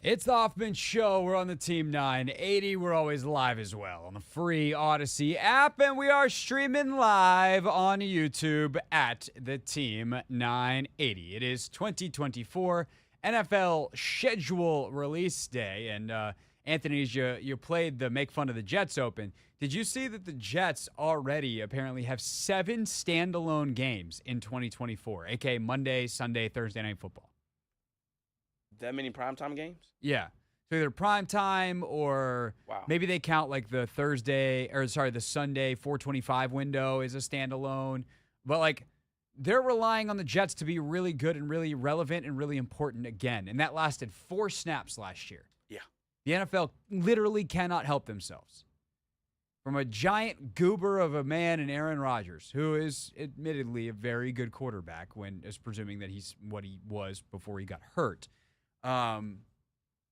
It's the Hoffman Show. We're on the Team 980. We're always live as well on the free Odyssey app, and we are streaming live on YouTube at the Team 980. It is 2024 NFL schedule release day, and Anthony, as you played the Make Fun of the Jets Open, did you see that the Jets already apparently have 7 standalone games in 2024, aka Monday, Sunday, Thursday Night Football? That many primetime games? Yeah. So either primetime or maybe they count like the Sunday 425 window is a standalone. But like they're relying on the Jets to be really good and really relevant and really important again. And that lasted 4 snaps last year. Yeah. The NFL literally cannot help themselves. From a giant goober of a man in Aaron Rodgers, who is admittedly a very good quarterback presuming that he's what he was before he got hurt.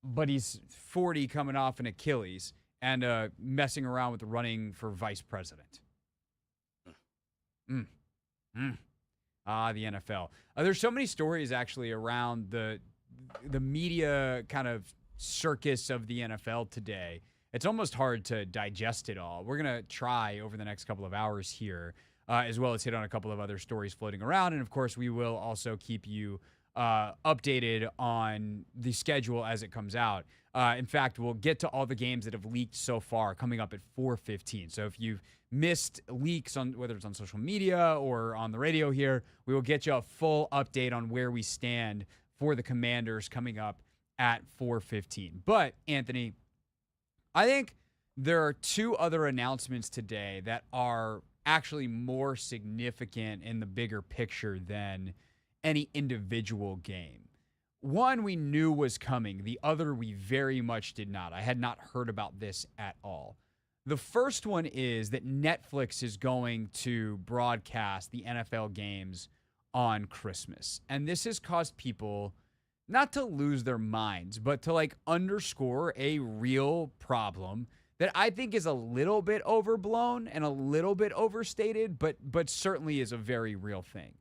But he's 40 coming off an Achilles and messing around with running for vice president. The NFL. There's so many stories actually around the media kind of circus of the NFL today. It's almost hard to digest it all. We're going to try over the next couple of hours here, as well as hit on a couple of other stories floating around. And of course, we will also keep you updated on the schedule as it comes out. In fact, we'll get to all the games that have leaked so far coming up at 4:15. So if you've missed leaks on whether it's on social media or on the radio here, we will get you a full update on where we stand for the Commanders coming up at 4:15. But Anthony, I think there are 2 other announcements today that are actually more significant in the bigger picture than any individual game. One we knew was coming. The other we very much did not. I had not heard about this at all. The first one is that Netflix is going to broadcast the NFL games on Christmas. And this has caused people not to lose their minds, but to underscore a real problem that I think is a little bit overblown and a little bit overstated, but certainly is a very real thing.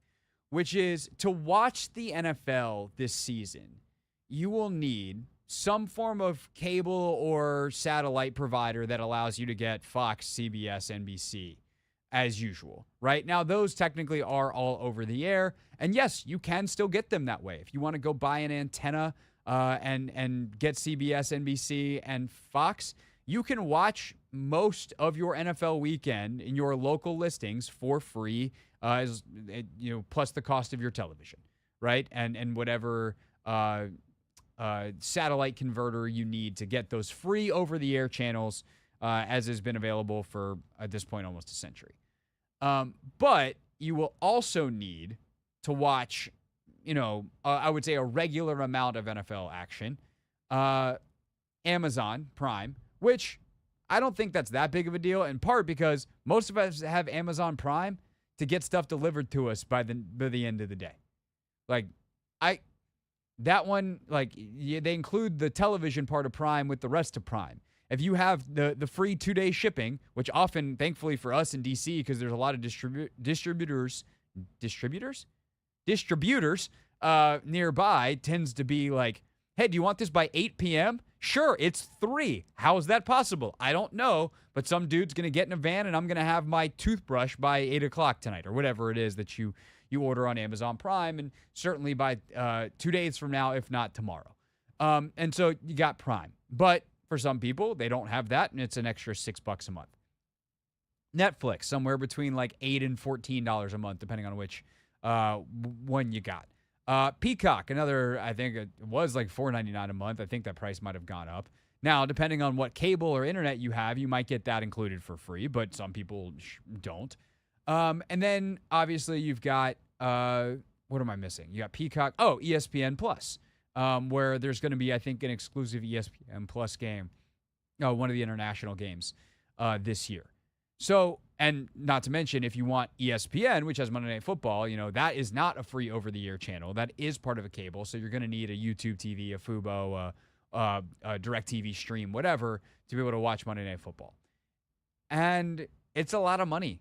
Which is to watch the NFL this season, you will need some form of cable or satellite provider that allows you to get Fox, CBS, NBC as usual. Right now, those technically are all over the air. And yes, you can still get them that way. If you want to go buy an antenna and get CBS, NBC, and Fox, you can watch most of your NFL weekend in your local listings for free. Plus the cost of your television, right? And whatever satellite converter you need to get those free over-the-air channels, as has been available for, at this point, almost a century. But you will also need to watch, I would say a regular amount of NFL action. Amazon Prime, which I don't think that's that big of a deal, in part because most of us have Amazon Prime to get stuff delivered to us by the end of the day. They include the television part of Prime with the rest of Prime. If you have the free 2-day shipping, which often, thankfully for us in DC, because there's a lot of distributors nearby, tends to be like, hey, do you want this by 8 p.m.? Sure, it's 3. How is that possible? I don't know, but some dude's going to get in a van and I'm going to have my toothbrush by 8 o'clock tonight, or whatever it is that you order on Amazon Prime, and certainly by 2 days from now, if not tomorrow. And so you got Prime. But for some people, they don't have that, and it's an extra $6 a month. Netflix, somewhere between $8 and $14 a month, depending on which one you got. Peacock, another, I think it was $4.99 a month. I think that price might have gone up. Now, depending on what cable or internet you have, you might get that included for free, but some people don't. And then, obviously, you've got, what am I missing? You got Peacock. Oh, ESPN Plus, where there's going to be, I think, an exclusive ESPN Plus game, one of the international games this year. So, and not to mention, if you want ESPN, which has Monday Night Football, that is not a free over-the-air channel. That is part of a cable. So you're going to need a YouTube TV, a Fubo, a DirecTV stream, whatever, to be able to watch Monday Night Football. And it's a lot of money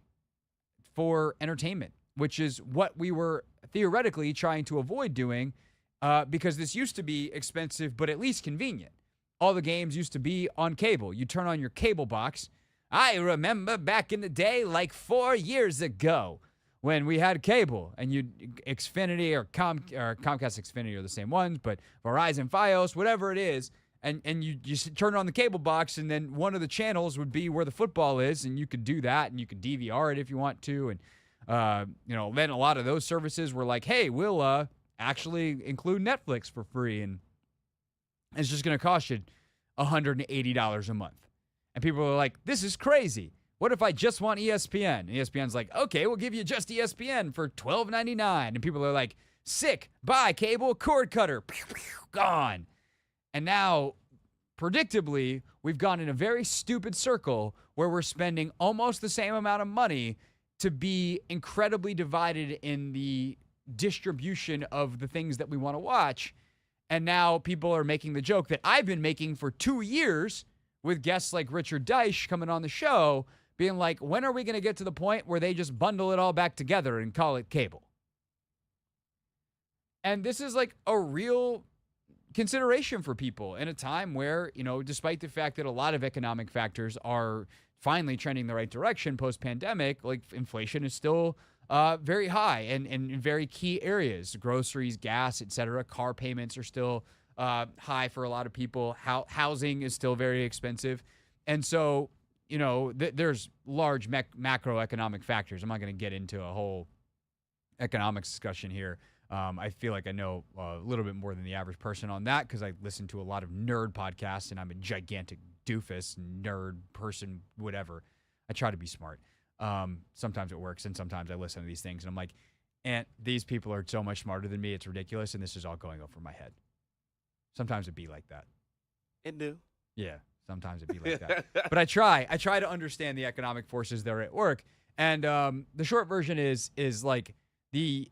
for entertainment, which is what we were theoretically trying to avoid doing because this used to be expensive, but at least convenient. All the games used to be on cable. You turn on your cable box. I remember back in the day, like 4 years ago, when we had cable, and Xfinity or Comcast Xfinity are the same ones, but Verizon, Fios, whatever it is, and you just turn on the cable box, and then one of the channels would be where the football is, and you could do that, and you could DVR it if you want to, and then a lot of those services were like, hey, we'll actually include Netflix for free, and it's just going to cost you $180 a month. And people are like, this is crazy. What if I just want ESPN? And ESPN's like, okay, we'll give you just ESPN for $12.99. And people are like, sick, buy cable, cord cutter, pew, pew, gone. And now, predictably, we've gone in a very stupid circle where we're spending almost the same amount of money to be incredibly divided in the distribution of the things that we want to watch. And now people are making the joke that I've been making for 2 years with guests like Richard Deitch coming on the show, being like, when are we going to get to the point where they just bundle it all back together and call it cable? And this is like a real consideration for people in a time where, despite the fact that a lot of economic factors are finally trending the right direction post-pandemic, like inflation is still very high and in very key areas. Groceries, gas, etc. Car payments are still high for a lot of people. Housing is still very expensive. And so, there's large macroeconomic factors. I'm not going to get into a whole economics discussion here. I feel like I know a little bit more than the average person on that because I listen to a lot of nerd podcasts and I'm a gigantic doofus, nerd person, whatever. I try to be smart. Sometimes it works and sometimes I listen to these things and I'm like, and these people are so much smarter than me. It's ridiculous. And this is all going over my head. Sometimes it'd be like that. It do. Yeah. Sometimes it'd be like that. But I try to understand the economic forces that are at work. And the short version is like the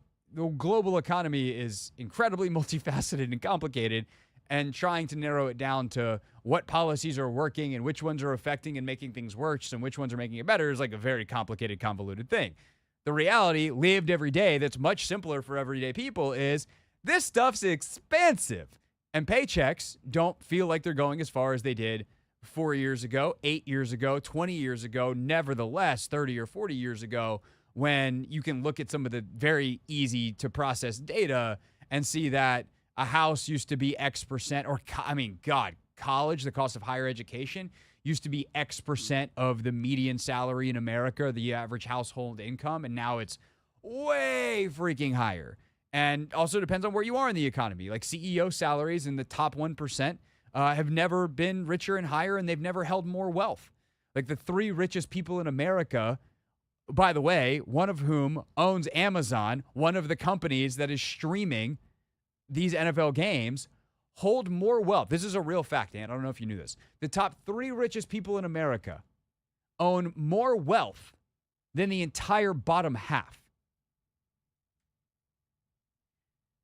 global economy is incredibly multifaceted and complicated, and trying to narrow it down to what policies are working and which ones are affecting and making things worse and which ones are making it better is like a very complicated, convoluted thing. The reality lived every day that's much simpler for everyday people is this stuff's expensive. And paychecks don't feel like they're going as far as they did 4 years ago, 8 years ago, 20 years ago, nevertheless, 30 or 40 years ago, when you can look at some of the very easy to process data and see that a house used to be X percent, or college, the cost of higher education used to be X percent of the median salary in America, the average household income, and now it's way freaking higher. And also depends on where you are in the economy. Like CEO salaries in the top 1% have never been richer and higher, and they've never held more wealth. Like the 3 richest people in America, by the way, one of whom owns Amazon, one of the companies that is streaming these NFL games, hold more wealth. This is a real fact, and I don't know if you knew this. The top 3 richest people in America own more wealth than the entire bottom half.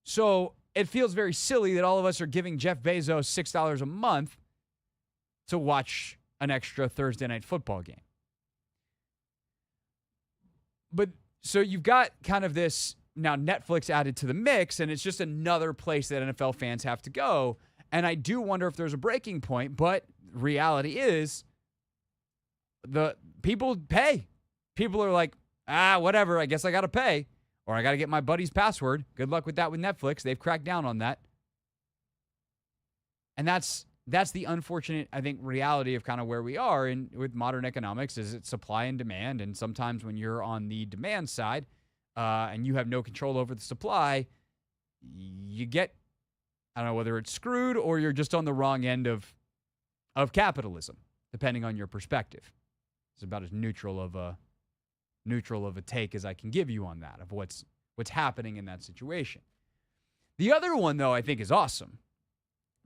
So it feels very silly that all of us are giving Jeff Bezos $6 a month to watch an extra Thursday night football game. But so you've got kind of this now Netflix added to the mix, and it's just another place that NFL fans have to go. And I do wonder if there's a breaking point, but reality is the people pay. People are like, whatever, I guess I got to pay. Or I got to get my buddy's password. Good luck with that with Netflix. They've cracked down on that. And that's the unfortunate, I think, reality of kind of where we are with modern economics is it's supply and demand. And sometimes when you're on the demand side and you have no control over the supply, you get, I don't know whether it's screwed or you're just on the wrong end of capitalism, depending on your perspective. It's about as neutral of a take as I can give you on that, of what's happening in that situation. The other one, though, I think is awesome.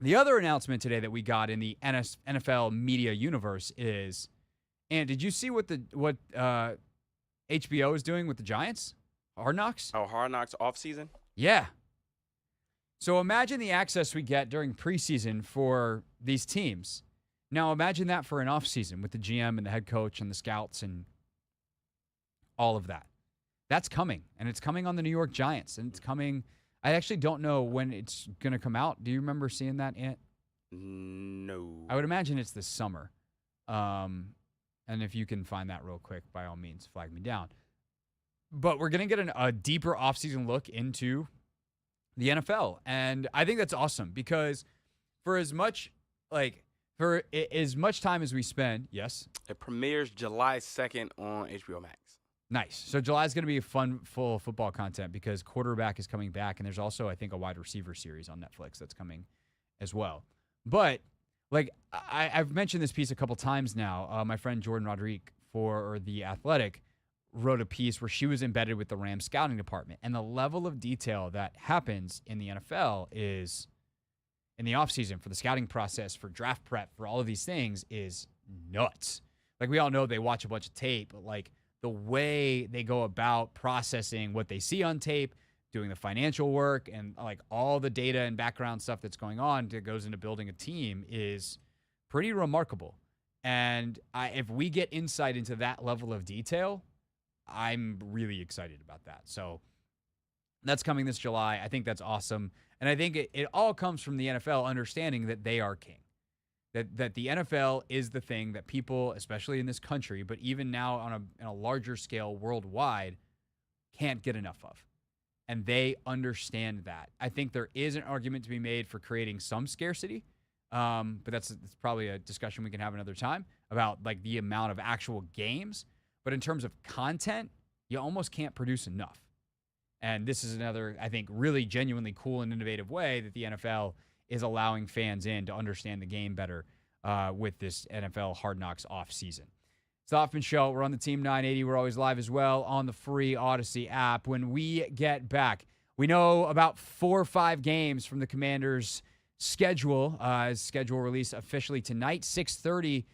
The other announcement today that we got in the NFL media universe is, and did you see what HBO is doing with the Giants? Hard Knocks? Oh, Hard Knocks offseason? Yeah. So imagine the access we get during preseason for these teams. Now imagine that for an offseason with the GM and the head coach and the scouts and all of that. That's coming, and it's coming on the New York Giants, and it's coming, I actually don't know when it's going to come out. Do you remember seeing that, Ant? No. I would imagine it's this summer. And if you can find that real quick, by all means, flag me down. But we're going to get a deeper offseason look into the NFL. And I think that's awesome because for as much time as we spend, yes? It premieres July 2nd on HBO Max. Nice. So July is going to be fun, full football content because quarterback is coming back. And there's also, I think, a wide receiver series on Netflix that's coming as well. But like I've mentioned this piece a couple times now. My friend Jordan Rodrigue for The Athletic wrote a piece where she was embedded with the Rams scouting department. And the level of detail that happens in the NFL is in the offseason for the scouting process, for draft prep, for all of these things is nuts. Like we all know they watch a bunch of tape, but like the way they go about processing what they see on tape, doing the financial work and like all the data and background stuff that's going on that goes into building a team is pretty remarkable. And if we get insight into that level of detail, I'm really excited about that. So that's coming this July. I think that's awesome. And I think it all comes from the NFL understanding that they are king. That the NFL is the thing that people, especially in this country, but even now on a larger scale worldwide, can't get enough of. And they understand that. I think there is an argument to be made for creating some scarcity, but that's probably a discussion we can have another time about like the amount of actual games. But in terms of content, you almost can't produce enough. And this is another, I think, really genuinely cool and innovative way that the NFL is allowing fans in to understand the game better with this NFL Hard Knocks off season. It's the Hoffman Show. We're on the Team 980. We're always live as well on the free Odyssey app. When we get back, we know about 4 or 5 games from the Commanders' schedule. Schedule release officially tonight, 6:30,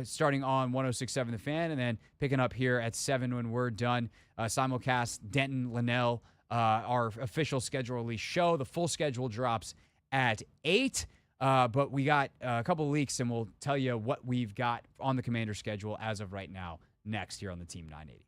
starting on 106.7 The Fan, and then picking up here at 7 when we're done. Simulcast Denton Linnell, our official schedule release show. The full schedule drops at 8. But we got a couple of leaks, and we'll tell you what we've got on the Commander schedule as of right now next here on the Team 980.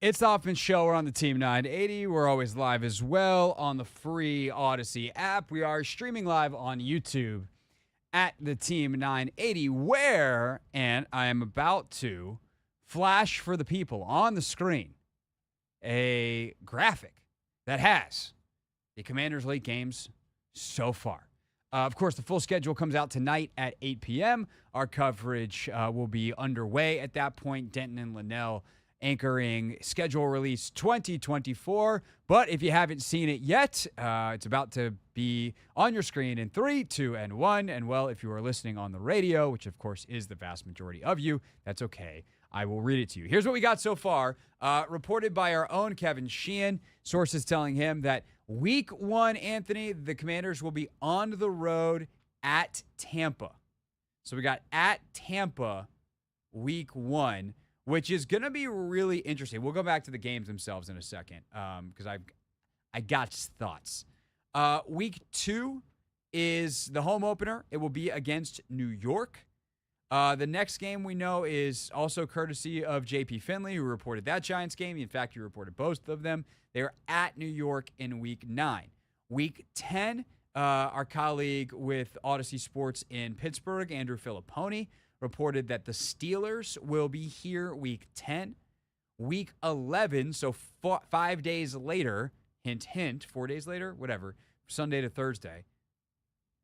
It's the Hoffman Show. We're on the Team 980. We're always live as well on the free Odyssey app. We are streaming live on YouTube at the Team 980, where, and I am about to flash for the people on the screen a graphic that has the Commanders' late games so far. Of course, the full schedule comes out tonight at 8 p.m. Our coverage will be underway at that point. Denton and Linnell anchoring schedule release 2024. But if you haven't seen it yet, it's about to be on your screen in 3, 2, and 1. And, well, if you are listening on the radio, which, of course, is the vast majority of you, that's okay. I will read it to you. Here's what we got so far. Reported by our own Kevin Sheehan. Sources telling him that Week 1, Anthony, the Commanders will be on the road at Tampa. So we got at Tampa Week 1, which is going to be really interesting. We'll go back to the games themselves in a second because I got thoughts. Week 2 is the home opener. It will be against New York. The next game we know is also courtesy of JP Finley, who reported that Giants game. In fact, he reported both of them. They are at New York in Week 9. Week 10, our colleague with Odyssey Sports in Pittsburgh, Andrew Filipponi, reported that the Steelers will be here Week 10. Week 11, so 5 days later, hint, hint, 4 days later, whatever, Sunday to Thursday,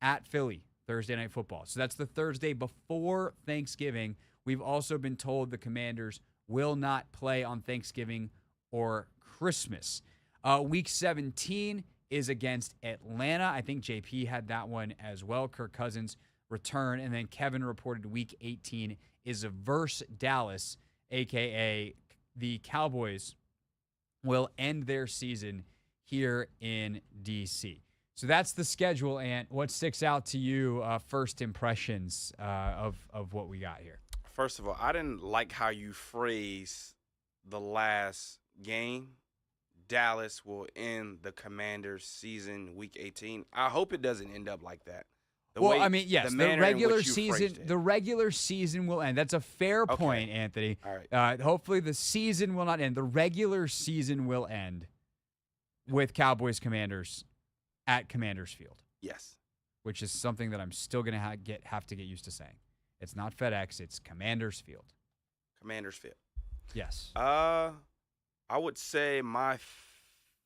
at Philly, Thursday Night Football. So that's the Thursday before Thanksgiving. We've also been told the Commanders will not play on Thanksgiving or Christmas. Week 17 is against Atlanta. I think JP had that one as well. Kirk Cousins return. And then Kevin reported Week 18 is versus Dallas, a.k.a. the Cowboys will end their season here in D.C. So that's the schedule, and what sticks out to you, first impressions of what we got here? First of all, I didn't like how you phrase the last game. Dallas will end the Commanders' season Week 18. I hope it doesn't end up like that. Well, I mean, yes, the regular season will end. That's a fair point, Anthony. All right. Hopefully the season will not end. The regular season will end with Cowboys-Commanders at Commanders Field. Yes. Which is something that I'm still going to have to get used to saying. It's not FedEx, it's Commanders Field. Commanders Field. Yes. I would say my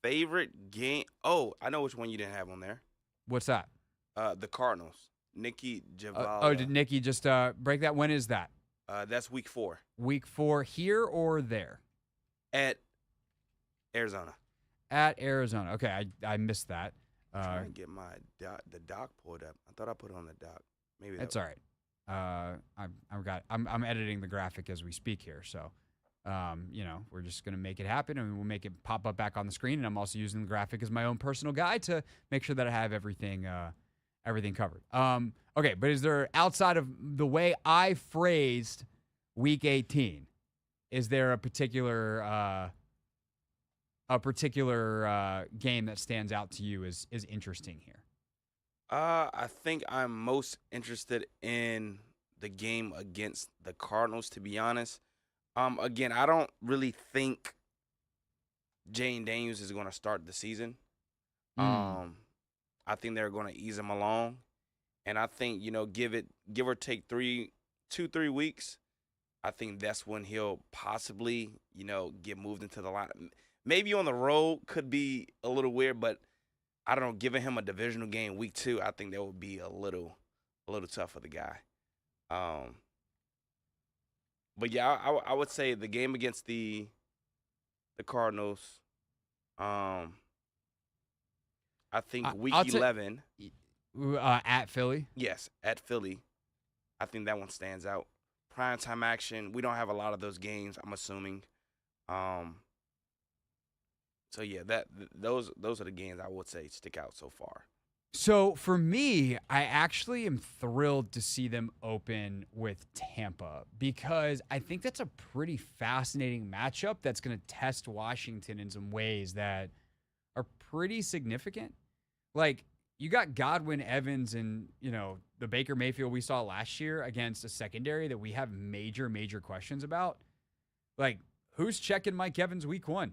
favorite game. Oh, I know which one you didn't have on there. What's that? The Cardinals. Nikki Javala. Oh, did Nikki just break that? When is that? That's Week 4. Week 4 here or there? At Arizona. At Arizona. Okay, I missed that. I'm trying to get the doc pulled up. I thought I put it on the doc. Maybe that's all right. I'm editing the graphic as we speak here, so we're just gonna make it happen, and we'll make it pop up back on the screen. And I'm also using the graphic as my own personal guide to make sure that I have everything covered. Okay, but is there, outside of the way I phrased Week 18, is there a particular game that stands out to you as interesting here? I think I'm most interested in the game against the Cardinals, to be honest. Again, I don't really think Jane Daniels is going to start the season. I think they're going to ease him along. And I think, give or take 2-3 weeks, I think that's when he'll possibly, get moved into the line. Maybe on the road could be a little weird, but I don't know, giving him a divisional game Week 2, I think that would be a little tough for the guy. But yeah, I would say the game against the Cardinals, I think Week 11. At Philly? Yes, at Philly. I think that one stands out. Primetime action. We don't have a lot of those games, I'm assuming. So yeah, those are the games I would say stick out so far. So for me, I actually am thrilled to see them open with Tampa because I think that's a pretty fascinating matchup that's going to test Washington in some ways that are pretty significant. Like, you got Godwin, Evans, and, the Baker Mayfield we saw last year against a secondary that we have major, major questions about. Like, who's checking Mike Evans week 1?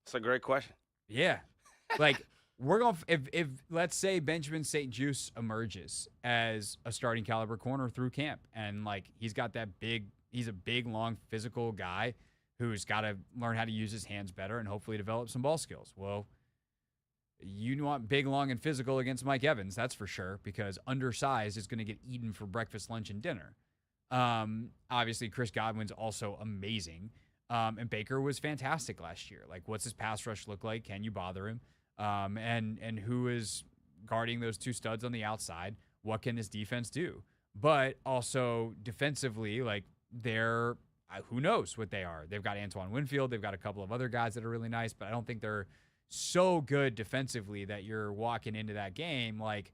That's a great question. Yeah. Like, we're going to, if let's say Benjamin St. Juste emerges as a starting caliber corner through camp, and like he's got that he's a big, long, physical guy who's got to learn how to use his hands better and hopefully develop some ball skills. Well, you want big, long, and physical against Mike Evans, that's for sure, because undersized is going to get eaten for breakfast, lunch, and dinner. Obviously, Chris Godwin's also amazing. And Baker was fantastic last year. Like, what's his pass rush look like? Can you bother him? And who is guarding those two studs on the outside? What can this defense do? But also defensively, like, they're who knows what they are. They've got Antoine Winfield. They've got a couple of other guys that are really nice, but I don't think they're so good defensively that you're walking into that game like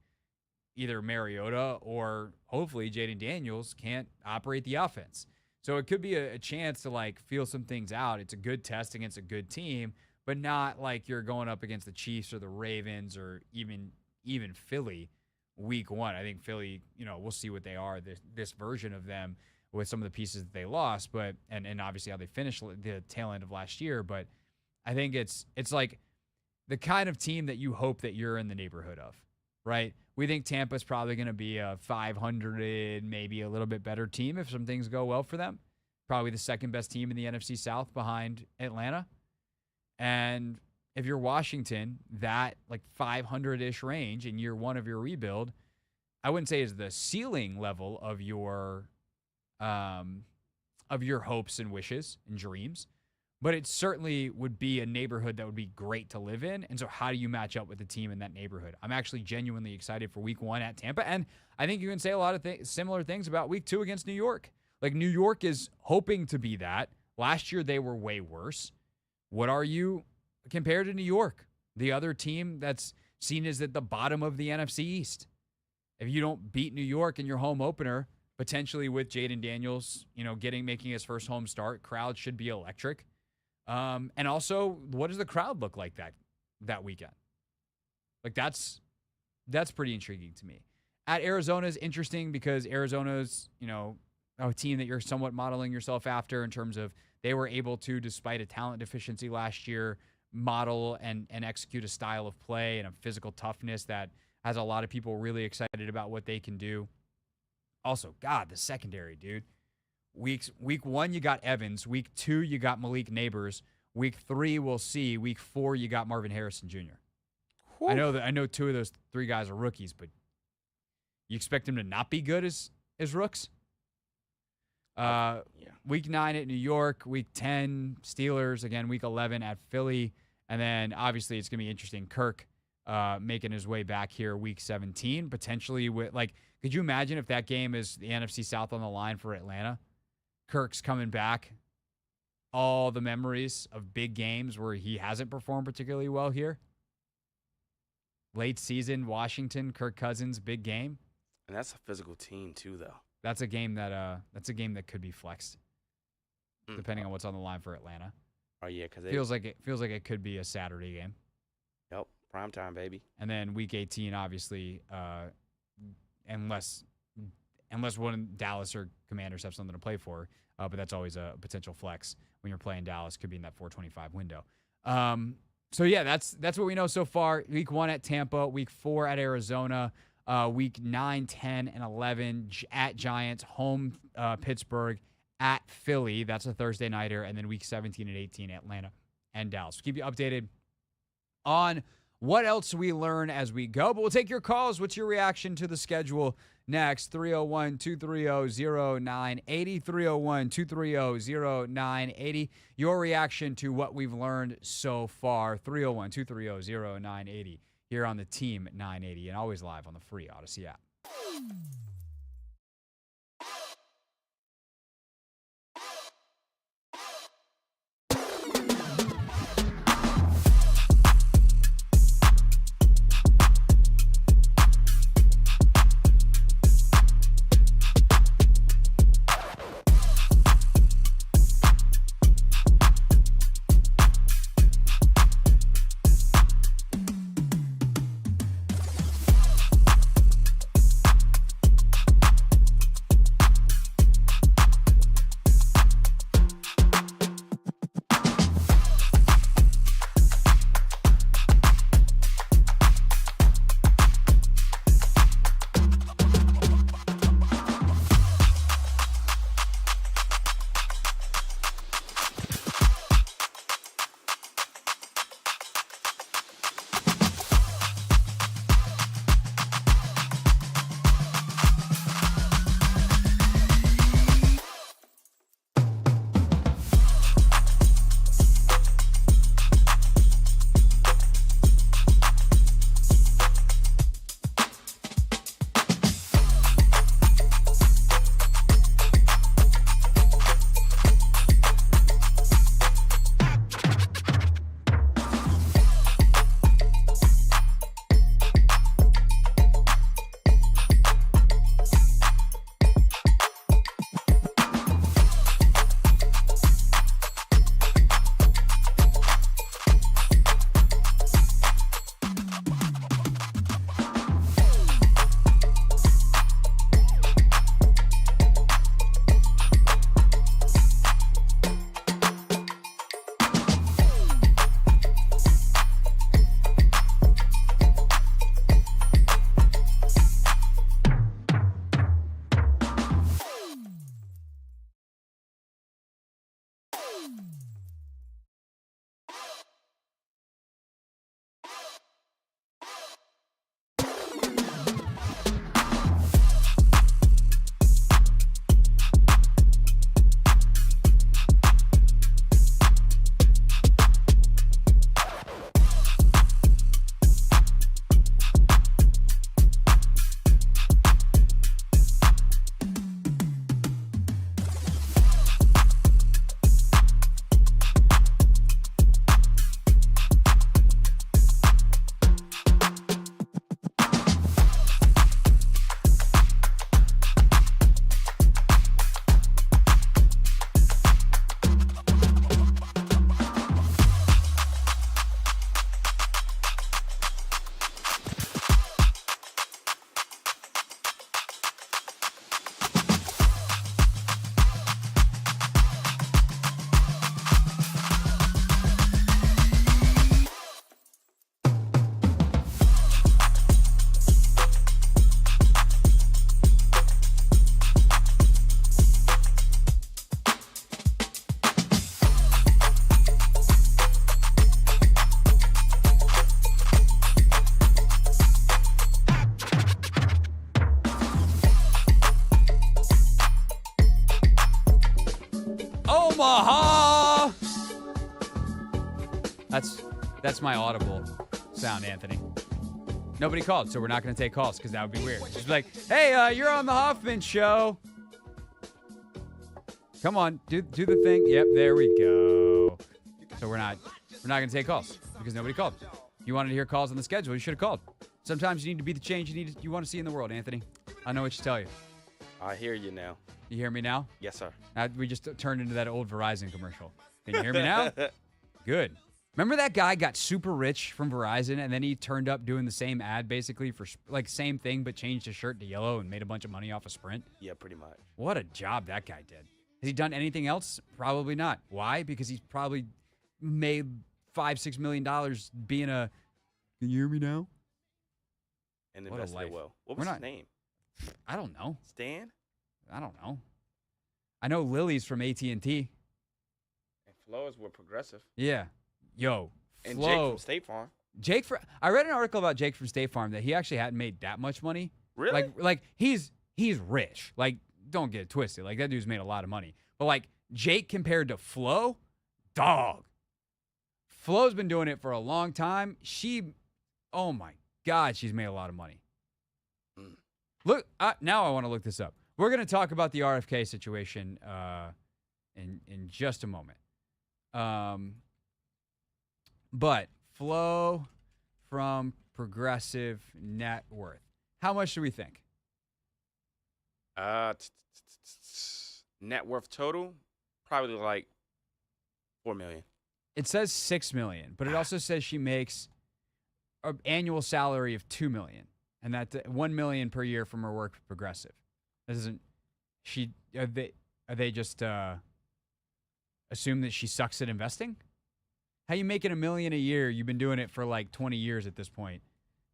either Mariota or hopefully Jaden Daniels can't operate the offense. So it could be a chance to like feel some things out. It's a good test against a good team, but not like you're going up against the Chiefs or the Ravens or even Philly week 1. I think Philly, we'll see what they are, this version of them with some of the pieces that they lost, but and obviously how they finished the tail end of last year. But I think it's like the kind of team that you hope that you're in the neighborhood of, right? We think Tampa's probably going to be a 500, maybe a little bit better team if some things go well for them. Probably the second best team in the NFC South behind Atlanta. And if you're Washington, that like 500-ish range in year 1 of your rebuild, I wouldn't say is the ceiling level of your hopes and wishes and dreams, but it certainly would be a neighborhood that would be great to live in. And so how do you match up with the team in that neighborhood? I'm actually genuinely excited for week 1 at Tampa. And I think you can say a lot of similar things about week 2 against New York. Like, New York is hoping to be that. Last year, they were way worse. What are you compared to New York, the other team that's seen as at the bottom of the NFC East? If you don't beat New York in your home opener, potentially with Jaden Daniels, making his first home start, crowd should be electric. And also, what does the crowd look like that weekend? Like, that's pretty intriguing to me. At Arizona is interesting because Arizona's, a team that you're somewhat modeling yourself after in terms of they were able to, despite a talent deficiency last year, model and execute a style of play and a physical toughness that has a lot of people really excited about what they can do. Also, God, the secondary, dude. Week 1, you got Evans. Week 2, you got Malik Neighbors. Week 3, we'll see. Week 4, you got Marvin Harrison Jr. Whew. I know 2 of those 3 guys are rookies, but you expect them to not be good as rooks? Yeah. Week 9 at New York. Week 10, Steelers. Again, week 11 at Philly. And then, obviously, it's going to be interesting. Kirk making his way back here week 17, potentially with, like, could you imagine if that game is the NFC South on the line for Atlanta? Kirk's coming back. All the memories of big games where he hasn't performed particularly well here. Late season, Washington, Kirk Cousins, big game. And that's a physical team too, though. That's a game that could be flexed, depending on what's on the line for Atlanta. Oh yeah, because feels like it could be a Saturday game. Yep, prime time, baby. And then week 18, obviously, unless one Dallas or Commanders have something to play for, but that's always a potential flex when you're playing Dallas. Could be in that 425 window. So yeah, that's what we know so far. Week 1 at Tampa, week 4 at Arizona, week 9, 10, and 11 at Giants, home Pittsburgh, at Philly. That's a Thursday nighter, and then week 17 and 18 Atlanta and Dallas. We'll keep you updated on what else we learn as we go, but we'll take your calls. What's your reaction to the schedule next? 301-230-0980, 301-230-0980. Your reaction to what we've learned so far, 301-230-0980 here on the Team 980 and always live on the free Odyssey app. Omaha. That's my audible sound, Anthony. Nobody called, so we're not going to take calls because that would be weird. Just like, hey, you're on the Hoffman show. Come on, do the thing. Yep, there we go. So we're not going to take calls because nobody called. If you wanted to hear calls on the schedule, you should have called. Sometimes you need to be the change you want to see in the world, Anthony. I know what you tell you. I hear you now. You hear me now? Yes, sir. We just turned into that old Verizon commercial. Can you hear me now? Good. Remember that guy got super rich from Verizon, and then he turned up doing the same ad basically for like same thing, but changed his shirt to yellow and made a bunch of money off of Sprint? Yeah, pretty much. What a job that guy did. Has he done anything else? Probably not. Why? Because he's probably made $5-6 million being a. Can you hear me now? And What a invested life. it well. What was his name? I don't know. Stan? I don't know. I know Lily's from AT&T. And Flo is with Progressive. Yeah. Yo, And Flo. Jake from State Farm. I read an article about Jake from State Farm that he actually hadn't made that much money. Really? Like he's rich. Like, don't get it twisted. Like, that dude's made a lot of money. But like Jake compared to Flo, dog. Flo's been doing it for a long time. Oh my God, she's made a lot of money. Look, now I want to look this up. We're going to talk about the RFK situation in just a moment. But Flo from Progressive net worth. How much do we think? Net worth total, probably like $4 million. It says $6 million, but it also says she makes an annual salary of $2 million, and that's $1 million per year from her work with Progressive. This isn't. Are they just assume that she sucks at investing? How you making $1 million a year? You've been doing it for like 20 years at this point.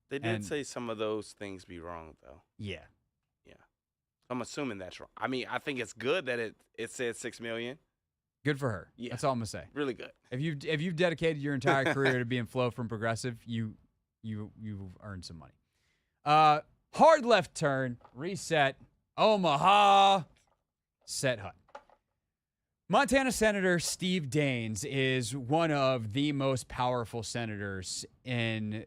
They did say some of those things be wrong, though. Yeah. Yeah. I'm assuming that's wrong. I mean, I think it's good that it said $6 million. Good for her. Yeah. That's all I'm gonna say. Really good. If you've dedicated your entire career to being Flo from Progressive, you've earned some money. Hard left turn, reset, Omaha, set hut. Montana Senator Steve Daines is one of the most powerful senators in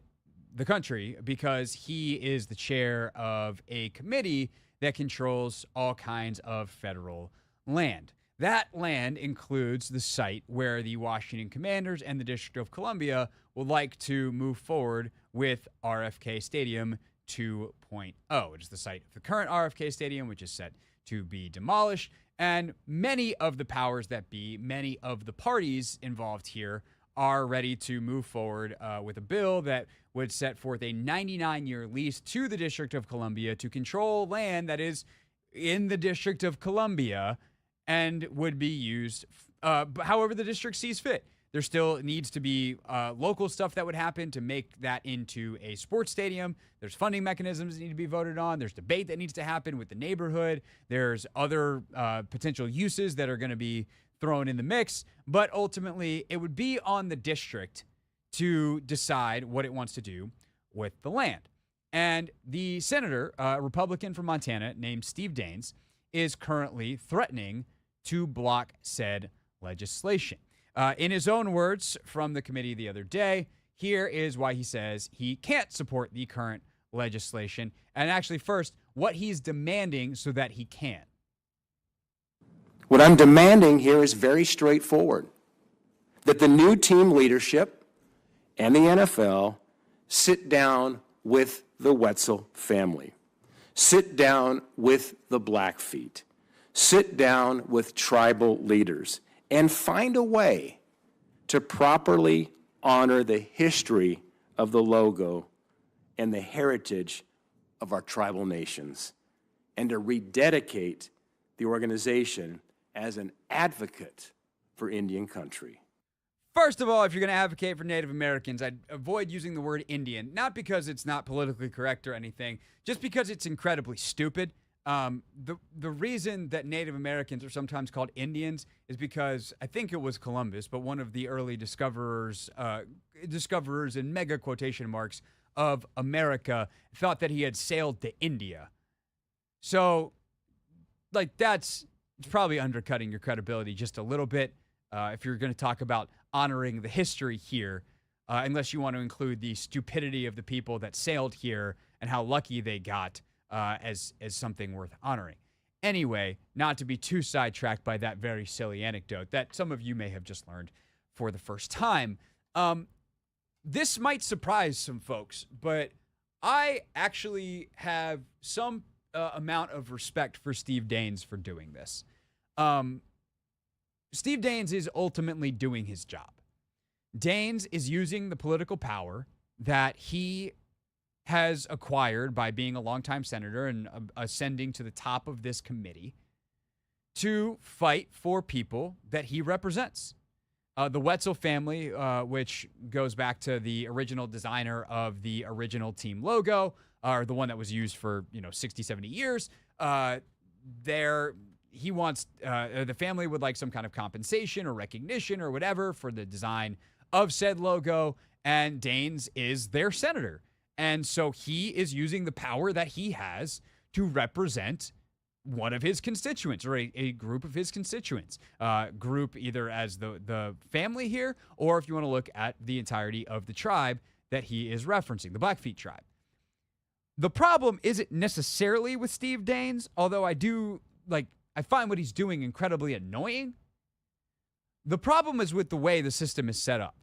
the country because he is the chair of a committee that controls all kinds of federal land. That land includes the site where the Washington Commanders and the District of Columbia would like to move forward with RFK Stadium 2.0. It is the site of the current RFK Stadium, which is set to be demolished. And many of the powers that be, many of the parties involved here are ready to move forward with a bill that would set forth a 99-year lease to the District of Columbia to control land that is in the District of Columbia and would be used however the district sees fit. There still needs to be local stuff that would happen to make that into a sports stadium. There's funding mechanisms that need to be voted on. There's debate that needs to happen with the neighborhood. There's other potential uses that are going to be thrown in the mix. But ultimately, it would be on the district to decide what it wants to do with the land. And the senator, a Republican from Montana named Steve Daines, is currently threatening to block said legislation. In his own words from the committee the other day, here is why he says he can't support the current legislation. And actually, first, what he's demanding so that he can. What I'm demanding here is very straightforward, that the new team leadership and the NFL sit down with the Wetzel family, sit down with the Blackfeet, sit down with tribal leaders, and find a way to properly honor the history of the logo and the heritage of our tribal nations, and to rededicate the organization as an advocate for Indian country. First of all, if you're going to advocate for Native Americans, I'd avoid using the word Indian, not because it's not politically correct or anything, just because it's incredibly stupid. The reason that Native Americans are sometimes called Indians is because I think it was Columbus, but one of the early discoverers in mega quotation marks of America thought that he had sailed to India. So, like, that's it's probably undercutting your credibility just a little bit if you're going to talk about honoring the history here, unless you want to include the stupidity of the people that sailed here and how lucky they got as something worth honoring. Anyway, not to be too sidetracked by that very silly anecdote that some of you may have just learned for the first time. This might surprise some folks, but I actually have some amount of respect for Steve Daines for doing this. Steve Daines is ultimately doing his job. Daines is using the political power that he has acquired by being a longtime senator and ascending to the top of this committee to fight for people that he represents. The Wetzel family, which goes back to the original designer of the original team logo, or the one that was used for 60, 70 years, he wants the family would like some kind of compensation or recognition or whatever for the design of said logo, and Daines is their senator. And so he is using the power that he has to represent one of his constituents or a group of his constituents. Group either as the family here, or if you want to look at the entirety of the tribe that he is referencing, the Blackfeet tribe. The problem isn't necessarily with Steve Daines, although I find what he's doing incredibly annoying. The problem is with the way the system is set up.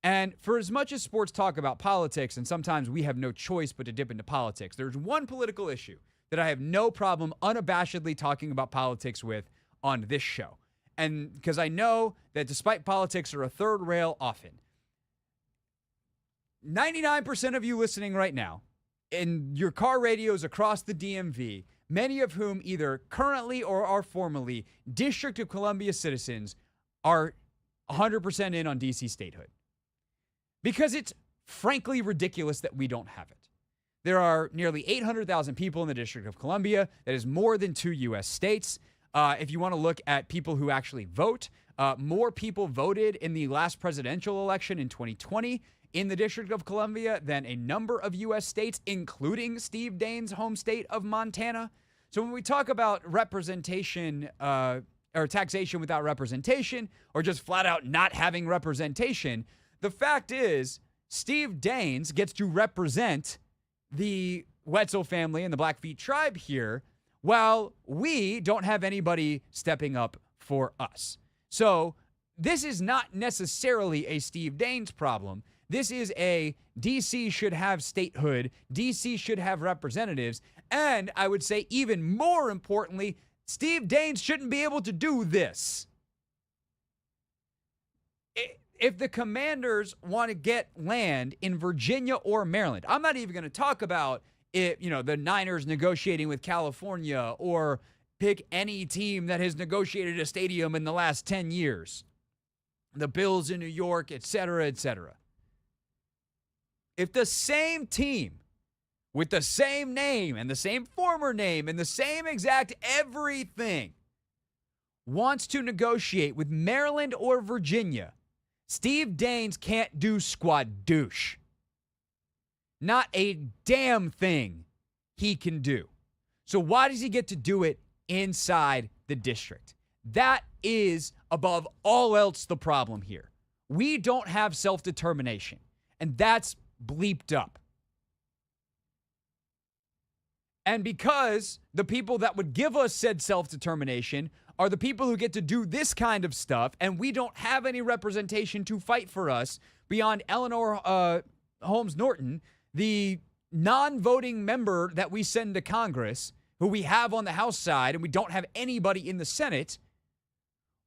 And for as much as sports talk about politics, and sometimes we have no choice but to dip into politics, there's one political issue that I have no problem unabashedly talking about politics with on this show. And because I know that despite politics are a third rail often, 99% of you listening right now in your car radios across the DMV, many of whom either currently or are formerly District of Columbia citizens, are 100% in on DC statehood. Because it's frankly ridiculous that we don't have it. There are nearly 800,000 people in the District of Columbia. That is more than 2 U.S. states. If you want to look at people who actually vote, more people voted in the last presidential election in 2020 in the District of Columbia than a number of U.S. states, including Steve Daines' home state of Montana. So when we talk about representation or taxation without representation, or just flat out not having representation, the fact is Steve Daines gets to represent the Wetzel family and the Blackfeet tribe here, while we don't have anybody stepping up for us. So this is not necessarily a Steve Daines problem. This is a DC should have statehood, DC should have representatives, and I would say even more importantly, Steve Daines shouldn't be able to do this. If the Commanders want to get land in Virginia or Maryland, I'm not even going to talk about it, the Niners negotiating with California, or pick any team that has negotiated a stadium in the last 10 years. The Bills in New York, et cetera, et cetera. If the same team with the same name and the same former name and the same exact everything wants to negotiate with Maryland or Virginia, Steve Daines can't do squad douche. Not a damn thing he can do. So why does he get to do it inside the district? That is, above all else, the problem here. We don't have self-determination, and that's bleeped up. And because the people that would give us said self-determination are the people who get to do this kind of stuff, and we don't have any representation to fight for us beyond Eleanor Holmes Norton, the non-voting member that we send to Congress, who we have on the House side, and we don't have anybody in the Senate.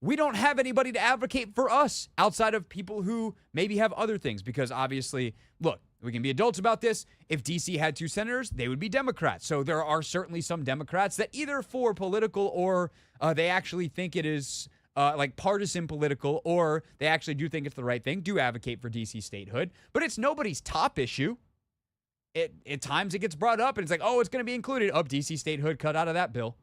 We don't have anybody to advocate for us outside of people who maybe have other things, because obviously, look, we can be adults about this. If DC had 2 senators, they would be Democrats. So there are certainly some Democrats that either for political or they actually think it is like partisan political, or they actually do think it's the right thing, do advocate for DC statehood. But it's nobody's top issue. At times it gets brought up and it's like, oh, it's going to be included. Oh, DC statehood cut out of that bill.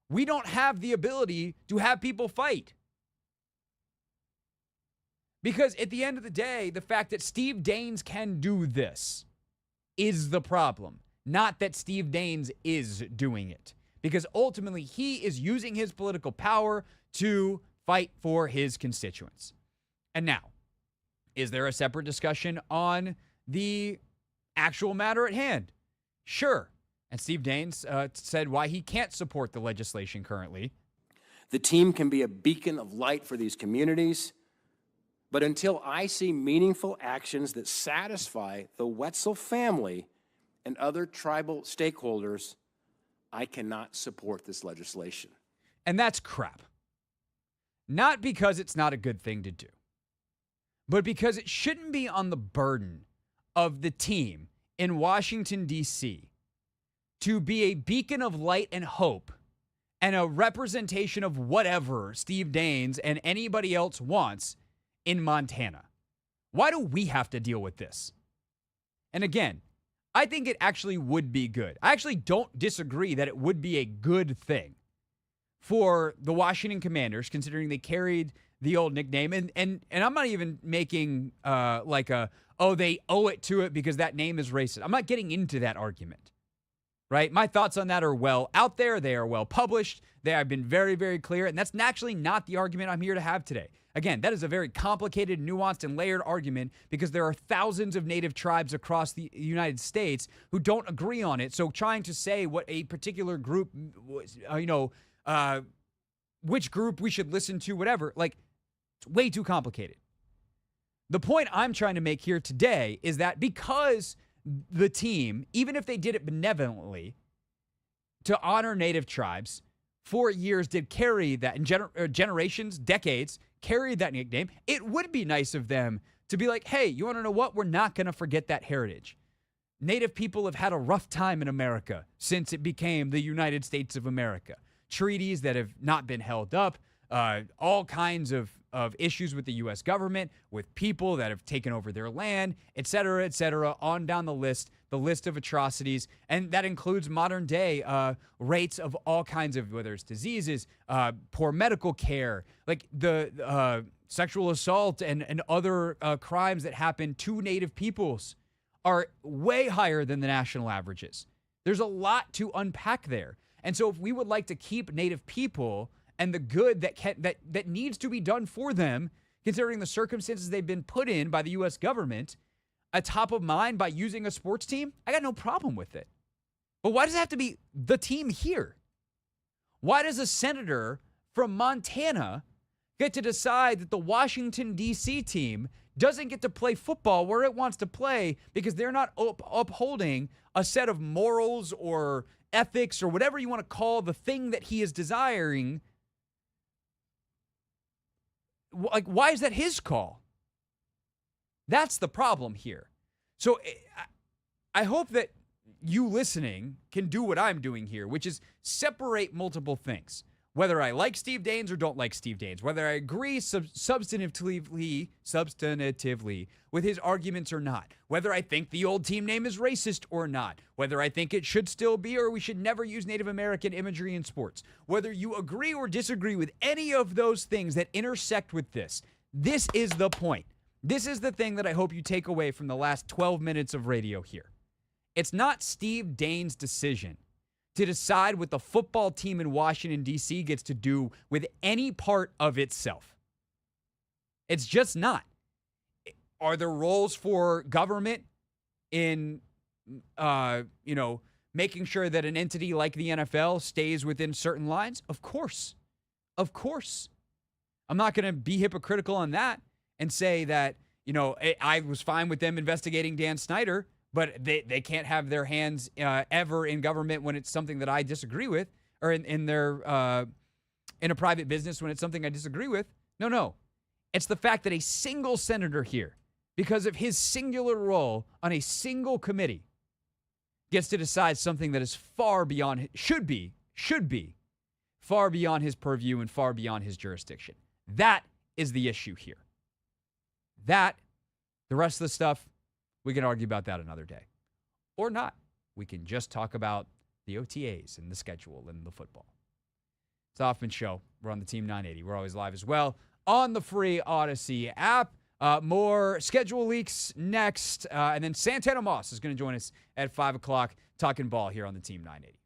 We don't have the ability to have people fight. Because at the end of the day, the fact that Steve Daines can do this is the problem, not that Steve Daines is doing it. because ultimately he is using his political power to fight for his constituents. And now, is there a separate discussion on the actual matter at hand? Sure. And Steve Daines said why he can't support the legislation currently. The team can be a beacon of light for these communities, but until I see meaningful actions that satisfy the Wetzel family and other tribal stakeholders, I cannot support this legislation. And that's crap. Not because it's not a good thing to do, but because it shouldn't be on the burden of the team in Washington, D.C. to be a beacon of light and hope and a representation of whatever Steve Daines and anybody else wants in Montana. Why do we have to deal with this? And again, I think it actually would be good. I actually don't disagree that it would be a good thing for the Washington Commanders, considering they carried the old nickname. And I'm not even making they owe it to it because that name is racist. I'm not getting into that argument, right? My thoughts on that are well out there. They are well published. They have been very, very clear. And that's actually not the argument I'm here to have today. Again, that is a very complicated, nuanced, and layered argument because there are thousands of native tribes across the United States who don't agree on it. So trying to say what a particular group, which group we should listen to, whatever, it's way too complicated. The point I'm trying to make here today is that because the team, even if they did it benevolently to honor native tribes, for years did carry that, in generations, decades, carried that nickname, it would be nice of them to be like, hey, you want to know what? We're not going to forget that heritage. Native people have had a rough time in America since it became the United States of America. Treaties that have not been held up, all kinds of issues with the U.S. government, with people that have taken over their land, et cetera, on down the list of atrocities. And that includes modern day rates of all kinds of, whether it's diseases, poor medical care, like the sexual assault and other crimes that happen to Native peoples are way higher than the national averages. There's a lot to unpack there. And so if we would like to keep Native people and the good that needs to be done for them, considering the circumstances they've been put in by the U.S. government, top of mind by using a sports team, I got no problem with it. But why does it have to be the team here? Why does a senator from Montana get to decide that the Washington, D.C. team doesn't get to play football where it wants to play because they're not upholding a set of morals or ethics or whatever you want to call the thing that he is desiring? Why is that his call? That's the problem here. So I hope that you listening can do what I'm doing here, which is separate multiple things. Whether I like Steve Daines or don't like Steve Daines, whether I agree substantively with his arguments or not, whether I think the old team name is racist or not, whether I think it should still be or we should never use Native American imagery in sports, whether you agree or disagree with any of those things that intersect with this is the point. This is the thing that I hope you take away from the last 12 minutes of radio here. It's not Steve Daines' decision to decide what the football team in Washington, D.C. gets to do with any part of itself. It's just not. Are there roles for government in, making sure that an entity like the NFL stays within certain lines? Of course. Of course. I'm not going to be hypocritical on that and say that, I was fine with them investigating Dan Snyder, but they can't have their hands ever in government when it's something that I disagree with, or in a private business when it's something I disagree with. No. It's the fact that a single senator here, because of his singular role on a single committee, gets to decide something that is far beyond, should be far beyond his purview and far beyond his jurisdiction. That is the issue here. The rest of the stuff, we can argue about that another day. Or not. We can just talk about the OTAs and the schedule and the football. It's the Hoffman Show. We're on the Team 980. We're always live as well on the free Odyssey app. More schedule leaks next. And then Santana Moss is going to join us at 5 o'clock talking ball here on the Team 980.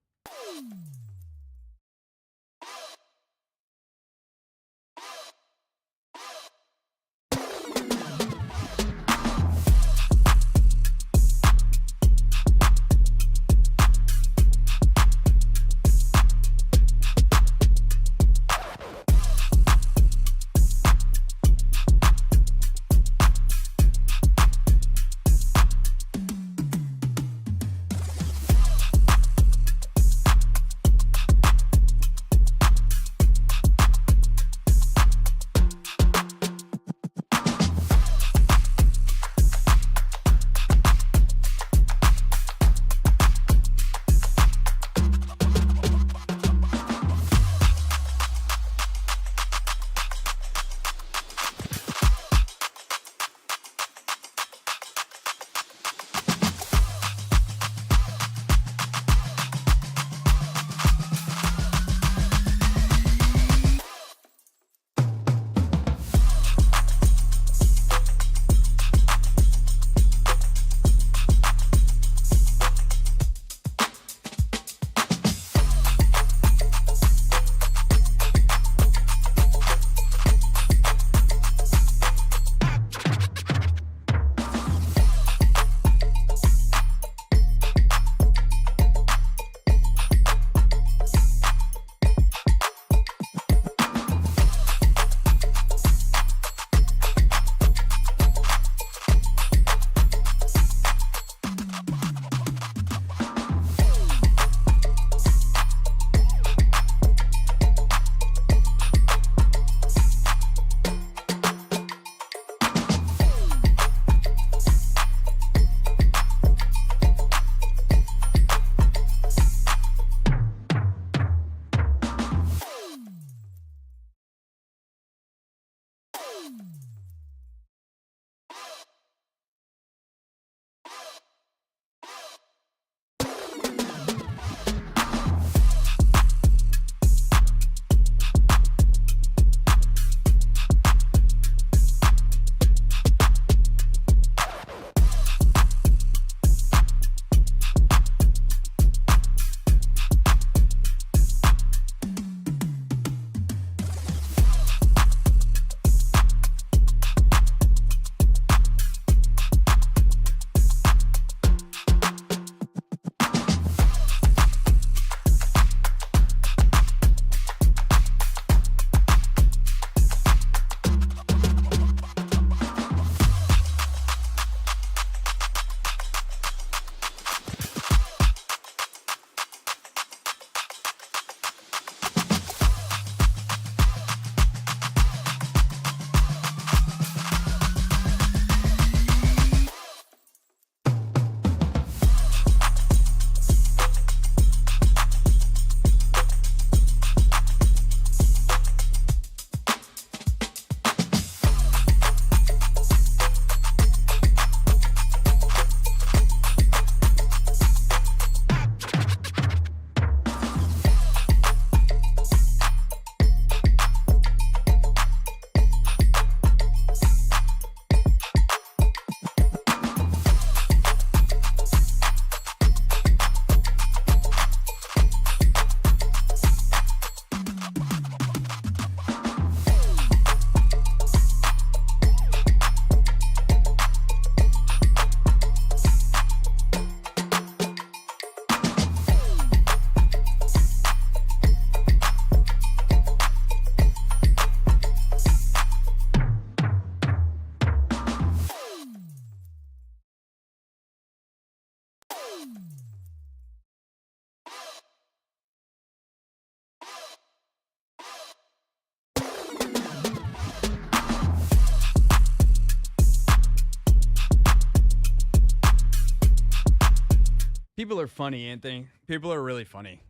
People are funny, Anthony. People are really funny.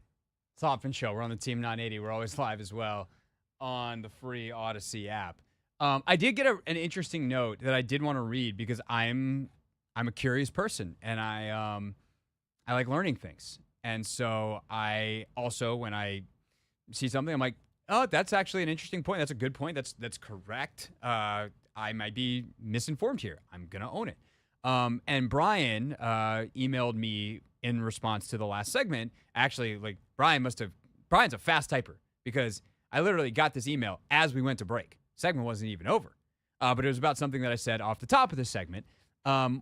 It's Hoffman Show. We're on the Team 980. We're always live as well on the free Odyssey app. I did get an interesting note that I did want to read because I'm a curious person and I like learning things. And so I also, when I see something, I'm like, oh, that's actually an interesting point. That's a good point. That's correct. I might be misinformed here. I'm gonna own it. And Brian emailed me in response to the last segment. Actually, like Brian's a fast typer because I literally got this email as we went to break. Segment wasn't even over. But it was about something that I said off the top of the segment,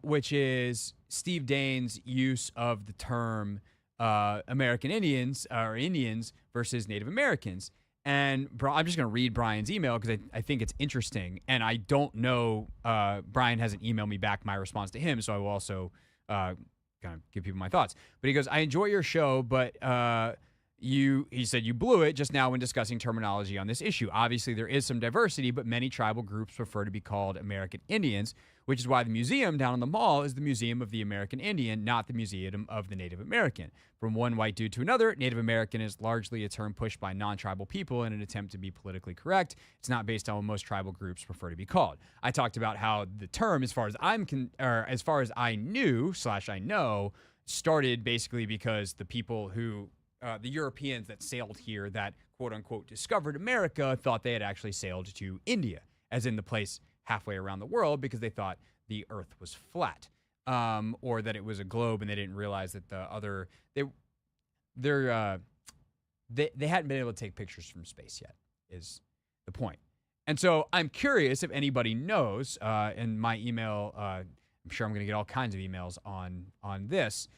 which is Steve Daines' use of the term American Indians or Indians versus Native Americans. And I'm just going to read Brian's email because I think it's interesting. And I don't know, Brian hasn't emailed me back my response to him, so I will also kind of give people my thoughts. But he goes, I enjoy your show, but he said you blew it just now when discussing terminology on this issue. Obviously, there is some diversity, but many tribal groups prefer to be called American Indians, which is why the museum down on the mall is the Museum of the American Indian, not the Museum of the Native American. From one white dude to another, Native American is largely a term pushed by non-tribal people in an attempt to be politically correct. It's not based on what most tribal groups prefer to be called. I talked about how the term, as far as I know, started basically because the people who the Europeans that sailed here that quote-unquote discovered America thought they had actually sailed to India, as in the place halfway around the world, because they thought the earth was flat, or that it was a globe, and they didn't realize that the other they hadn't been able to take pictures from space yet, is the point. And so I'm curious if anybody knows, and my email, I'm sure I'm going to get all kinds of emails on this,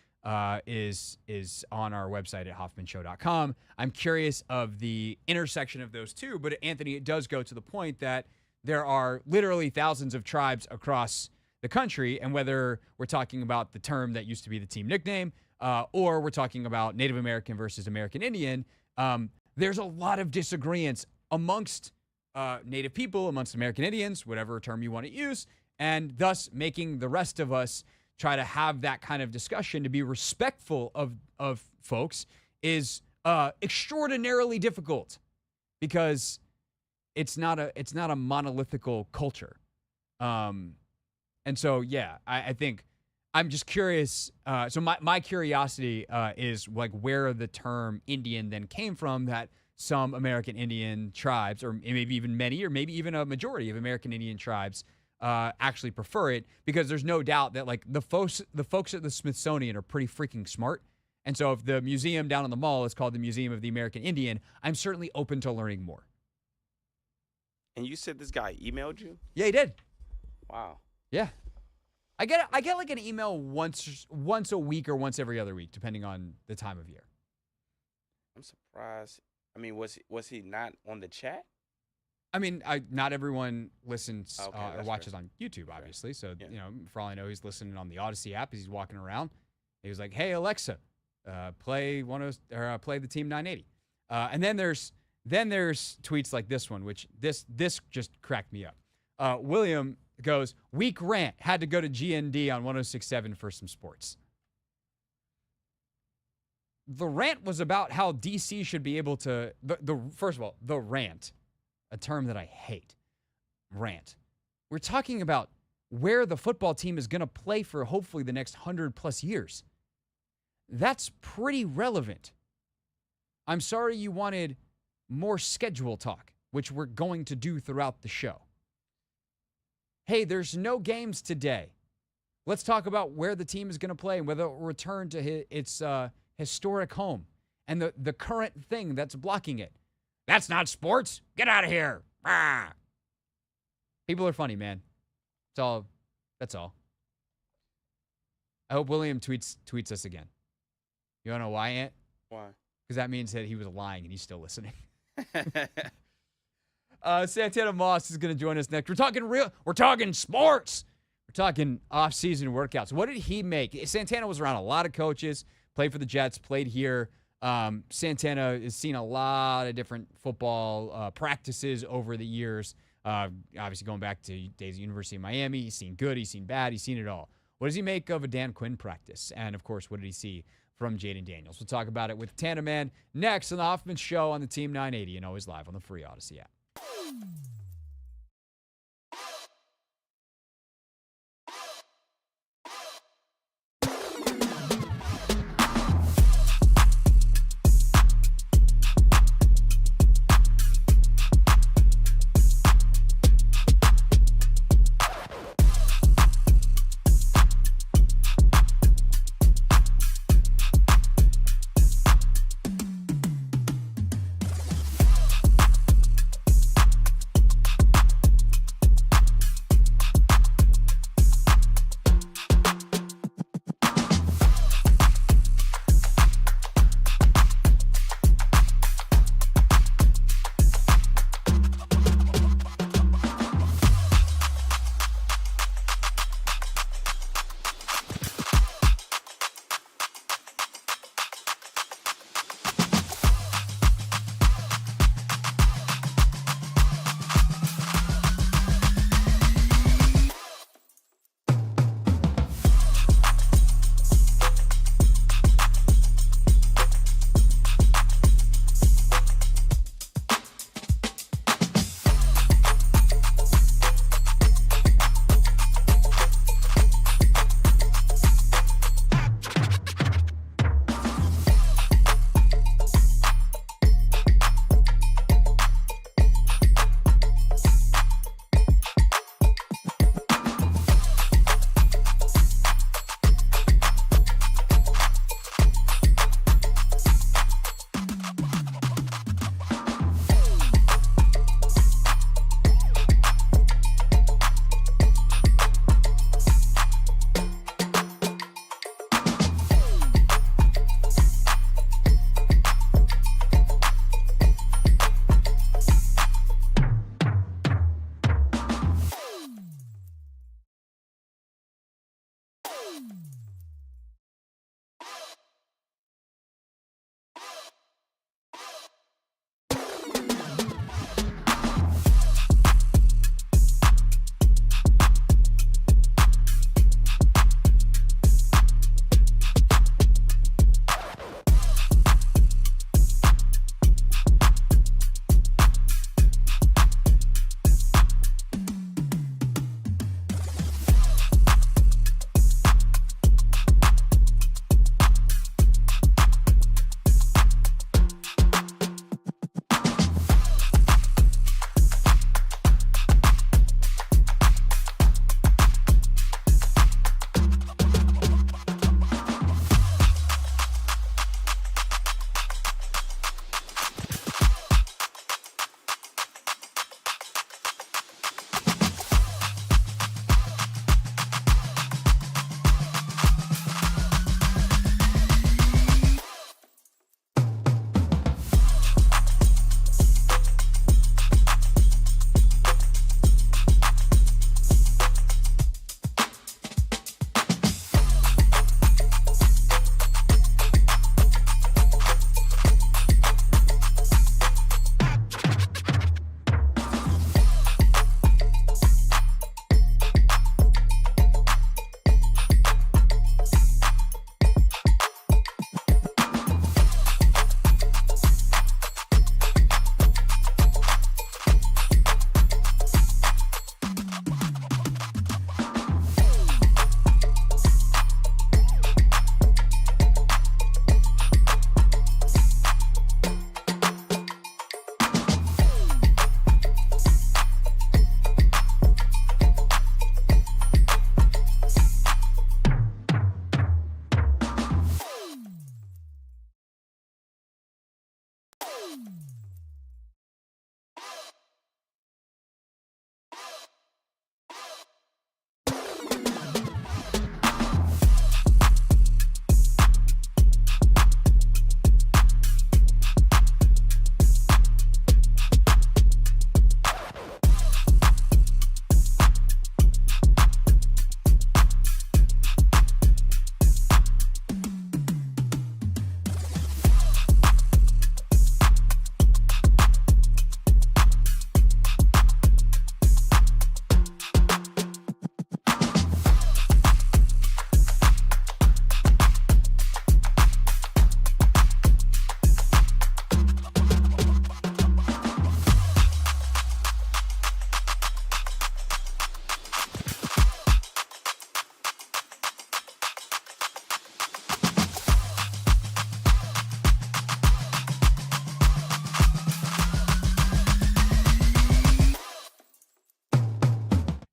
is on our website at hoffmanshow.com. I'm curious of the intersection of those two, but Anthony, it does go to the point that there are literally thousands of tribes across the country, and whether we're talking about the term that used to be the team nickname, or we're talking about Native American versus American Indian, there's a lot of disagreements amongst Native people, amongst American Indians, whatever term you want to use, and thus making the rest of us try to have that kind of discussion to be respectful of folks is extraordinarily difficult because it's not a monolithical culture. And so, yeah, I think I'm just curious. So my curiosity is like where the term Indian then came from, that some American Indian tribes, or maybe even many, or maybe even a majority of American Indian tribes actually prefer it, because there's no doubt that like the folks at the Smithsonian are pretty freaking smart. And so if the museum down on the mall is called the Museum of the American Indian, I'm certainly open to learning more. And you said this guy emailed you? Yeah, he did. Wow. Yeah. I get like an email once a week or once every other week, depending on the time of year. I'm surprised. I mean, was he not on the chat? I mean, not everyone listens or watches fair. on YouTube, obviously. So, Yeah. you know, for all I know, he's listening on the Odyssey app as he's walking around. He was like, "Hey Alexa, play the Team 980." And then there's tweets like this one, which this just cracked me up. William goes, "Weak rant, had to go to GND on 106.7 for some sports." The rant was about how DC should be able to first of all, the rant, a term that I hate. Rant. We're talking about where the football team is going to play for hopefully the next 100+ years. That's pretty relevant. I'm sorry you wanted more schedule talk, which we're going to do throughout the show. Hey, there's no games today. Let's talk about where the team is going to play and whether it will return to its historic home and the current thing that's blocking it. That's not sports. Get out of here. Ah. People are funny, man. That's all. I hope William tweets us again. You want to know why, Ant? Why? Because that means that he was lying and he's still listening. Santana Moss is going to join us next. We're talking sports. We're talking off-season workouts. What did he make? Santana was around a lot of coaches, played for the Jets, played here. Santana has seen a lot of different football practices over the years. Obviously, going back to days at University of Miami, he's seen good, he's seen bad, he's seen it all. What does he make of a Dan Quinn practice? And, of course, what did he see from Jaden Daniels. We'll talk about it with Tana Man next on the Hoffman Show on the Team 980 and always live on the free Odyssey app.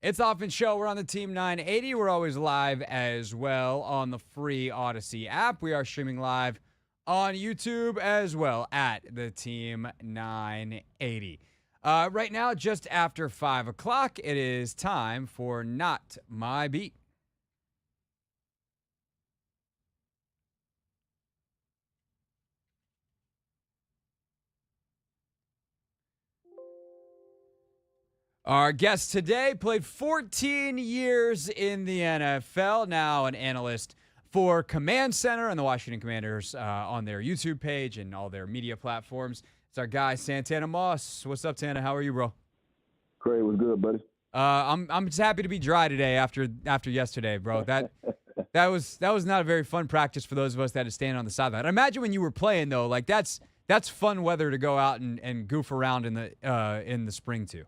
It's Hoffman Show. We're on the Team 980. We're always live as well on the free Odyssey app. We are streaming live on YouTube as well at the Team 980. Right now, just after 5 o'clock, it is time for Not My Beat. Our guest today played 14 years in the NFL, now an analyst for Command Center and the Washington Commanders on their YouTube page and all their media platforms. It's our guy, Santana Moss. What's up, Tana? How are you, bro? Craig, what's good, buddy? I'm just happy to be dry today after yesterday, bro. That was not a very fun practice for those of us that had to stand on the sideline. I imagine when you were playing though, like that's fun weather to go out and goof around in the spring too.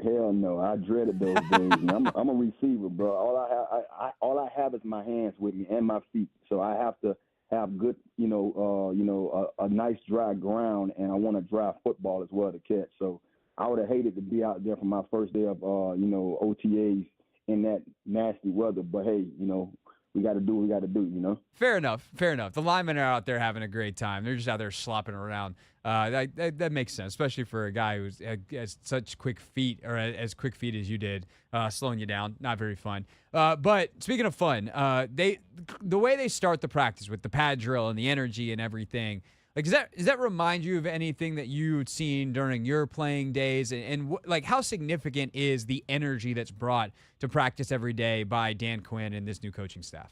Hell no, I dreaded those days. And I'm a receiver, bro. All I have is my hands with me and my feet, so I have to have good, a nice dry ground, and I want a dry football as well to catch. So I would have hated to be out there for my first day of OTAs in that nasty weather. But hey, we got to do what we got to do. Fair enough. The linemen are out there having a great time. They're just out there slopping around. That makes sense, especially for a guy who's has such quick feet, or as quick feet as you did, slowing you down. Not very fun. But speaking of fun, the way they start the practice with the pad drill and the energy and everything, like does that remind you of anything that you'd seen during your playing days? And like how significant is the energy that's brought to practice every day by Dan Quinn and this new coaching staff?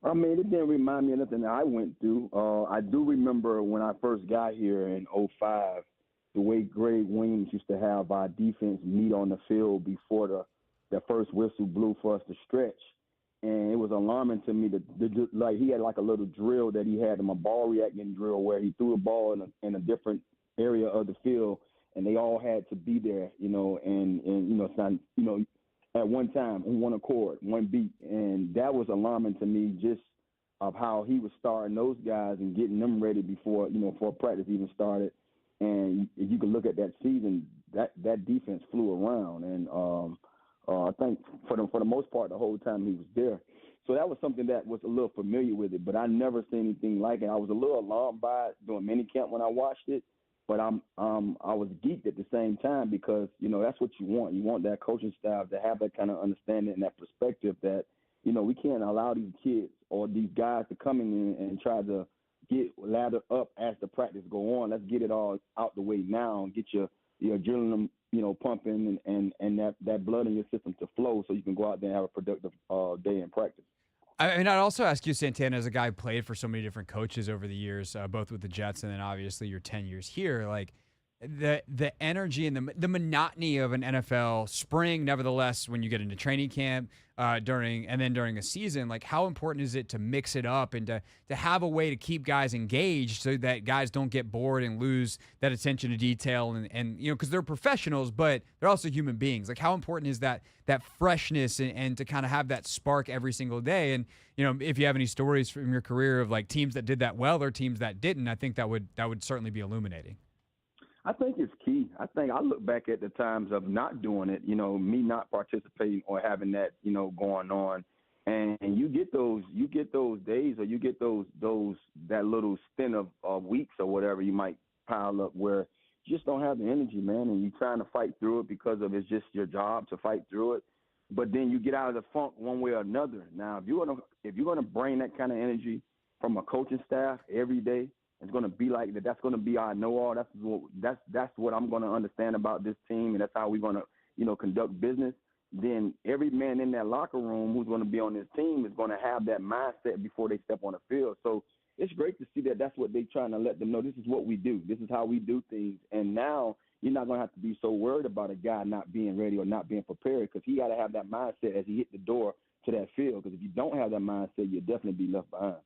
I mean, it didn't remind me of nothing that I went through. I do remember when I first got here in '05, the way Greg Williams used to have our defense meet on the field before the first whistle blew for us to stretch. And it was alarming to me that like he had like a little drill that he had, a ball reacting drill, where he threw the ball in a different area of the field, and they all had to be there, at one time, on one accord, one beat. And that was alarming to me, just of how he was starting those guys and getting them ready before practice even started. And if you can look at that season, that defense flew around. And I think for the most part, the whole time he was there. So that was something that was a little familiar with it, but I never seen anything like it. I was a little alarmed by it during minicamp when I watched it, but I was geeked at the same time because, that's what you want. You want that coaching staff to have that kind of understanding and that perspective that, we can't allow these kids or these guys to come in and try to get ladder up as the practice go on. Let's get it all out the way now and get your adrenaline, pumping and that blood in your system to flow so you can go out there and have a productive day in practice. I'd also ask you, Santana, as a guy who played for so many different coaches over the years, both with the Jets and then obviously your 10 years here, like the energy and the monotony of an NFL spring, nevertheless, when you get into training camp during a season, like how important is it to mix it up and to have a way to keep guys engaged so that guys don't get bored and lose that attention to detail and because they're professionals, but they're also human beings. Like how important is that freshness and to kind of have that spark every single day? And if you have any stories from your career of like teams that did that well or teams that didn't, I think that would certainly be illuminating. I think it's key. I think I look back at the times of not doing it, me not participating or having that, going on. And you get those days or you get that little stint of weeks or whatever you might pile up where you just don't have the energy, man, and you're trying to fight through it because of it's just your job to fight through it. But then you get out of the funk one way or another. Now, if you're gonna bring that kind of energy from a coaching staff every day, it's going to be like that. That's going to be our know-all. That's what I'm going to understand about this team, and that's how we're going to, conduct business. Then every man in that locker room who's going to be on this team is going to have that mindset before they step on the field. So it's great to see that that's what they're trying to let them know. This is what we do. This is how we do things. And now you're not going to have to be so worried about a guy not being ready or not being prepared because he got to have that mindset as he hit the door to that field. Because if you don't have that mindset, you'll definitely be left behind.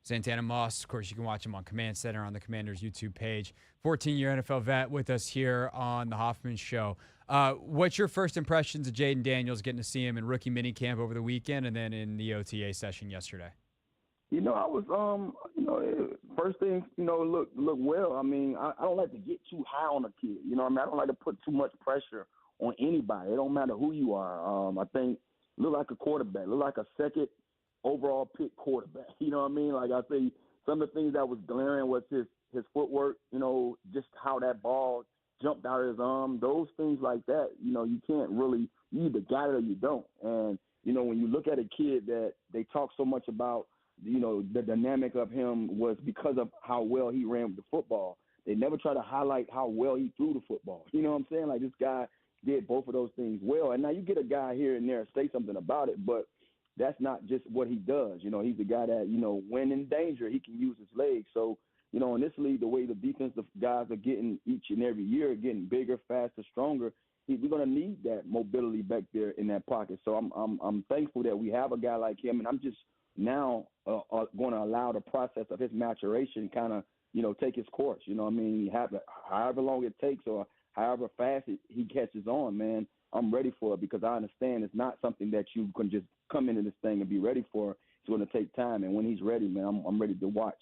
Santana Moss, of course, you can watch him on Command Center on the Commanders YouTube page. 14-year NFL vet with us here on the Hoffman Show. What's your first impressions of Jaden Daniels, getting to see him in rookie minicamp over the weekend and then in the OTA session yesterday? I was, first thing, look well. I mean, I don't like to get too high on a kid. I don't like to put too much pressure on anybody. It don't matter who you are. I think look like a quarterback, look like a second overall pick quarterback. You know what I mean? Like I say, some of the things that was glaring was his footwork, just how that ball jumped out of his arm, those things like that, you can't really, you either got it or you don't. And, when you look at a kid that they talk so much about, the dynamic of him was because of how well he ran with the football. They never try to highlight how well he threw the football. You know what I'm saying? Like this guy did both of those things well. And now you get a guy here and there say something about it, but that's not just what he does. He's the guy that, when in danger, he can use his legs. So, in this league, the way the defensive guys are getting each and every year, getting bigger, faster, stronger, we're going to need that mobility back there in that pocket. So I'm thankful that we have a guy like him, and I'm just now going to allow the process of his maturation kind of, take his course. However long it takes or however fast he catches on, man, I'm ready for it because I understand it's not something that you can just come into this thing and be ready for. It's going to take time, and when he's ready, man, I'm ready to watch.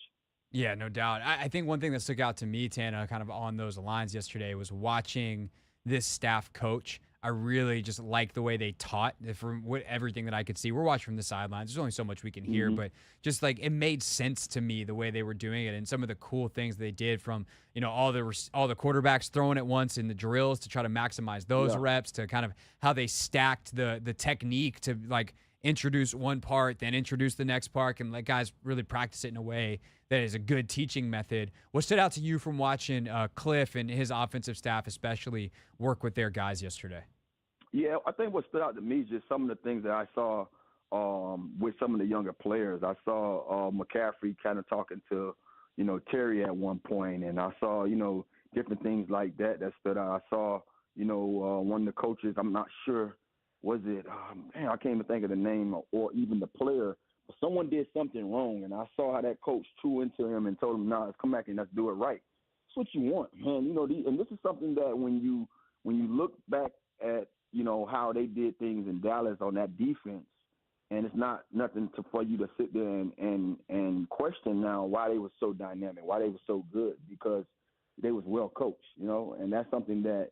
Yeah, no doubt. I think one thing that stuck out to me, Tana, kind of on those lines yesterday was watching this staff coach. I really just like the way they taught from everything that I could see. We're watching from the sidelines. There's only so much we can hear, but just like it made sense to me the way they were doing it and some of the cool things they did from, all the quarterbacks throwing at once in the drills to try to maximize those reps to kind of how they stacked the technique to like introduce one part, then introduce the next part, and let guys really practice it in a way that is a good teaching method. What stood out to you from watching Cliff and his offensive staff especially work with their guys yesterday? Yeah, I think what stood out to me is just some of the things that I saw with some of the younger players. I saw McCaffrey kind of talking to, Terry at one point, and I saw, different things like that stood out. I saw, one of the coaches, I'm not sure, was it, I can't even think of the name or even the player, but someone did something wrong, and I saw how that coach threw into him and told him, nah, let's come back and let's do it right. That's what you want, man. And this is something that when you look back at, how they did things in Dallas on that defense, and it's not nothing for you to sit there and question now why they were so dynamic, why they were so good, because they was well coached, and that's something that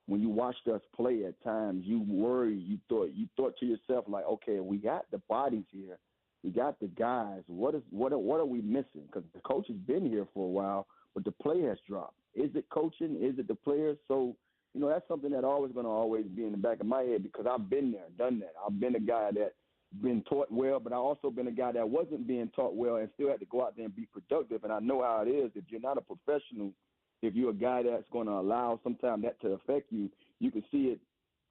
when you watched us play at times, you worried, you thought to yourself like, okay, we got the bodies here, we got the guys. What are we missing? Because the coach has been here for a while, but the play has dropped. Is it coaching? Is it the players? So, that's something that always going to always be in the back of my head because I've been there, done that. I've been a guy that been taught well, but I also been a guy that wasn't being taught well and still had to go out there and be productive. And I know how it is. If you're not a professional, if you're a guy that's going to allow sometimes that to affect you, you can see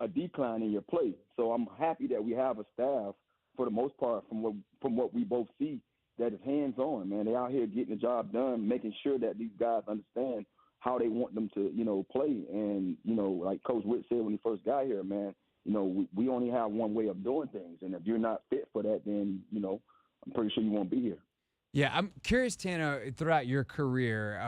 a decline in your play. So I'm happy that we have a staff, for the most part, from what we both see, that is hands-on, man. They out here getting the job done, making sure that these guys understand how they want them to, play. And, like Coach Witt said when he first got here, man, we only have one way of doing things. And if you're not fit for that, then, I'm pretty sure you won't be here. Yeah, I'm curious, Tana, throughout your career,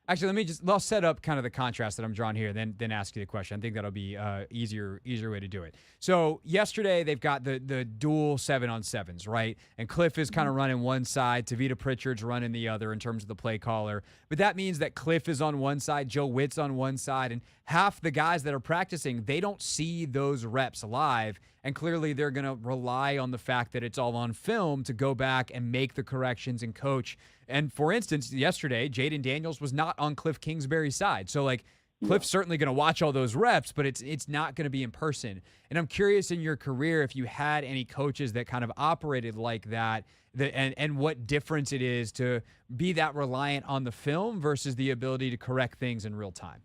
Actually, I'll set up kind of the contrast that I'm drawing here, then ask you the question. I think that'll be easier way to do it. So yesterday they've got the dual 7-on-7s, right? And Cliff is kind of running one side, Tavita Pritchard's running the other in terms of the play caller. But that means that Cliff is on one side, Joe Witt's on one side, and half the guys that are practicing, they don't see those reps live. And clearly they're going to rely on the fact that it's all on film to go back and make the corrections and coach. And for instance, yesterday, Jaden Daniels was not on Cliff Kingsbury's side. So Cliff's certainly going to watch all those reps, but it's not going to be in person. And I'm curious in your career if you had any coaches that kind of operated like that, and what difference it is to be that reliant on the film versus the ability to correct things in real time.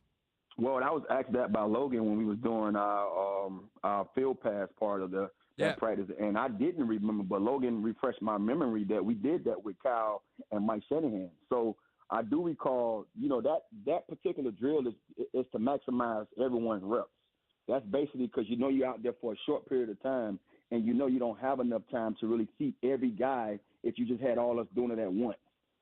Well, I was asked that by Logan when we was doing our field pass part of that practice, and I didn't remember, but Logan refreshed my memory that we did that with Kyle and Mike Shanahan. So I do recall, that particular drill is to maximize everyone's reps. That's basically because you're out there for a short period of time, and you don't have enough time to really see every guy if you just had all us doing it at once.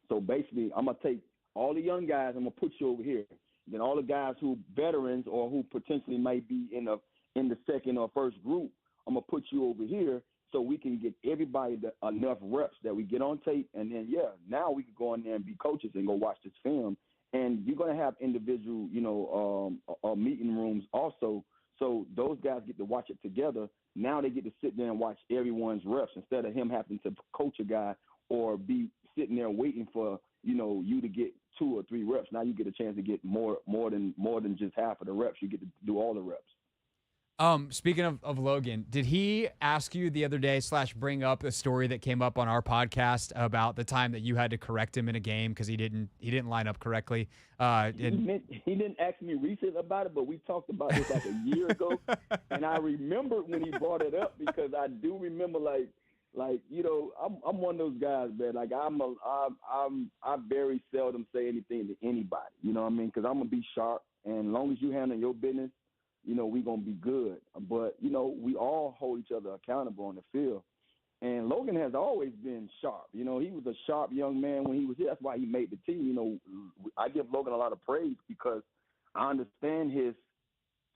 So basically, I'm going to take all the young guys, I'm going to put you over here. Then all the guys who veterans or who potentially might be in the second or first group, I'm going to put you over here so we can get everybody enough reps that we get on tape. And then, now we can go in there and be coaches and go watch this film And you're going to have individual, meeting rooms also. So those guys get to watch it together. Now they get to sit there and watch everyone's reps instead of him having to coach a guy or be sitting there waiting for, you to get 2 or 3 reps. Now you get a chance to get more than just half of the reps. You get to do all the reps. Speaking of Logan, did he ask you the other day / bring up a story that came up on our podcast about the time that you had to correct him in a game because he didn't line up correctly? He didn't ask me recent about it, but we talked about this like a year ago, and I remembered when he brought it up because I do remember I'm one of those guys, man. Like I very seldom say anything to anybody. You know what I mean? Because I'm gonna be sharp, and as long as you handle your business, we going to be good. But, we all hold each other accountable on the field. And Logan has always been sharp. He was a sharp young man when he was here. That's why he made the team. I give Logan a lot of praise because I understand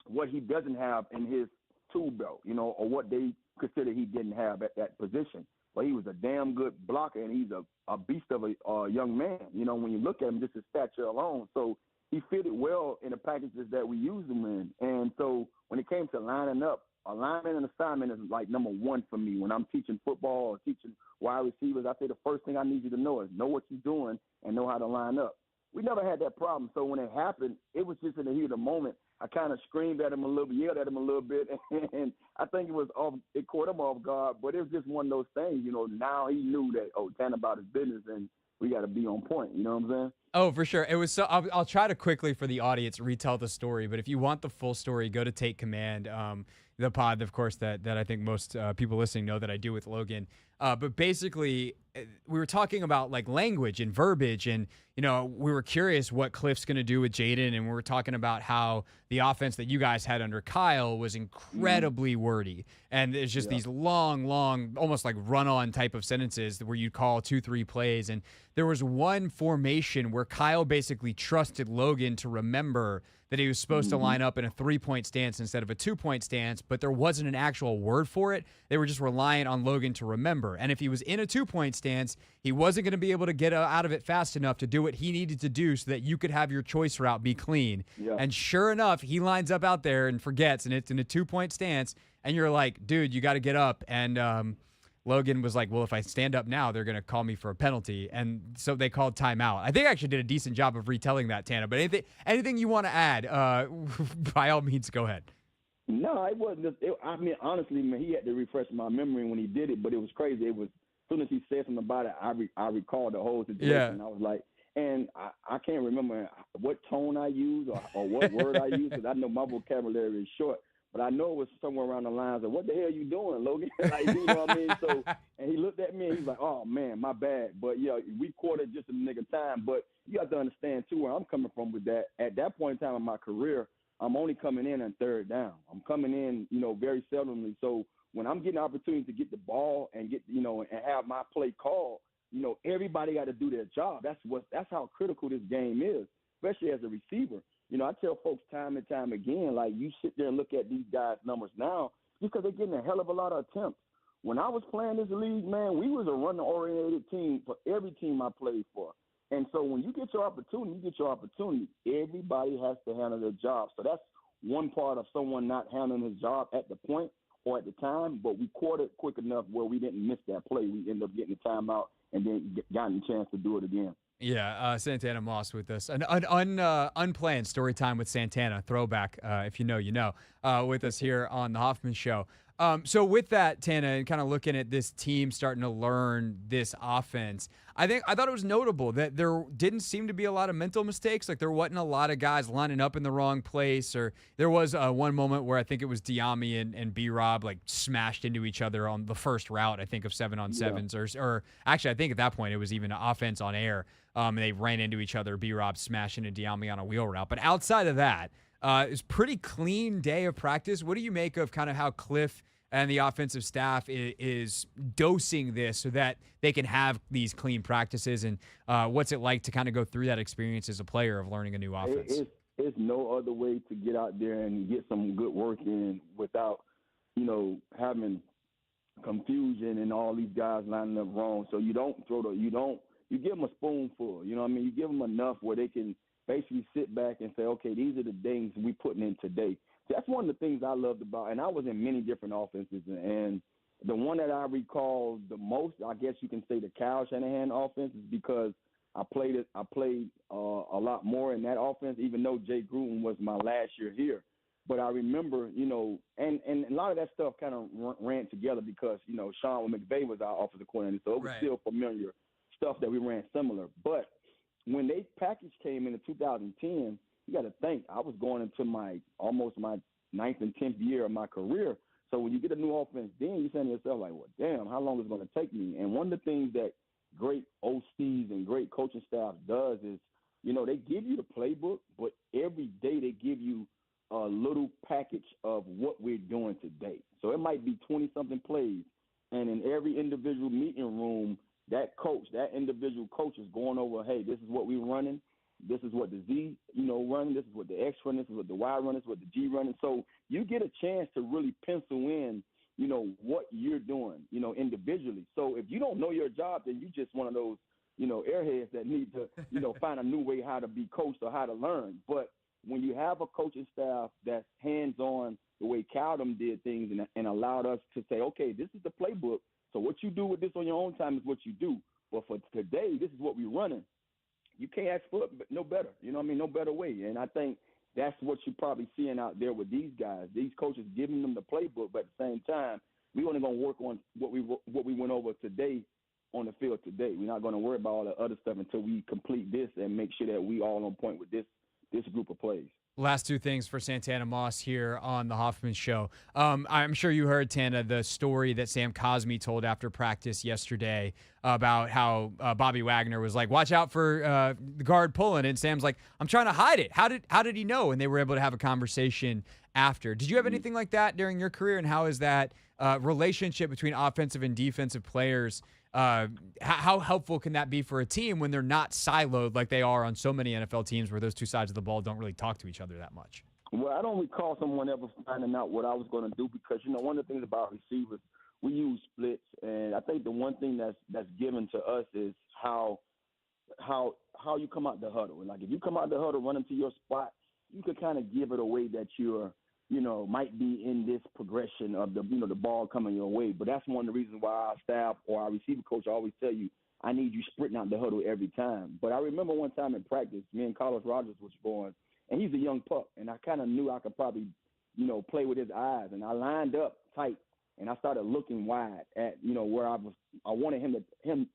what he doesn't have in his tool belt, or what they consider he didn't have at that position. But he was a damn good blocker, and he's a beast of a young man, when you look at him, just his stature alone. So he fitted well in the packages that we used him in. And so when it came to lining up, alignment and assignment is like number one for me. When I'm teaching football or teaching wide receivers, I say the first thing I need you to know is know what you're doing and know how to line up. We never had that problem. So when it happened, it was just in the heat of the moment. I kind of screamed at him a little bit, yelled at him a little bit, and I think it caught him off guard. But it was just one of those things, now he knew that, Tanner about his business, and we got to be on point. You know what I'm saying? Oh, for sure. It was so. I'll try to quickly for the audience retell the story, but if you want the full story, go to Take Command, the pod, of course, that I think most people listening know that I do with Logan. But basically, we were talking about like language and verbiage, and we were curious what Cliff's going to do with Jaden, and we were talking about how the offense that you guys had under Kyle was incredibly wordy, and there's just these long, almost like run-on type of sentences where you call 2-3 plays, and there was one formation where Kyle basically trusted Logan to remember that he was supposed to line up in a 3-point stance instead of a 2-point stance, but there wasn't an actual word for it. They were just reliant on Logan to remember. And if he was in a 2-point stance, he wasn't going to be able to get out of it fast enough to do what he needed to do so that you could have your choice route be clean. Yeah. And sure enough, he lines up out there and forgets, and it's in a 2-point stance. And you're like, dude, you got to get up. And Logan was like, well, if I stand up now, they're going to call me for a penalty. And so they called timeout. I think I actually did a decent job of retelling that, Tana. But anything you want to add, by all means, go ahead. No, it wasn't. Honestly, man, he had to refresh my memory when he did it. But it was crazy. It was as soon as he said something about it, I recalled the whole situation. Yeah. I was like, and I can't remember what tone I used or what word I used because I know my vocabulary is short. But I know it was somewhere around the lines of, what the hell are you doing, Logan? Like, you know what I mean? So, and he looked at me and he's like, oh, man, my bad. But, yeah, we caught it just in the nick of time. But you have to understand, too, where I'm coming from with that. At that point in time in my career, I'm only coming in on third down. I'm coming in, very seldomly. So when I'm getting opportunities to get the ball and get, and have my play called, everybody got to do their job. That's how critical this game is, especially as a receiver. I tell folks time and time again, like, you sit there and look at these guys' numbers now because they're getting a hell of a lot of attempts. When I was playing this league, man, we was a run-oriented team for every team I played for. And so when you get your opportunity, you get your opportunity. Everybody has to handle their job. So that's one part of someone not handling his job at the point or at the time, but we caught it quick enough where we didn't miss that play. We ended up getting the timeout and then gotten a chance to do it again. Yeah, Santana Moss with us. An unplanned story time with Santana, throwback, if you know, with us here on the Hoffman Show. So with that, Tana, and kind of looking at this team starting to learn this offense, I thought it was notable that there didn't seem to be a lot of mental mistakes. Like there wasn't a lot of guys lining up in the wrong place, or there was one moment where I think it was Diami and B-Rob like smashed into each other on the first route, I think, of 7-on-7s, or actually I think at that point it was even an offense on air. They ran into each other, B-Rob smashing into Diami on a wheel route. But outside of that, it's a pretty clean day of practice. What do you make of kind of how Cliff and the offensive staff is dosing this so that they can have these clean practices? And what's it like to kind of go through that experience as a player of learning a new offense? It's no other way to get out there and get some good work in without, having confusion and all these guys lining up wrong. So you don't you give them a spoonful, you know what I mean? You give them enough where they can basically sit back and say, okay, these are the things we putting in today. So that's one of the things I loved about, and I was in many different offenses, and the one that I recall the most, I guess you can say the Kyle Shanahan offense, is because I played a lot more in that offense, even though Jay Gruden was my last year here. But I remember, and a lot of that stuff kind of ran together because, Sean McVay was our offensive coordinator, so it was still familiar stuff that we ran similar. But when they package came into 2010, you got to think, I was going into almost my 9th and 10th year of my career. So when you get a new offense, then you're saying to yourself, like, well, damn, how long is it going to take me? And one of the things that great OCs and great coaching staff does is, they give you the playbook, but every day they give you a little package of what we're doing today. So it might be 20-something plays, and in every individual meeting room, that individual coach is going over, hey, this is what we're running. This is what the Z, running. This is what the X running. This is what the Y running. This is what the G running. So you get a chance to really pencil in, what you're doing, individually. So if you don't know your job, then you just one of those, airheads that need to, find a new way how to be coached or how to learn. But when you have a coaching staff that's hands-on the way Cowdom did things and allowed us to say, okay, this is the playbook. So what you do with this on your own time is what you do. But for today, this is what we're running. You can't ask for no better. No better way. And I think that's what you're probably seeing out there with these guys. These coaches giving them the playbook, but at the same time, we're only going to work on what we went over today on the field today. We're not going to worry about all the other stuff until we complete this and make sure that we all on point with this group of plays. Last two things for Santana Moss here on the Hoffman Show. I'm sure you heard, Tana, the story that Sam Cosmi told after practice yesterday about how Bobby Wagner was like, watch out for the guard pulling. And Sam's like, I'm trying to hide it. How did he know? And they were able to have a conversation after. Did you have anything like that during your career? And how is that relationship between offensive and defensive players? How helpful can that be for a team when they're not siloed like they are on so many NFL teams where those two sides of the ball don't really talk to each other that much? Well, I don't recall someone ever finding out what I was going to do because, one of the things about receivers, we use splits. And I think the one thing that's given to us is how you come out the huddle. And, like, if you come out the huddle running to your spot, you could kind of give it away that you're might be in this progression of the ball coming your way. But that's one of the reasons why our staff or our receiver coach always tell you, I need you sprinting out the huddle every time. But I remember one time in practice, me and Carlos Rogers was going, and he's a young pup, and I kind of knew I could probably, play with his eyes. And I lined up tight, and I started looking wide at, where I wanted him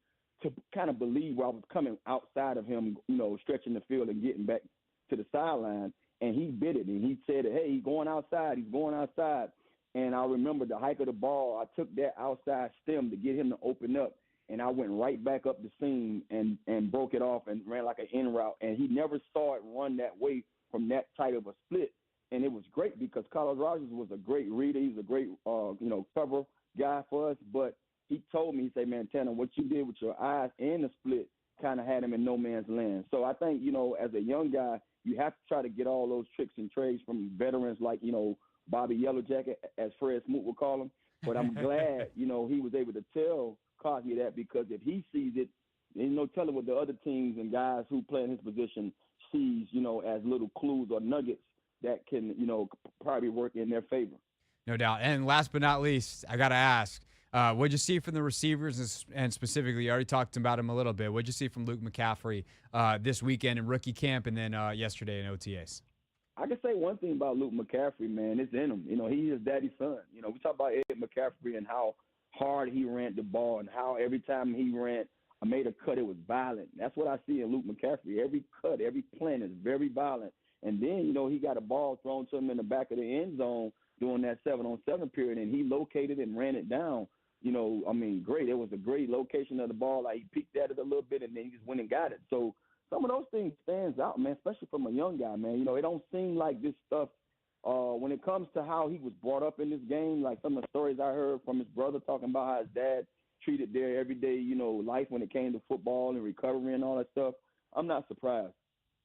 to kind of believe where I was coming outside of him, stretching the field and getting back to the sideline. And he bit it, and he said, hey, he's going outside. And I remember the hike of the ball, I took that outside stem to get him to open up, and I went right back up the seam and broke it off and ran like an in route. And he never saw it run that way from that tight of a split. And it was great because Carlos Rogers was a great reader. He's a great, cover guy for us. But he told me, he said, man, Tanner, what you did with your eyes and the split kind of had him in no man's land. So I think, as a young guy, you have to try to get all those tricks and trades from veterans like, Bobby Yellowjacket, as Fred Smoot would call him. But I'm glad, he was able to tell Cosby that because if he sees it, there's no telling what the other teams and guys who play in his position sees, as little clues or nuggets that can, probably work in their favor. No doubt. And last but not least, I got to ask, what'd you see from the receivers and specifically, you already talked about him a little bit. What'd you see from Luke McCaffrey this weekend in rookie camp and then yesterday in OTAs? I can say one thing about Luke McCaffrey, man. It's in him. He's his daddy's son. We talk about Ed McCaffrey and how hard he ran the ball and how every time he ran, I made a cut, it was violent. That's what I see in Luke McCaffrey. Every cut, every plant is very violent. And then, he got a ball thrown to him in the back of the end zone during that 7-on-7 period, and he located and ran it down. Great. It was a great location of the ball. Like, he peeked at it a little bit, and then he just went and got it. So some of those things stands out, man, especially from a young guy, man. It don't seem like this stuff when it comes to how he was brought up in this game, like some of the stories I heard from his brother talking about how his dad treated their everyday, life when it came to football and recovery and all that stuff. I'm not surprised.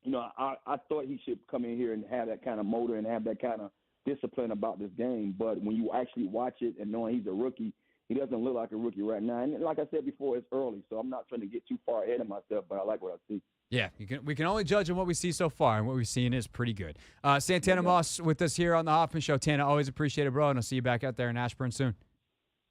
I thought he should come in here and have that kind of motor and have that kind of discipline about this game. But when you actually watch it and knowing he's a rookie, he doesn't look like a rookie right now. And like I said before, it's early, so I'm not trying to get too far ahead of myself, but I like what I see. Yeah, we can only judge on what we see so far, and what we've seen is pretty good. Santana Moss with us here on the Hoffman Show. Tana, always appreciate it, bro, and I'll see you back out there in Ashburn soon.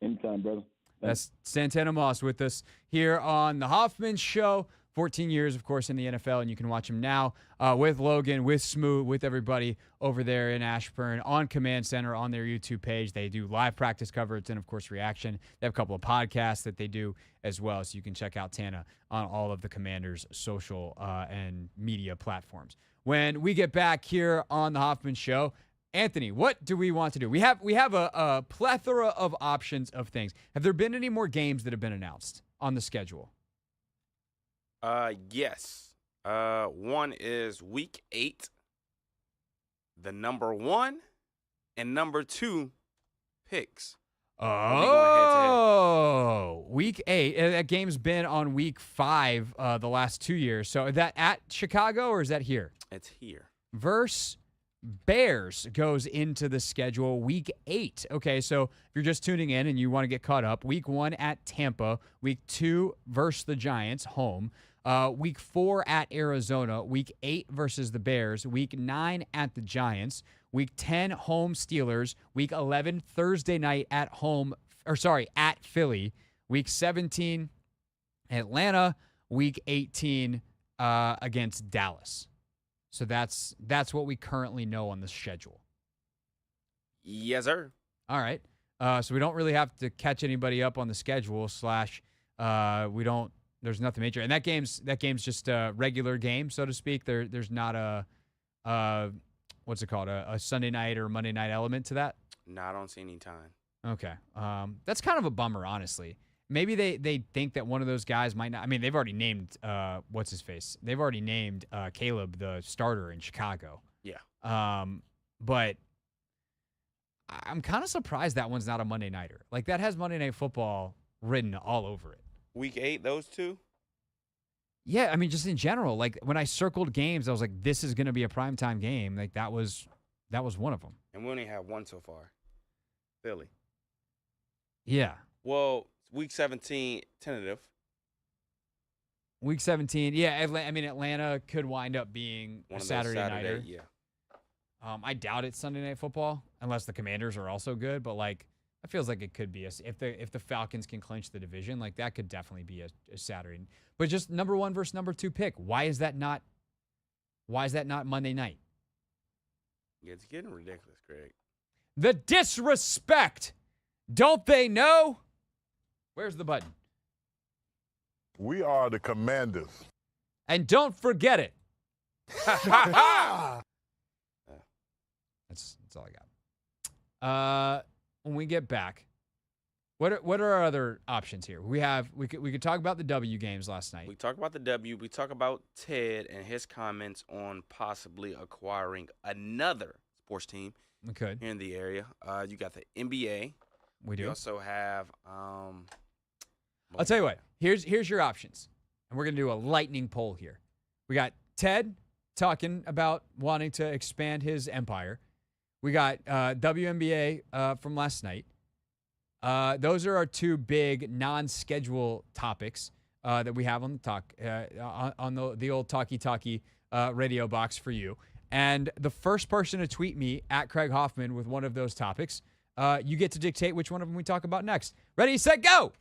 Anytime, brother. That's Santana Moss with us here on the Hoffman Show. 14 years, of course, in the NFL, and you can watch him now with Logan, with Smoot, with everybody over there in Ashburn on Command Center on their YouTube page. They do live practice coverage and, of course, reaction. They have a couple of podcasts that they do as well, so you can check out Tana on all of the Commanders' social and media platforms. When we get back here on the Hoffman Show, Anthony, what do we want to do? We have a plethora of options of things. Have there been any more games that have been announced on the schedule? Yes. One is week 8. The number 1 and number 2 picks. Oh, week 8. That game's been on week 5 the last 2 years. So is that at Chicago or is that here? It's here. Versus Bears goes into the schedule week 8. Okay, so if you're just tuning in and you want to get caught up, week 1 at Tampa, week 2 versus the Giants, home. Week 4 at Arizona, week 8 versus the Bears, week 9 at the Giants, week 10 home Steelers, week 11 Thursday night at Philly, week 17 Atlanta, week 18 against Dallas. So that's what we currently know on the schedule. Yes, sir. All right. So we don't really have to catch anybody up on the schedule we don't. There's nothing major, and that game's just a regular game, so to speak. There's not a what's it called, a Sunday night or Monday night element to that. No, I don't see any time. Okay, that's kind of a bummer, honestly. Maybe they think that one of those guys might not. I mean, they've already named what's his face. They've already named Caleb the starter in Chicago. Yeah. But I'm kind of surprised that one's not a Monday nighter. Like, that has Monday Night Football written all over it. Week 8, those two? Yeah, I mean, just in general, like when I circled games, I was like, this is going to be a primetime game. Like that was one of them. And we only have one so far. Philly. Yeah. Well, week 17, tentative. Week 17, yeah. Atlanta could wind up being One a of those Saturday nighter. Yeah. I doubt it's Sunday Night Football unless the Commanders are also good. But like, it feels like it could be if the Falcons can clinch the division, like that could definitely be a Saturday. But just number 1 versus number 2 pick. Why is that not Monday night? Yeah, it's getting ridiculous, Craig. The disrespect. Don't they know? Where's the button? We are the Commanders. And don't forget it. That's all I got. When we get back, what are our other options here? We could talk about the W games last night. We talk about the W. We talk about Ted and his comments on possibly acquiring another sports team. We could here in the area. You got the NBA. We do. You also have. I'll tell you what. Here's your options, and we're gonna do a lightning poll here. We got Ted talking about wanting to expand his empire. We got WNBA from last night. Those are our 2 big non-schedule topics that we have on the old talkie radio box for you. And the first person to tweet me at Craig Hoffman with one of those topics, you get to dictate which one of them we talk about next. Ready, set, go!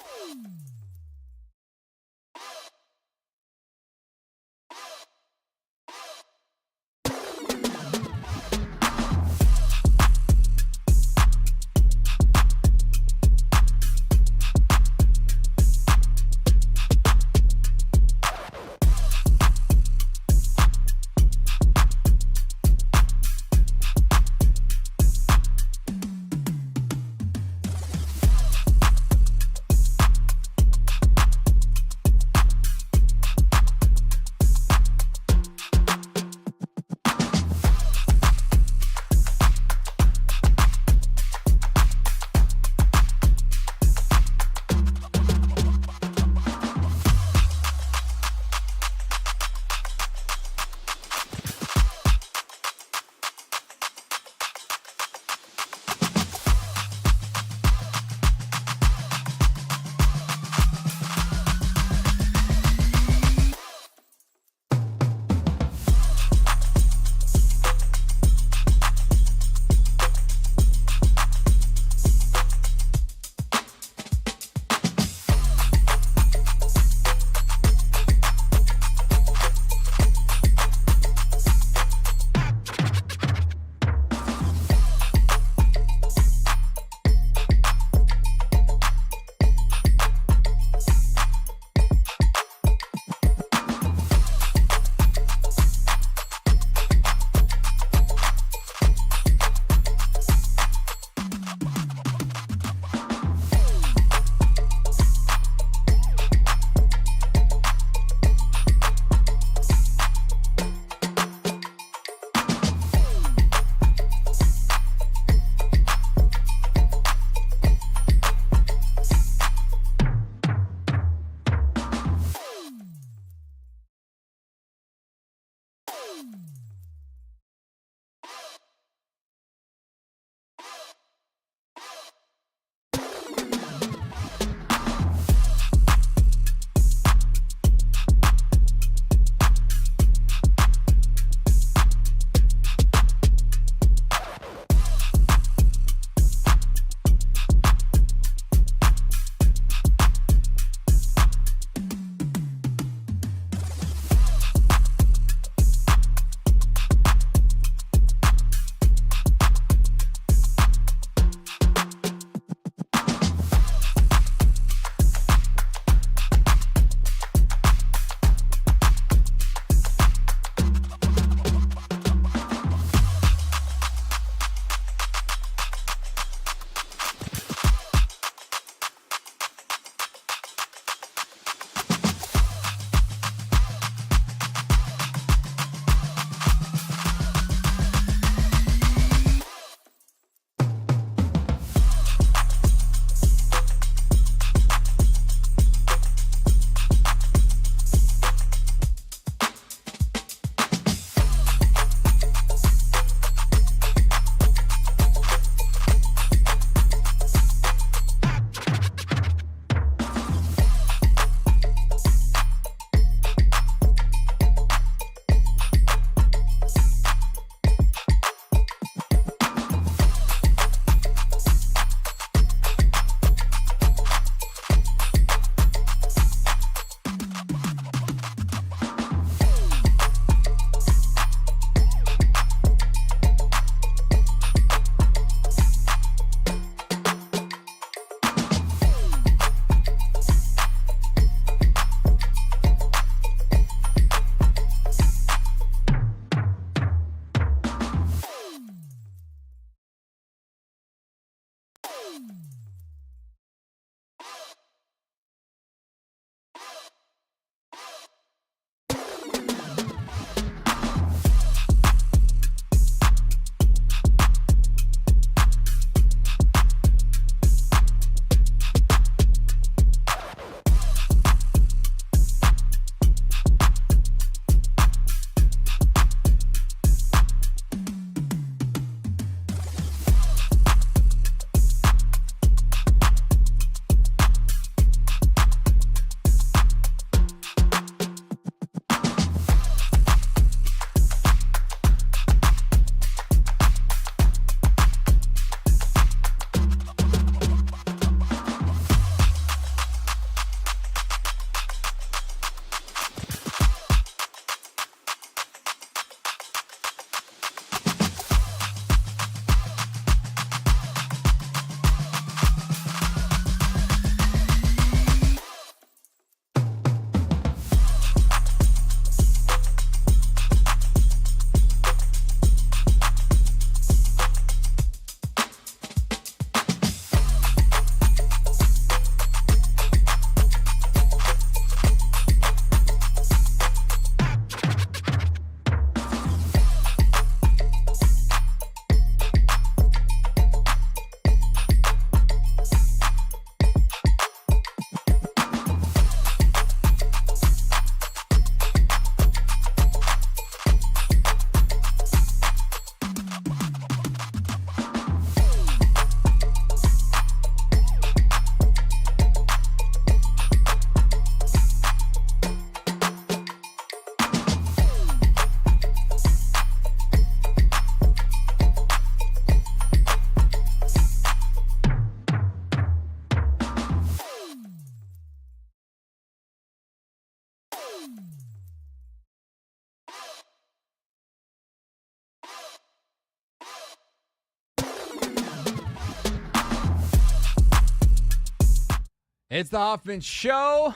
It's the Hoffman Show.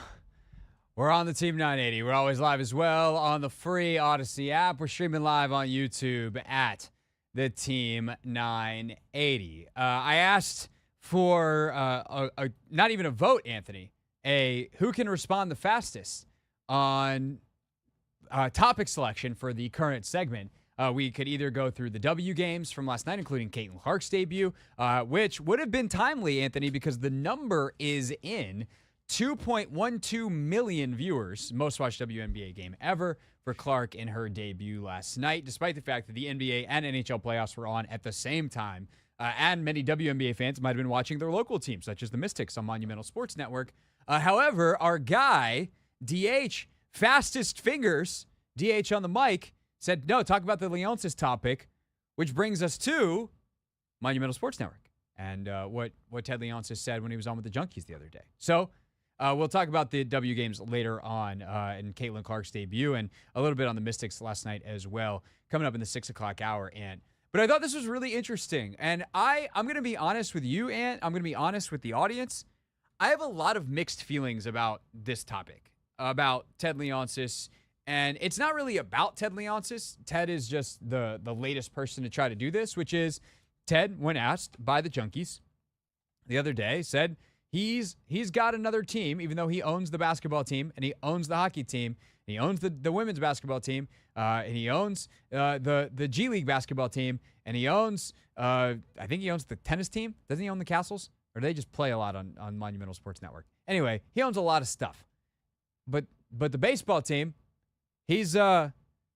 We're on the Team 980. We're always live as well on the free Odyssey app. We're streaming live on YouTube at the Team 980. I asked for not even a vote, Anthony, who can respond the fastest on topic selection for the current segment. We could either go through the W games from last night, including Caitlin Clark's debut, which would have been timely, Anthony, because the number is in 2.12 million viewers, most watched WNBA game ever for Clark in her debut last night, despite the fact that the NBA and NHL playoffs were on at the same time. And many WNBA fans might have been watching their local teams, such as the Mystics on Monumental Sports Network. However, our guy, DH, fastest fingers, DH on the mic, said, no, talk about the Leonsis topic, which brings us to Monumental Sports Network and what Ted Leonsis said when he was on with the Junkies the other day. So we'll talk about the W games later on in Caitlin Clark's debut and a little bit on the Mystics last night as well, coming up in the 6 o'clock hour. But I thought this was really interesting. And I'm going to be honest with you, Ant. I'm going to be honest with the audience. I have a lot of mixed feelings about this topic, about Ted Leonsis. And it's not really about Ted Leonsis. Ted is just the latest person to try to do this, which is Ted, when asked by the Junkies the other day, said he's got another team, even though he owns the basketball team and he owns the hockey team, and he owns the women's basketball team, and he owns the G League basketball team, and he owns, I think he owns the tennis team. Doesn't he own the Castles? Or do they just play a lot on Monumental Sports Network? Anyway, he owns a lot of stuff. But the baseball team, he's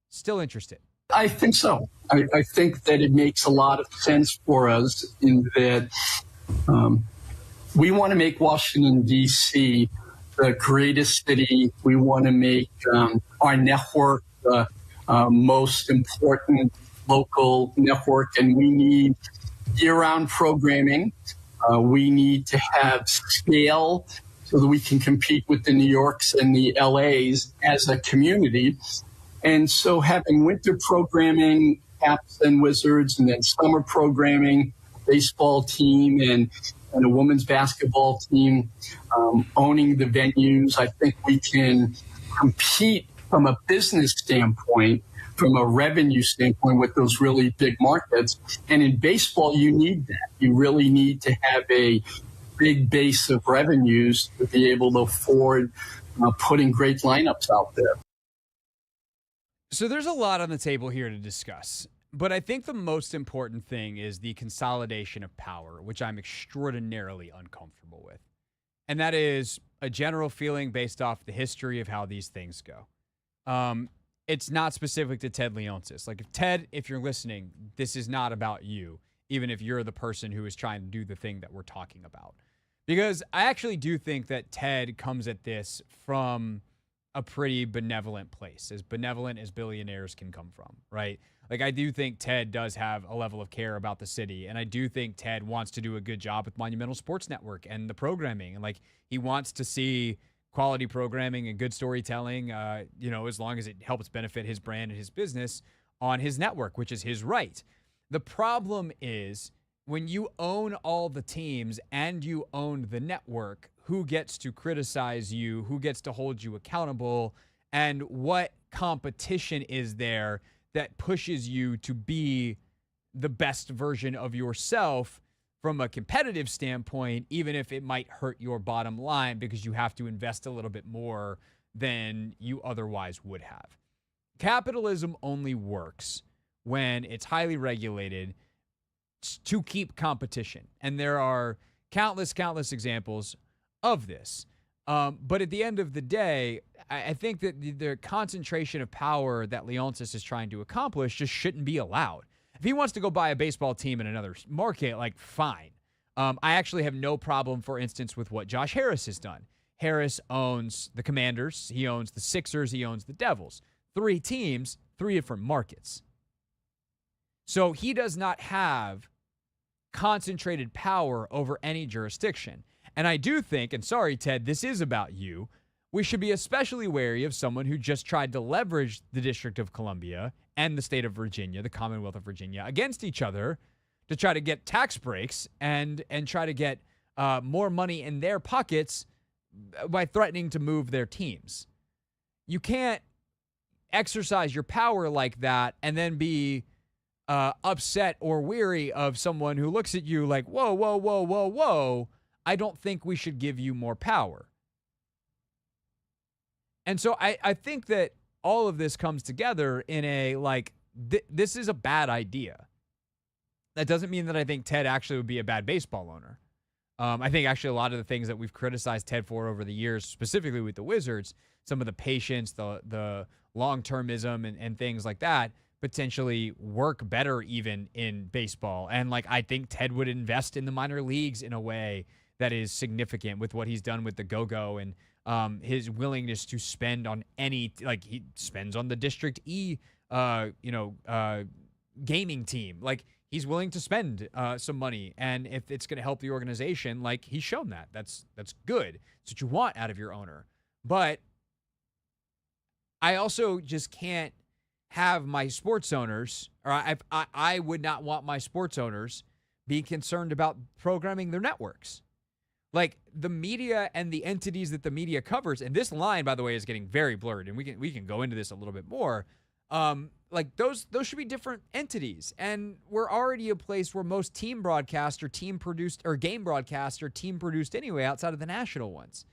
still interested. I think so. I think that it makes a lot of sense for us in that we want to make Washington, D.C. the greatest city. We want to make our network the most important local network, and we need year-round programming. We need to have scale so that we can compete with the New Yorks and the LAs as a community. And so having winter programming, Caps and Wizards, and then summer programming, baseball team and a women's basketball team, owning the venues, I think we can compete from a business standpoint, from a revenue standpoint with those really big markets. And in baseball, you need that. You really need to have a big base of revenues to be able to afford putting great lineups out there. So there's a lot on the table here to discuss, but I think the most important thing is the consolidation of power, which I'm extraordinarily uncomfortable with. And that is a general feeling based off the history of how these things go. It's not specific to Ted Leonsis. Like, if you're listening, this is not about you, even if you're the person who is trying to do the thing that we're talking about. Because I actually do think that Ted comes at this from a pretty benevolent place, as benevolent as billionaires can come from, right? Like, I do think Ted does have a level of care about the city, and I do think Ted wants to do a good job with Monumental Sports Network and the programming, and, like, he wants to see quality programming and good storytelling, as long as it helps benefit his brand and his business on his network, which is his right. The problem is when you own all the teams and you own the network, who gets to criticize you, who gets to hold you accountable, and what competition is there that pushes you to be the best version of yourself from a competitive standpoint, even if it might hurt your bottom line because you have to invest a little bit more than you otherwise would have. Capitalism only works when it's highly regulated to keep competition. And there are countless examples of this. But at the end of the day, I think that the concentration of power that Leonsis is trying to accomplish just shouldn't be allowed. If he wants to go buy a baseball team in another market, like, fine. I actually have no problem, for instance, with what Josh Harris has done. Harris owns the Commanders. He owns the Sixers. He owns the Devils. 3 teams, 3 different markets. So he does not have concentrated power over any jurisdiction. And I do think, and sorry, Ted, this is about you, we should be especially wary of someone who just tried to leverage the District of Columbia and the state of Virginia, the Commonwealth of Virginia, against each other to try to get tax breaks and try to get more money in their pockets by threatening to move their teams. You can't exercise your power like that and then be upset or weary of someone who looks at you like, whoa, whoa, whoa, whoa, whoa, I don't think we should give you more power. And so I think that all of this comes together in a, like, this is a bad idea. That doesn't mean that I think Ted actually would be a bad baseball owner. I think actually a lot of the things that we've criticized Ted for over the years, specifically with the Wizards, some of the patience, the long-termism and things like that, potentially work better even in baseball. And, like, I think Ted would invest in the minor leagues in a way that is significant with what he's done with the go-go and his willingness to spend on any, like, he spends on the District E, gaming team. Like, he's willing to spend some money, and if it's going to help the organization, like, he's shown that. That's good. It's what you want out of your owner. But I also just can't have my sports owners, or I would not want my sports owners being concerned about programming their networks. Like, the media and the entities that the media covers, and this line, by the way, is getting very blurred, and we can go into this a little bit more. Like, those should be different entities, and we're already a place where most team broadcasts are team produced, or game broadcasts are team produced anyway, outside of the national ones.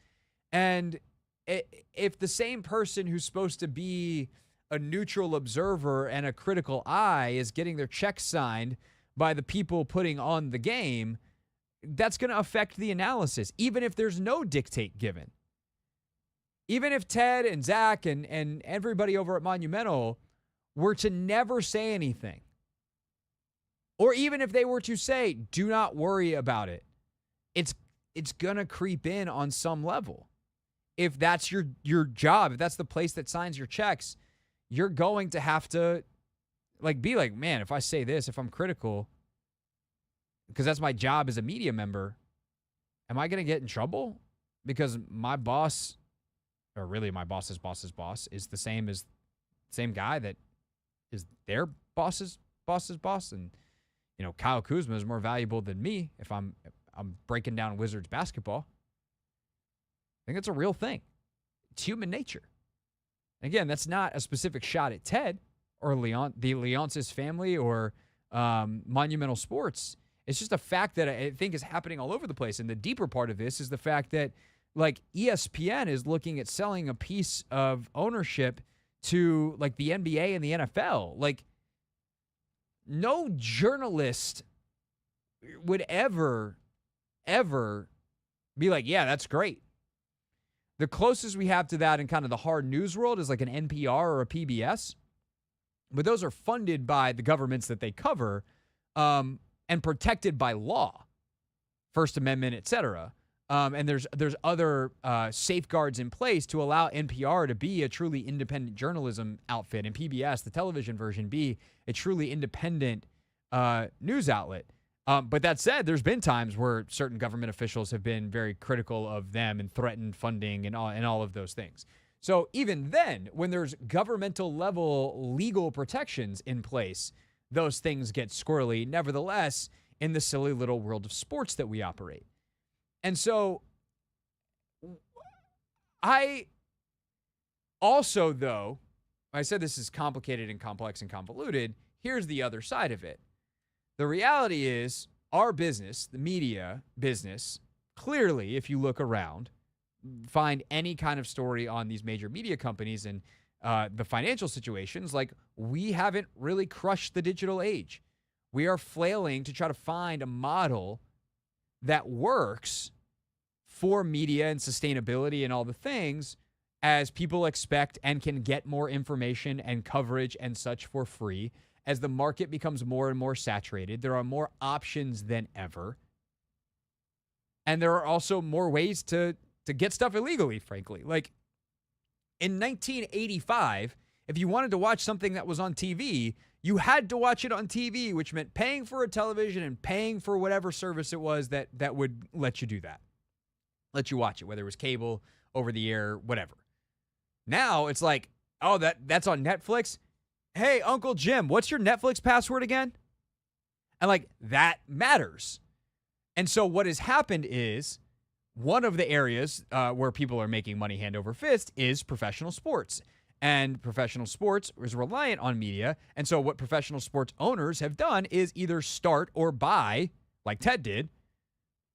And if the same person who's supposed to be a neutral observer and a critical eye is getting their checks signed by the people putting on the game, that's going to affect the analysis, even if there's no dictate given. Even if Ted and Zach and everybody over at Monumental were to never say anything, or even if they were to say, do not worry about it, it's going to creep in on some level. If that's your job, if that's the place that signs your checks, you're going to have to, like, be like, man, if I say this, if I'm critical, because that's my job as a media member, am I going to get in trouble? Because my boss, or really my boss's boss's boss, is the same guy that is their boss's boss. And, Kyle Kuzma is more valuable than me if I'm breaking down Wizards basketball. I think it's a real thing. It's human nature. Again, that's not a specific shot at Ted or the Leonsis family or Monumental Sports. It's just a fact that I think is happening all over the place. And the deeper part of this is the fact that, like, ESPN is looking at selling a piece of ownership to, like, the NBA and the NFL. Like, no journalist would ever be like, yeah, that's great. The closest we have to that in kind of the hard news world is like an NPR or a PBS. But those are funded by the governments that they cover and protected by law, First Amendment, et cetera. And there's other safeguards in place to allow NPR to be a truly independent journalism outfit, and PBS, the television version, be a truly independent news outlet. But that said, there's been times where certain government officials have been very critical of them and threatened funding and all of those things. So even then, when there's governmental level legal protections in place, those things get squirrely, nevertheless, in the silly little world of sports that we operate. And so I also, though, I said this is complicated and complex and convoluted, here's the other side of it. The reality is our business, the media business, clearly, if you look around, find any kind of story on these major media companies and the financial situations, like, we haven't really crushed the digital age. We are flailing to try to find a model that works for media and sustainability and all the things as people expect and can get more information and coverage and such for free. As the market becomes more and more saturated, there are more options than ever. And there are also more ways to get stuff illegally, frankly. Like, in 1985, if you wanted to watch something that was on TV, you had to watch it on TV, which meant paying for a television and paying for whatever service it was that would let you do that. Let you watch it, whether it was cable, over the air, whatever. Now it's like, oh, that's on Netflix? Hey, Uncle Jim, what's your Netflix password again? And, like, that matters. And so what has happened is one of the areas where people are making money hand over fist is professional sports. And professional sports is reliant on media. And so what professional sports owners have done is either start or buy, like Ted did,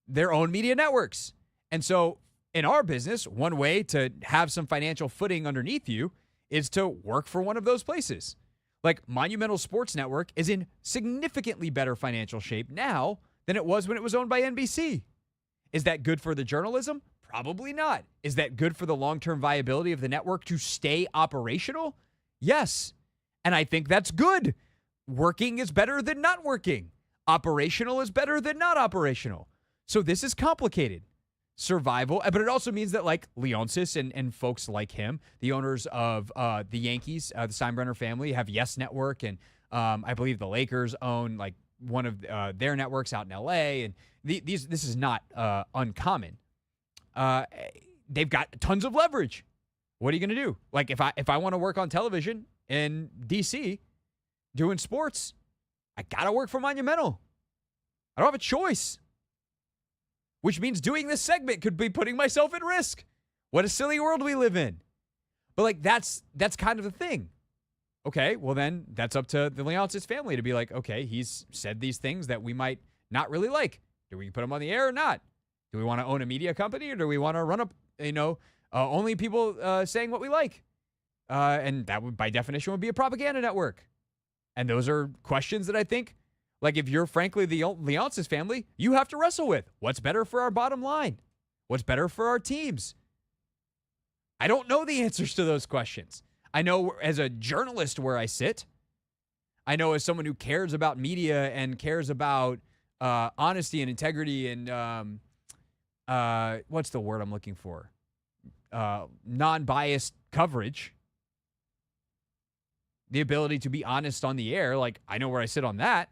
their own media networks. And so in our business, one way to have some financial footing underneath you is to work for one of those places. Like Monumental Sports Network is in significantly better financial shape now than it was when it was owned by NBC. Is that good for the journalism? Probably not. Is that good for the long-term viability of the network to stay operational? Yes. And I think that's good. Working is better than not working. Operational is better than not operational. So this is complicated. Survival, but it also means that like Leonsis and folks like him, the owners of the Yankees, the Steinbrenner family, have Yes Network, and I believe the Lakers own like one of their networks out in LA, and this is not uncommon. They've got tons of leverage. What are you going to do? Like if I want to work on television in DC doing sports, I got to work for Monumental. I don't have a choice. Which means doing this segment could be putting myself at risk. What a silly world we live in. But like that's kind of the thing. Okay, well then that's up to the Leonsis family to be like, okay, he's said these things that we might not really like. Do we put him on the air or not? Do we want to own a media company, or do we want to run up, only people saying what we like? And that would, by definition, would be a propaganda network. And those are questions that I think, like if you're frankly the Leonsis family, you have to wrestle with. What's better for our bottom line? What's better for our teams? I don't know the answers to those questions. I know as a journalist where I sit. I know as someone who cares about media and cares about honesty and integrity and what's the word I'm looking for? Non-biased coverage. The ability to be honest on the air. Like, I know where I sit on that.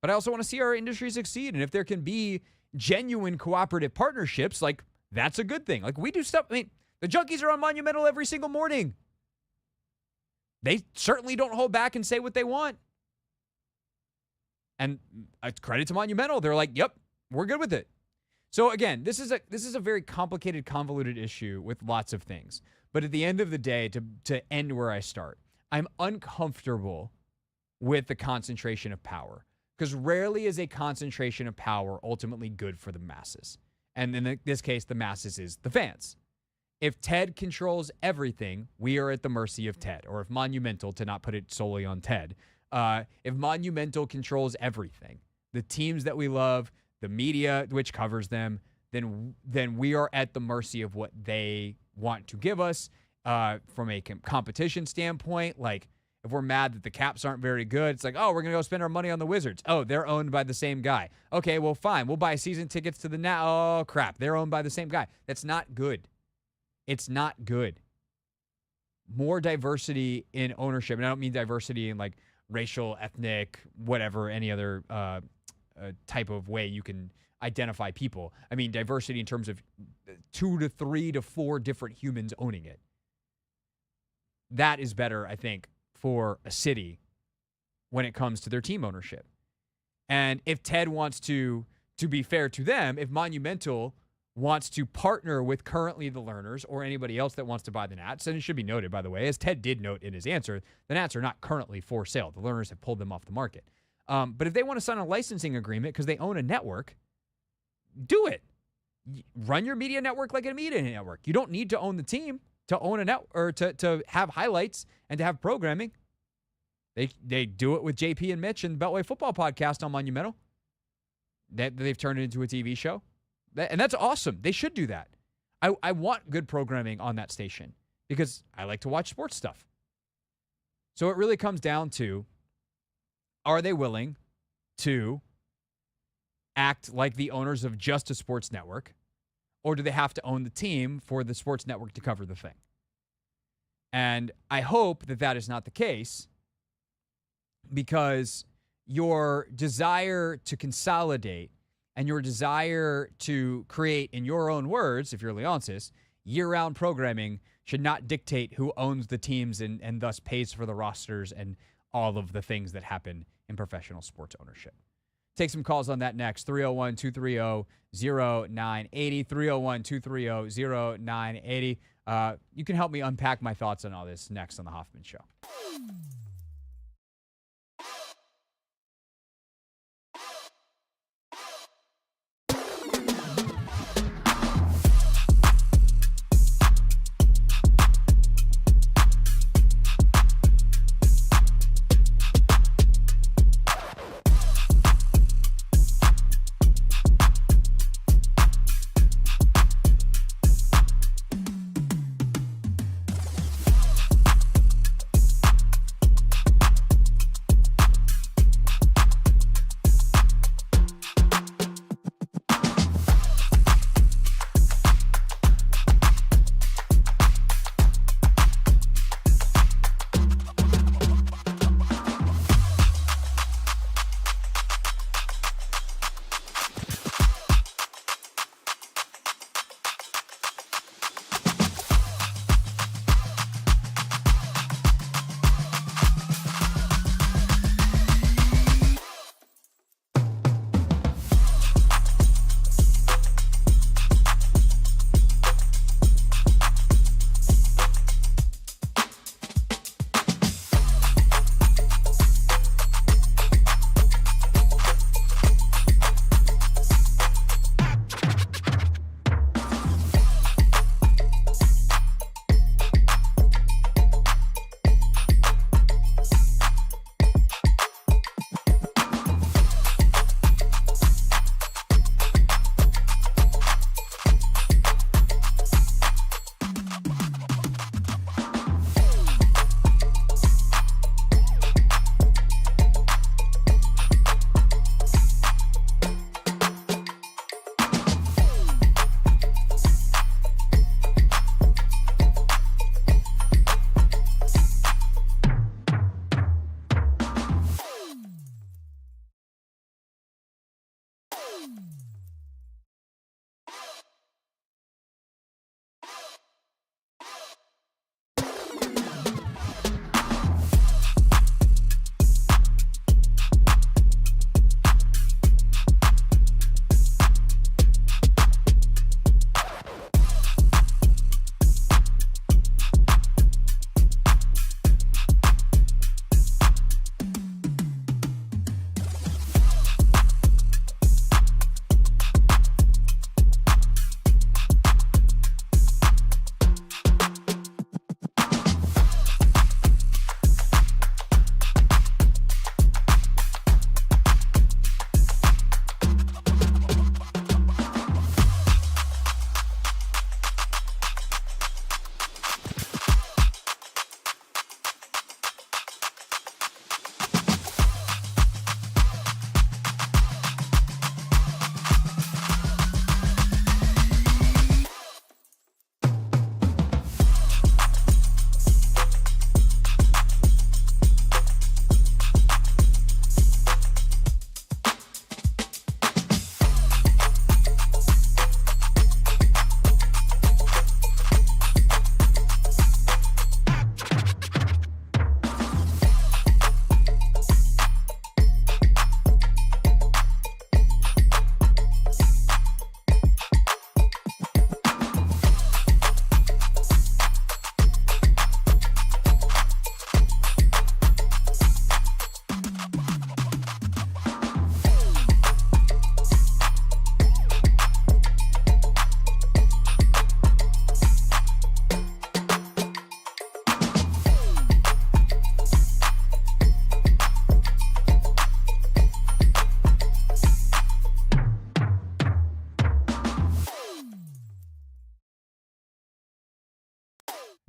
But I also want to see our industry succeed. And if there can be genuine cooperative partnerships, like, that's a good thing. Like, we do stuff. I mean, the Junkies are on Monumental every single morning. They certainly don't hold back and say what they want. And credit to Monumental. They're like, yep, we're good with it. So again, this is a very complicated, convoluted issue with lots of things. But at the end of the day, to end where I start, I'm uncomfortable with the concentration of power. Because rarely is a concentration of power ultimately good for the masses. And in this case, the masses is the fans. If Ted controls everything, we are at the mercy of Ted. Or if Monumental, to not put it solely on Ted, if Monumental controls everything, the teams that we love, the media which covers them, then we are at the mercy of what they want to give us from a competition standpoint. Like, if we're mad that the Caps aren't very good, it's like, oh, we're going to go spend our money on the Wizards. Oh, they're owned by the same guy. Okay, well, fine. We'll buy season tickets to the Oh, crap. They're owned by the same guy. That's not good. It's not good. More diversity in ownership. And I don't mean diversity in like racial, ethnic, whatever, any other type of way you can identify people. I mean diversity in terms of 2 to 3 to 4 different humans owning it. That is better, I think, for a city when it comes to their team ownership. And if Ted wants to be fair to them, if Monumental wants to partner with currently the Learners or anybody else that wants to buy the Nats, and it should be noted, by the way, as Ted did note in his answer, the Nats are not currently for sale. The Learners have pulled them off the market. But if they want to sign a licensing agreement because they own a network, do it. Run your media network like a media network. You don't need to own the team to own a network or to have highlights and to have programming. They do it with JP and Mitch and the Beltway Football Podcast on Monumental. They've turned it into a TV show. And that's awesome. They should do that. I want good programming on that station because I like to watch sports stuff. So it really comes down to, are they willing to act like the owners of just a sports network, or do they have to own the team for the sports network to cover the thing? And I hope that that is not the case, because your desire to consolidate and your desire to create, in your own words, if you're Leonsis, year-round programming should not dictate who owns the teams and thus pays for the rosters and all of the things that happen in professional sports ownership. Take some calls on that next. 301-230-0980. 301-230-0980. You can help me unpack my thoughts on all this next on The Hoffman Show.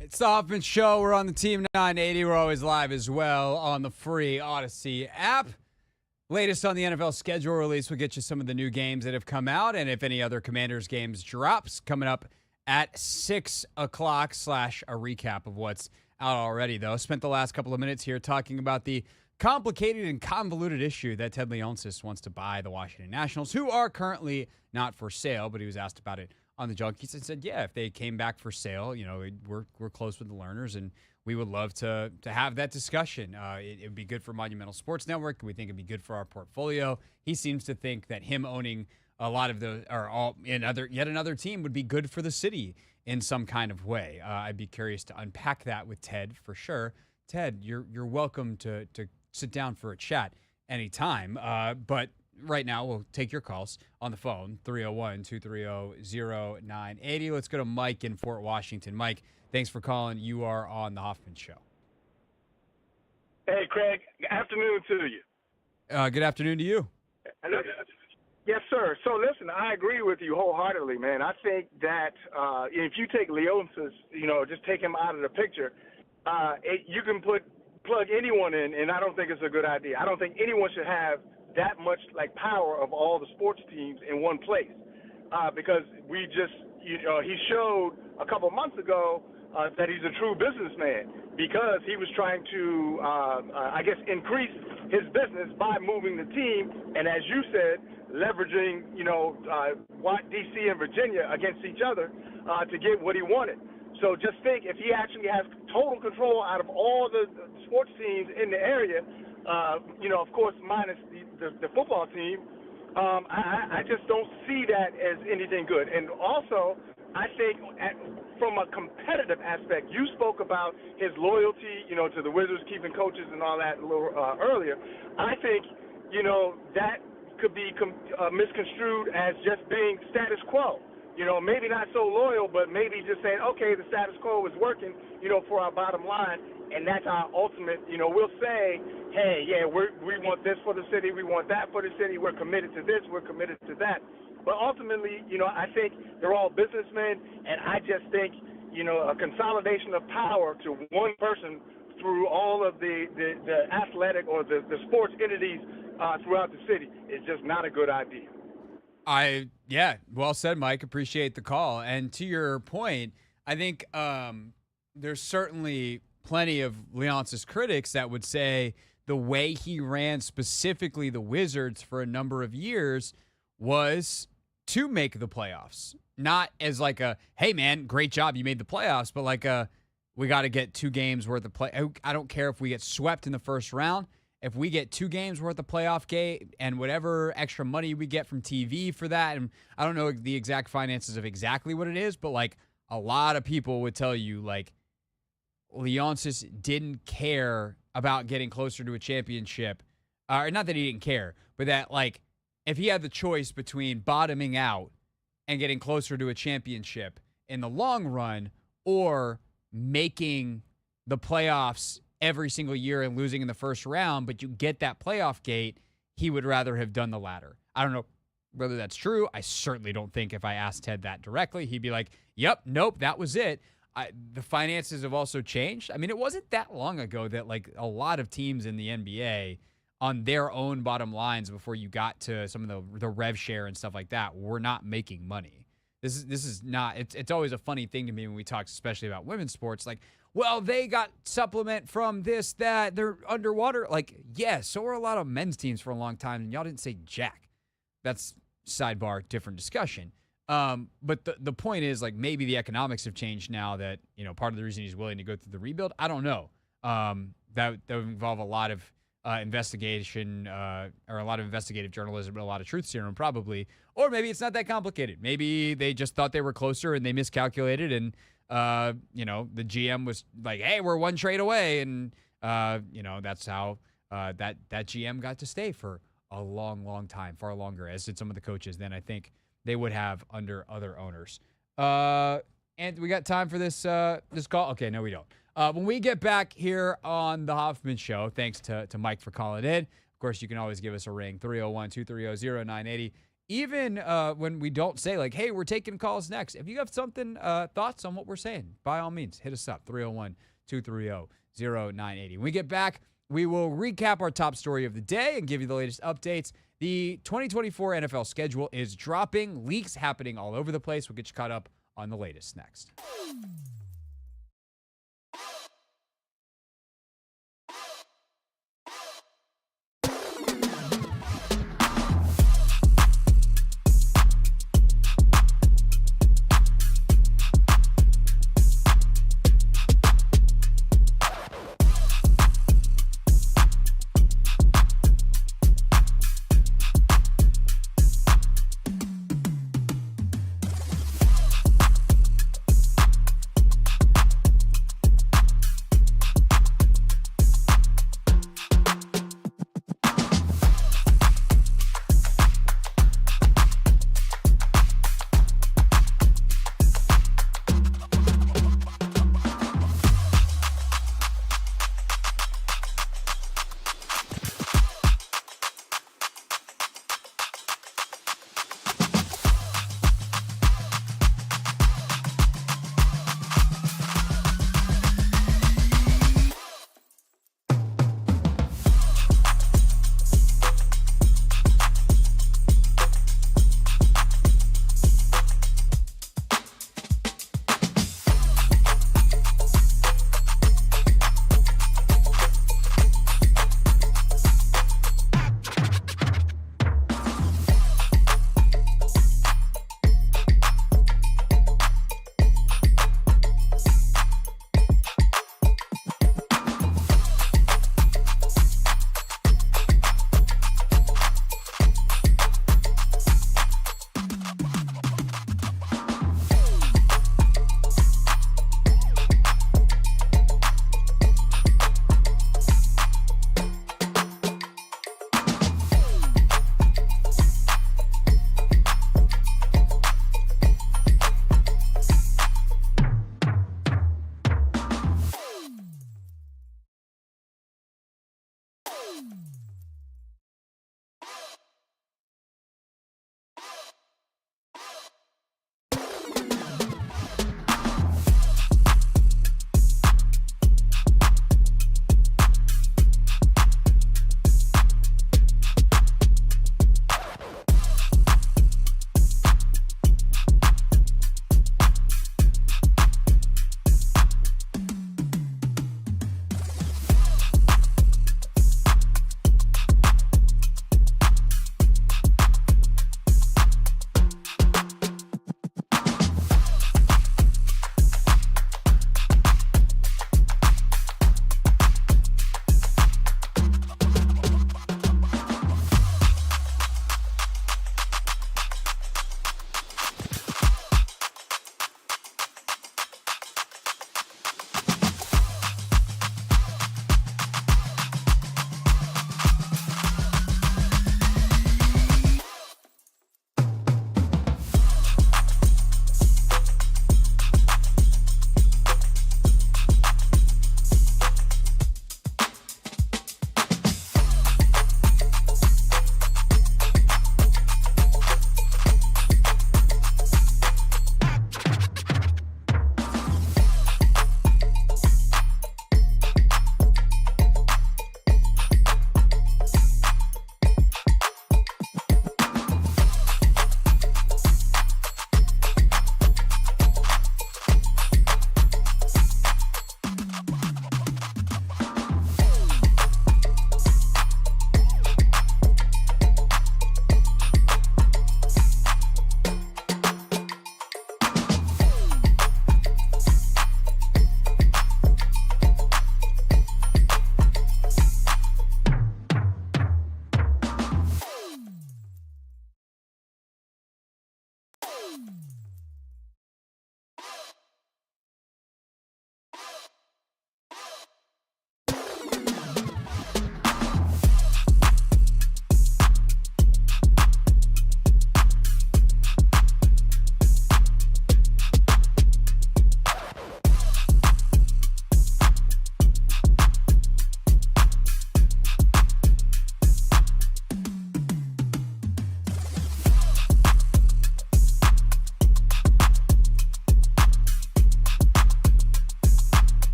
It's the Hoffman Show. We're on the Team 980. We're always live as well on the free Odyssey app. Latest on the NFL schedule release. We'll get you some of the new games that have come out, and if any other Commanders games drops coming up at 6 o'clock / a recap of what's out already, though. Spent the last couple of minutes here talking about the complicated and convoluted issue that Ted Leonsis wants to buy the Washington Nationals, who are currently not for sale, but he was asked about it on the Junkies and said, yeah, if they came back for sale, we're close with the learners and we would love to have that discussion. It would be good for Monumental Sports Network. We think it'd be good for our portfolio. He seems to think that him owning a lot of yet another team would be good for the city in some kind of way. I'd be curious to unpack that with Ted for sure. Ted, you're welcome to sit down for a chat anytime. But right now, we'll take your calls on the phone, 301-230-0980. Let's go to Mike in Fort Washington. Mike, thanks for calling. You are on the Hoffman Show. Hey, Craig. Afternoon to you. Good afternoon to you. Yes, sir. So, listen, I agree with you wholeheartedly, man. I think that if you take Leonsis, just take him out of the picture, you can plug anyone in, and I don't think it's a good idea. I don't think anyone should have that much power of all the sports teams in one place, because he showed a couple months ago that he's a true businessman, because he was trying to increase his business by moving the team, and as you said, leveraging DC and Virginia against each other to get what he wanted. So just think, if he actually has total control out of all the sports teams in the area, of course, minus the football team, I just don't see that as anything good. And also, I think from a competitive aspect, you spoke about his loyalty, to the Wizards, keeping coaches and all that a little earlier. I think, that could be misconstrued as just being status quo. Maybe not so loyal, but maybe just saying, okay, the status quo is working, for our bottom line, and that's our ultimate, we'll say, hey, yeah, we want this for the city, we want that for the city, we're committed to this, we're committed to that. But ultimately, I think they're all businessmen, and I just think, a consolidation of power to one person through all of the athletic or the sports entities throughout the city is just not a good idea. Well said, Mike. Appreciate the call. And to your point, I think there's certainly plenty of Leonsis critics that would say the way he ran specifically the Wizards for a number of years was to make the playoffs. Not as hey, man, great job, you made the playoffs, but we got to get 2 games worth of play. I don't care if we get swept in the first round. If we get 2 games worth of playoff game and whatever extra money we get from TV for that, and I don't know the exact finances of exactly what it is, but a lot of people would tell you Leonsis didn't care about getting closer to a championship. Or not that he didn't care, but that if he had the choice between bottoming out and getting closer to a championship in the long run or making the playoffs every single year and losing in the first round, but you get that playoff gate, he would rather have done the latter. I don't know whether that's true. I certainly don't think if I asked Ted that directly, he'd be like, yep, nope, that was it. The finances have also changed. I mean, it wasn't that long ago that a lot of teams in the NBA on their own bottom lines before you got to some of the rev share and stuff like that were not making money. This is not, it's always a funny thing to me when we talk, especially about women's sports, well, they got supplement from this, that, they're underwater. Yeah, so are a lot of men's teams for a long time, and y'all didn't say jack. That's sidebar, different discussion. But the point is, like, maybe the economics have changed now that, you know, part of the reason he's willing to go through the rebuild. I don't know. That would involve a lot of investigation or a lot of investigative journalism and a lot of truth serum probably. Or maybe it's not that complicated. Maybe they just thought they were closer and they miscalculated and, you know, the GM was like, hey, we're one trade away. And, you know, that's how that GM got to stay for a long, long time, far longer, as did some of the coaches than I think they would have under other owners. And we got time for this this call? Okay, no, we don't. When we get back here on the Hoffman Show, thanks to Mike for calling in. Of course, you can always give us a ring, 301-230-0980. Even when we don't say, like, hey, we're taking calls next. If you have something, thoughts on what we're saying, by all means, hit us up, 301-230-0980. When we get back, we will recap our top story of the day and give you the latest updates. The 2024 NFL schedule is dropping. Leaks happening all over the place. We'll get you caught up on the latest next.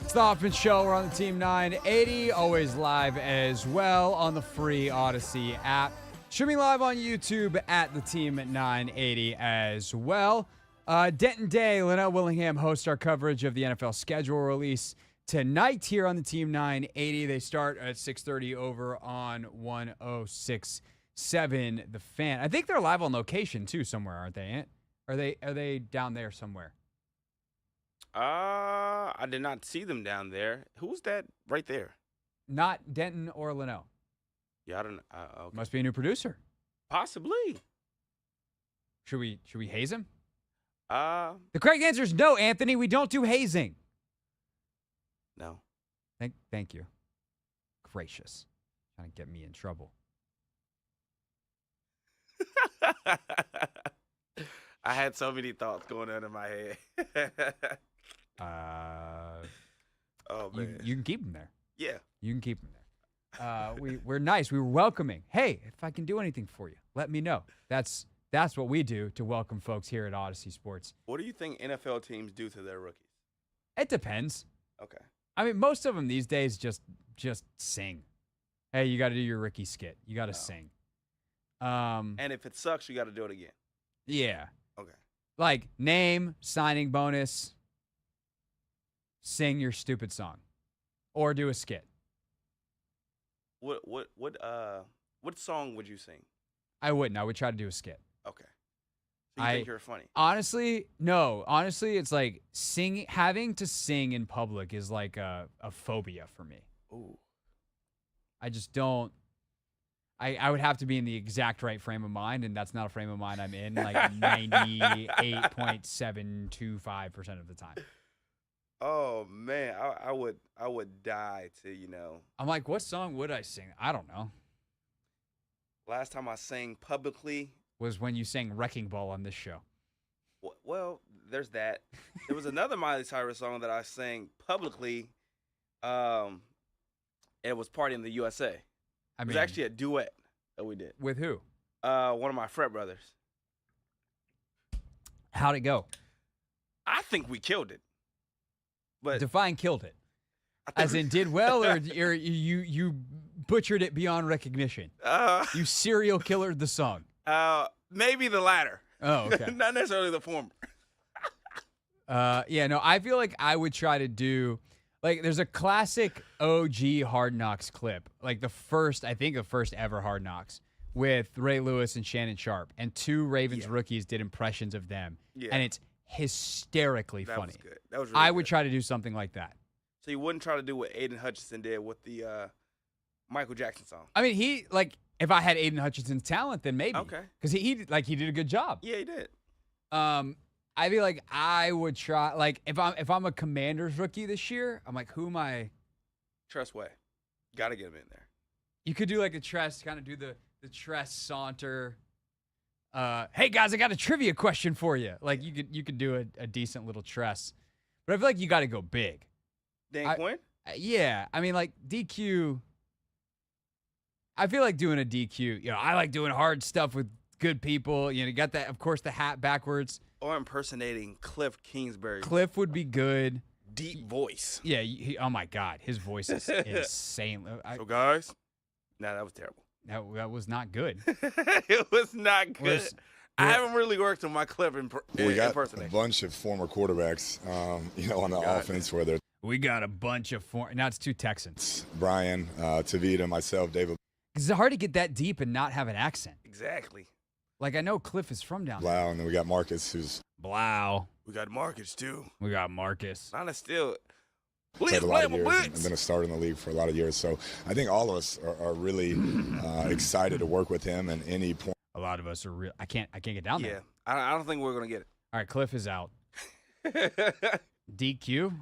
It's the Hoffman Show. We're on the Team 980, always live as well on the free Odyssey app. Streaming live on YouTube at the Team 980 as well. Denton Day, Linnell Willingham host our coverage of the NFL schedule release tonight here on the Team 980. They start at 6:30 over on 106.7 The Fan. I think they're live on location too somewhere, aren't they, Ant? Are they down there somewhere? I did not see them down there. Who's that right there? Not Denton or Linnell. Yeah, I don't know. Okay. Must be a new producer. Possibly. Should we haze him? Uh, The correct answer is no, Anthony. We don't do hazing. no. Thank you. Gracious. Trying to get me in trouble. I had so many thoughts going on in my head. Oh, man. You can keep them there. Yeah. You can keep them there. We're nice. We were welcoming. Hey, if I can do anything for you, let me know. That's what we do to welcome folks here at Odyssey Sports. What do you think NFL teams do to their rookies? It depends. Okay. I mean, most of them these days just sing. Hey, you got to do your rookie skit. You got to sing. And if it sucks, you got to do it again. Yeah. Okay. Like name, signing bonus, sing your stupid song, or do a skit. What song would you sing? I wouldn't. I would try to do a skit. Okay. So you think you're funny? Honestly, no. Honestly, it's like having to sing in public is like a phobia for me. Ooh. I just don't. I would have to be in the exact right frame of mind, and that's not a frame of mind I'm in like 98.725% of the time. Oh man, I would die to, I'm like, what song would I sing? I don't know. Last time I sang publicly Was when you sang Wrecking Ball on this show. Well, there's that. There was another Miley Cyrus song that I sang publicly. It was Party in the USA. It was actually a duet that we did. With who? One of my frat brothers. How'd it go? I think we killed it. But Define killed it. As in did well, or you butchered it beyond recognition? You serial killered the song. Maybe the latter. Oh, okay. Not necessarily the former. Yeah, no, I feel like I would try to do, like, there's a classic OG Hard Knocks clip, like the first ever Hard Knocks with Ray Lewis and Shannon Sharp, and two Ravens rookies did impressions of them, and it's hysterically funny. Was good. That was really I would try to do something like that. So you wouldn't try to do what Aiden Hutchinson did with the Michael Jackson song? I mean, if I had Aiden Hutchinson's talent, then maybe. Okay. Because he did a good job. Yeah, he did. I feel like I would try, like, if I'm a Commanders rookie this year, I'm like, who am I? Tress Way. Got to get him in there. You could do like a Tress, kind of do the Tress saunter. Hey guys, I got a trivia question for you. Like you could do a decent little Tress, but I feel like you got to go big. Dan Quinn? Yeah, I mean, like DQ. I feel like doing a DQ. I like doing hard stuff with good people. You got that, of course, the hat backwards. Or impersonating Cliff Kingsbury. Cliff would be good. deep voice. Yeah. Oh my God, his voice is insane. So guys, that was terrible. That was not good. It was not good. I haven't really worked on my clip We got a impersonation. bunch of former quarterbacks, on the offense, whether it's We got a bunch of now it's 2 Texans. Brian, Tavita, myself, David It's hard to get that deep and not have an accent. Exactly. Like, I know Cliff is from down there. Blau, and then we got Marcus, who's Blau. We got Marcus too. We got Marcus. Not still. played a lot of years and Blitz. been a starter in the league for a lot of years. So I think all of us are really excited to work with him and any point. A lot of us are real. I can't get down Yeah, there. I don't think we're gonna get All right, Cliff is out. it. DQ.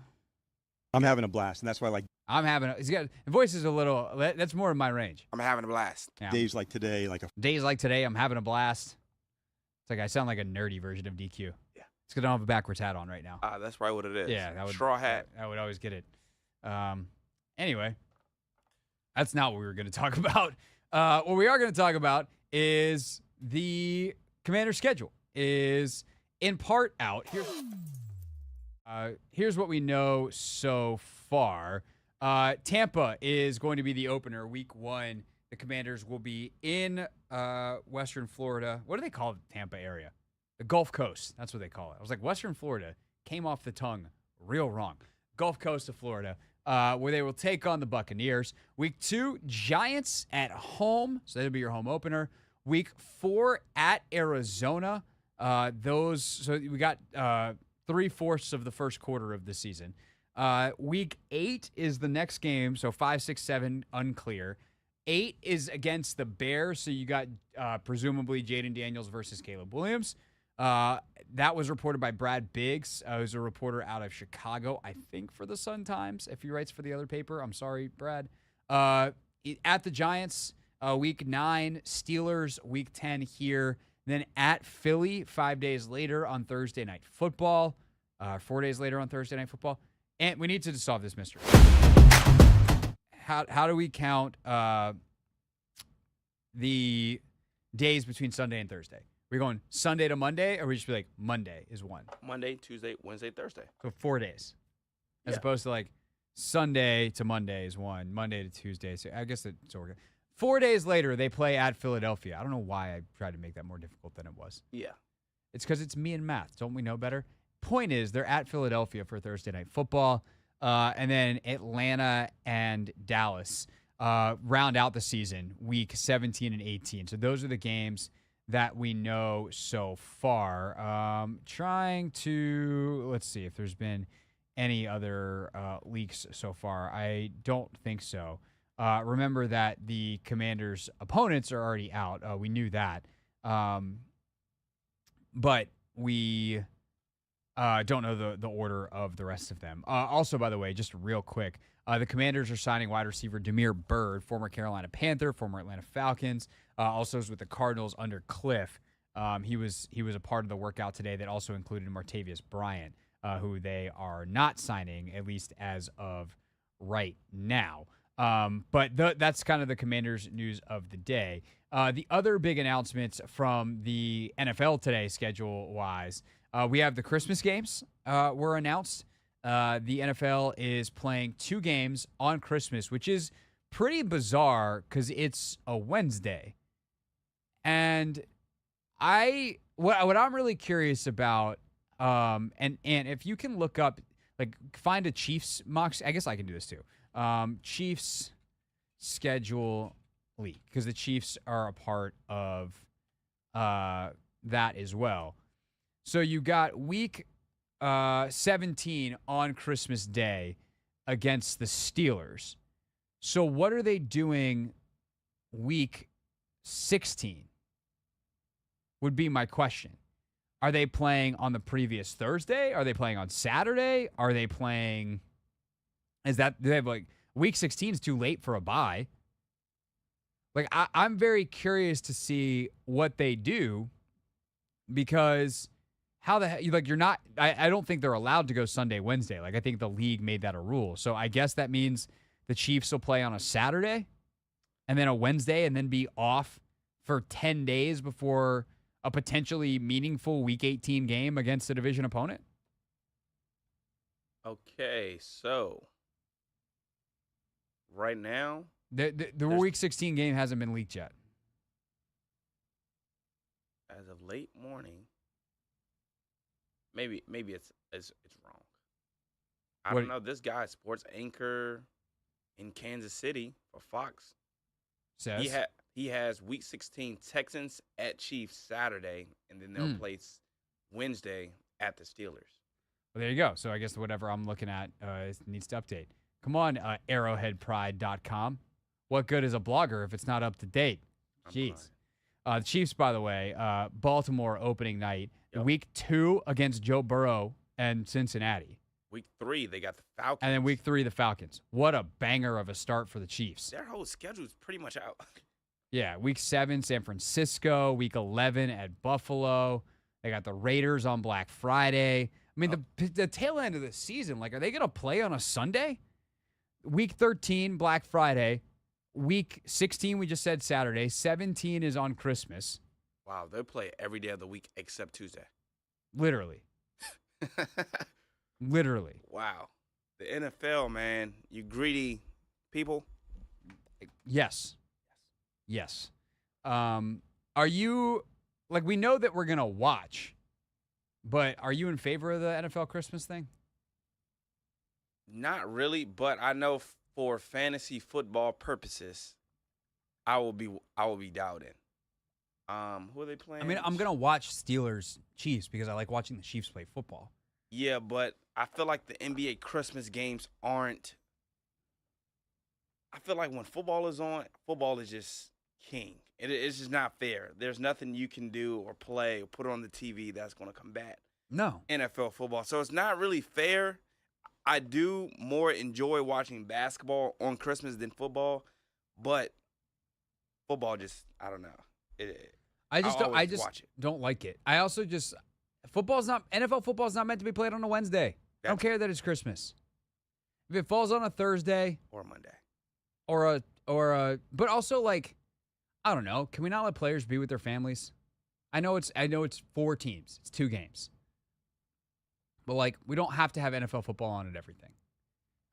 I'm having a blast, and that's why, like, I'm having. He's got the voice is a little. That's more in my range. I'm having a blast. Yeah. days like today, like a Days like today, I'm having a blast. It's like I sound like a nerdy version of DQ. Yeah. It's because I don't have a backwards hat on right now. That's probably what it is. Yeah, that would straw hat. I would always get it. Anyway, that's not what we were going to talk about. What we are going to talk about is the Commander schedule is in part out. Here's what we know so far. Tampa is going to be the opener, week 1. The Commanders will be in Western Florida. What do they call the Tampa area? The Gulf Coast. That's what they call it. I was like, Western Florida came off the tongue real wrong. Gulf Coast of Florida, where they will take on the Buccaneers. Week 2, Giants at home. So that'll be your home opener. Week 4 at Arizona. So we got 3/4 of the first quarter of the season. Week 8 is the next game. So 5, 6, 7, unclear. 8 is against the Bears. So you got presumably Jaden Daniels versus Caleb Williams. That was reported by Brad Biggs, who's a reporter out of Chicago, I think, for the Sun-Times. If he writes for the other paper, I'm sorry, Brad. At the Giants, week 9, Steelers, week 10 here. Then at Philly, 5 days later on Thursday Night Football. 4 days later on Thursday Night Football. And we need to solve this mystery. How do we count the days between Sunday and Thursday? We're going Sunday to Monday, or we just be like Monday is 1? Monday, Tuesday, Wednesday, Thursday. So 4 days. As Yeah. opposed to like Sunday to Monday is 1, Monday to Tuesday. So I guess it's okay. 4 days later, they play at Philadelphia. I don't know why I tried to make that more difficult than it was. Yeah. It's because it's me and math. Don't we know better? Point is, they're at Philadelphia for Thursday Night Football. And then Atlanta and Dallas round out the season, week 17 and 18. So those are the games that we know so far. Trying to, let's see if there's been any other leaks so far. I don't think so. Remember that the Commanders' opponents are already out. We knew that. But we don't know the order of the rest of them. Also, by the way, just real quick, the Commanders are signing wide receiver Damiere Byrd, former Carolina Panther, former Atlanta Falcons, also is with the Cardinals under Cliff. He was a part of the workout today that also included Martavius Bryant, who they are not signing, at least as of right now. But that's kind of the Commanders' news of the day. The other big announcements from the NFL today, schedule-wise, we have the Christmas games were announced. The NFL is playing 2 games on Christmas, which is pretty bizarre because it's a Wednesday. And what I'm really curious about, and if you can look up, like find a Chiefs mock, I guess I can do this too. Chiefs schedule leak, because the Chiefs are a part of that as well. So you got week 17 on Christmas Day against the Steelers. So what are they doing week 16 would be my question. Are they playing on the previous Thursday? Are they playing on Saturday? Are they playing... do they have like week 16 is too late for a bye? Like I'm very curious to see what they do, because how the heck, like, you're not, I don't think they're allowed to go Sunday, Wednesday. Like, I think the league made that a rule. So I guess that means the Chiefs will play on a Saturday and then a Wednesday and then be off for 10 days before a potentially meaningful week 18 game against a division opponent. Okay, so right now, The Week 16 game hasn't been leaked yet. as of late morning, maybe it's wrong. I What- don't know. This guy, sports anchor in Kansas City for Fox, Says he has Week 16 Texans at Chiefs Saturday, and then they'll play Wednesday at the Steelers. Well, there you go. So I guess whatever I'm looking at needs to update. Come on, arrowheadpride.com. What good is a blogger if it's not up to date? Jeez. The Chiefs, by the way, Baltimore opening night, Week 2 against Joe Burrow and Cincinnati. Week 3, they got the Falcons. And then Week 3, the Falcons. What a banger of a start for the Chiefs. Their whole schedule is pretty much out. Yeah, Week 7, San Francisco. Week 11 at Buffalo. They got the Raiders on Black Friday. I mean, the tail end of the season, like, are they going to play on a Sunday? Week 13, Black Friday. Week 16, we just said Saturday. 17 is on Christmas. Wow, they play every day of the week except Tuesday. Literally. Literally. Wow. The NFL, man, you greedy people. Yes. Yes. Are you, like, we know that we're going to watch, but are you in favor of the NFL Christmas thing? Not really, but I know for fantasy football purposes, I will be dialed in. Who are they playing? I mean, I'm going to watch Steelers Chiefs because I like watching the Chiefs play football. Yeah, but I feel like the NBA Christmas games aren't. I feel like when football is on, football is just king. It's just not fair. There's nothing you can do or play or put on the TV that's going to combat NFL football. So it's not really fair. I do more enjoy watching basketball on Christmas than football, but football just, I don't know. I just watch it. don't like it. I also just NFL football is not meant to be played on a Wednesday. I don't care that it's Christmas. If it falls on a Thursday or Monday but also, like, I don't know, can we not let players be with their families? I know it's 4 teams. It's 2 games. But, like, we don't have to have NFL football on at everything.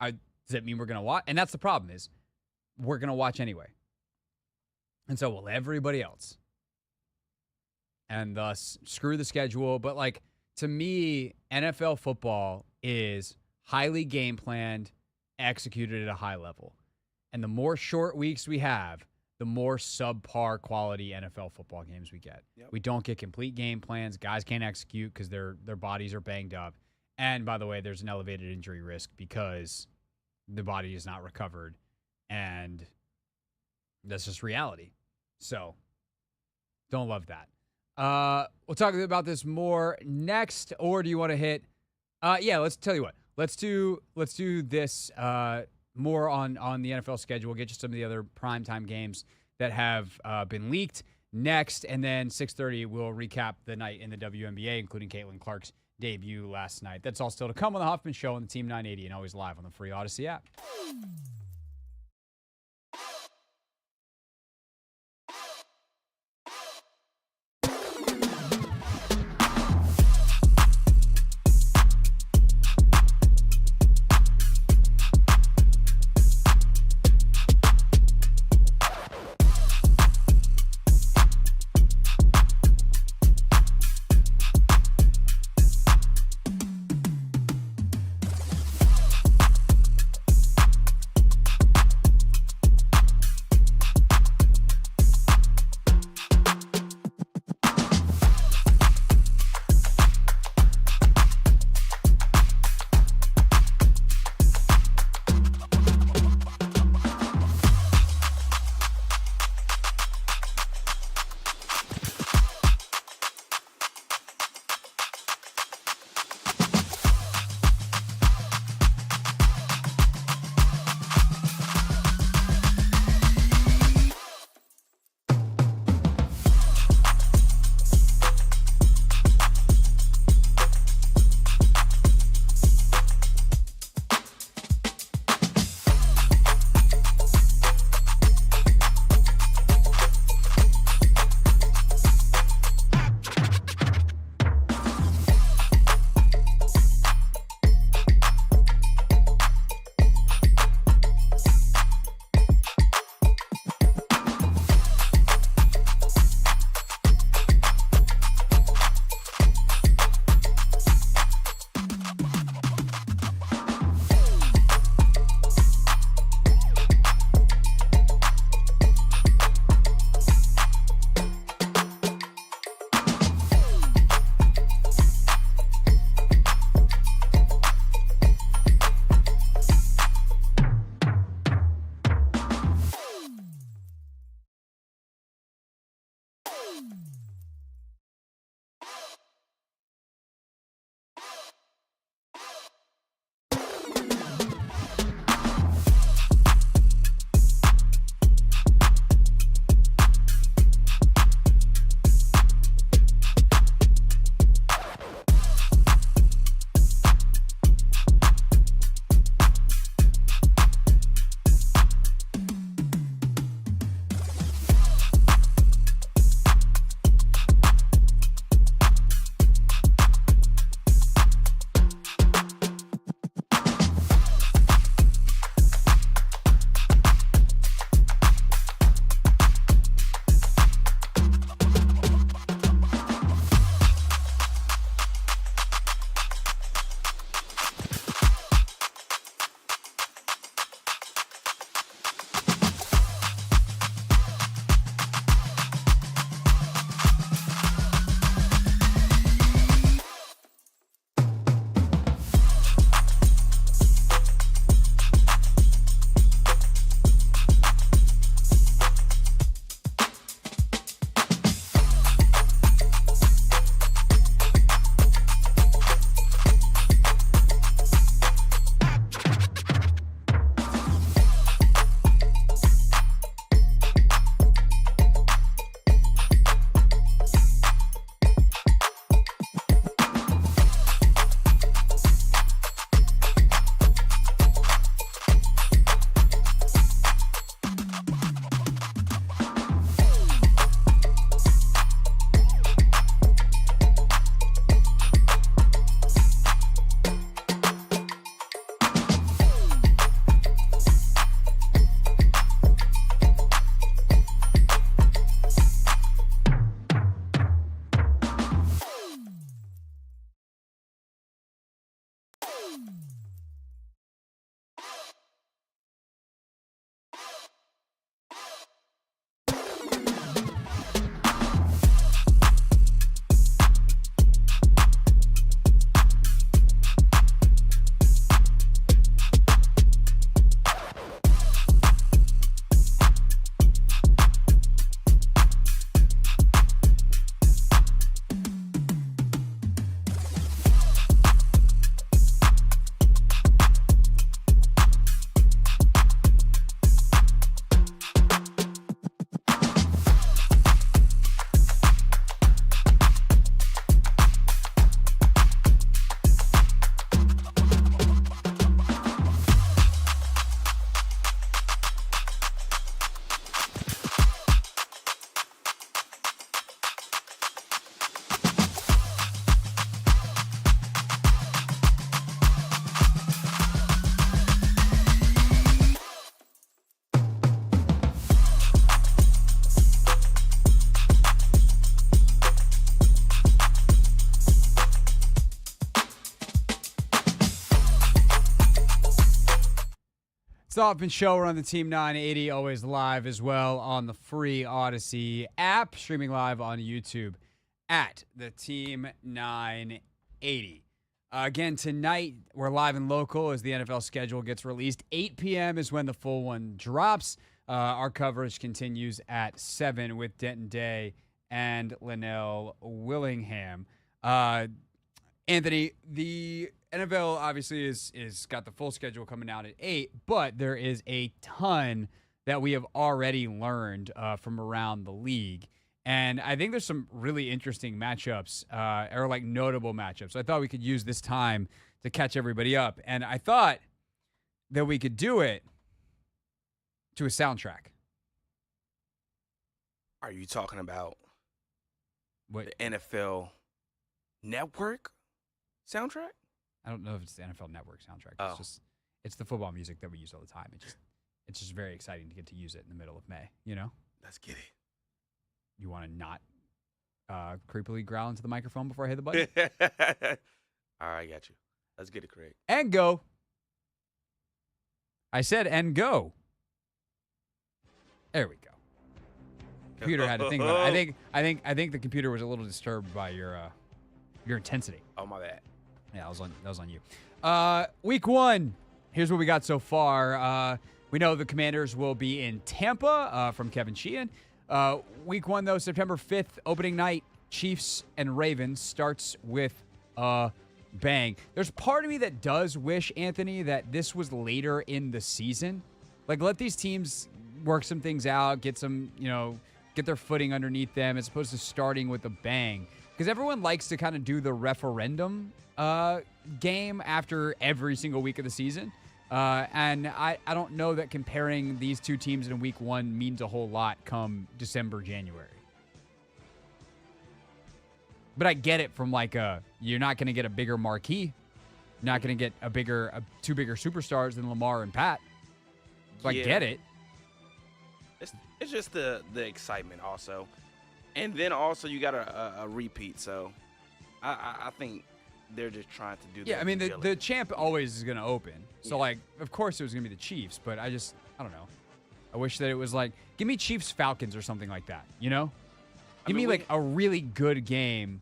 Does that mean we're going to watch? And that's the problem is we're going to watch anyway. And so will everybody else. And thus, screw the schedule. But, like, to me, NFL football is highly game planned, executed at a high level. And the more short weeks we have, the more subpar quality NFL football games we get. Yep. We don't get complete game plans. Guys can't execute because their bodies are banged up. And, by the way, there's an elevated injury risk because the body is not recovered. And that's just reality. So, don't love that. We'll talk about this more next, or do you want to hit? Yeah, let's tell you what. Let's do this more on the NFL schedule. We'll get you some of the other primetime games that have been leaked next, and then 6:30 we'll recap the night in the WNBA, including Caitlin Clark's debut last night. That's all still to come on the Hoffman Show on the Team 980 and always live on the free Odyssey app. It's the Hoffman Show. We're on the Team 980, always live as well on the free Odyssey app, streaming live on YouTube at the Team 980. Again, tonight we're live and local as the NFL schedule gets released. 8 p.m. is when the full one drops. Our coverage continues at 7 with Denton Day and Linnell Willingham. Anthony, the NFL obviously is got the full schedule coming out at 8, but there is a ton that we have already learned from around the league. And I think there's some really interesting matchups, or like notable matchups. So I thought we could use this time to catch everybody up. And I thought that we could do it to a soundtrack. Are you talking about What? the NFL Network soundtrack? I don't know if it's the NFL Network soundtrack. Oh. It's the football music that we use all the time. It's just very exciting to get to use it in the middle of May, you know? Let's get it. You want to not creepily growl into the microphone before I hit the button? All right, I got you. Let's get it, Craig. And go. I said and go. There we go. Computer had to think about it. I think the computer was a little disturbed by your intensity. Oh, my bad. Yeah, that was on you. Week 1. Here's what we got so far. We know the Commanders will be in Tampa from Kevin Sheehan. Week 1, though, September 5th, opening night, Chiefs and Ravens starts with a bang. There's part of me that does wish, Anthony, that this was later in the season. Like, let these teams work some things out, get some, get their footing underneath them as opposed to starting with a bang. Because everyone likes to kind of do the referendum game after every single week of the season. And I don't know that comparing these two teams in week 1 means a whole lot come December, January. But I get it from you're not going to get a bigger marquee. You're not going to get two bigger superstars than Lamar and Pat. So Yeah. I get it. It's just the excitement also. And then also you got a repeat. So I think they're just trying to do that. Yeah, I mean, the champ always is going to open. So, of course it was going to be the Chiefs, but I don't know. I wish that it was give me Chiefs-Falcons or something like that, you know? Give me, a really good game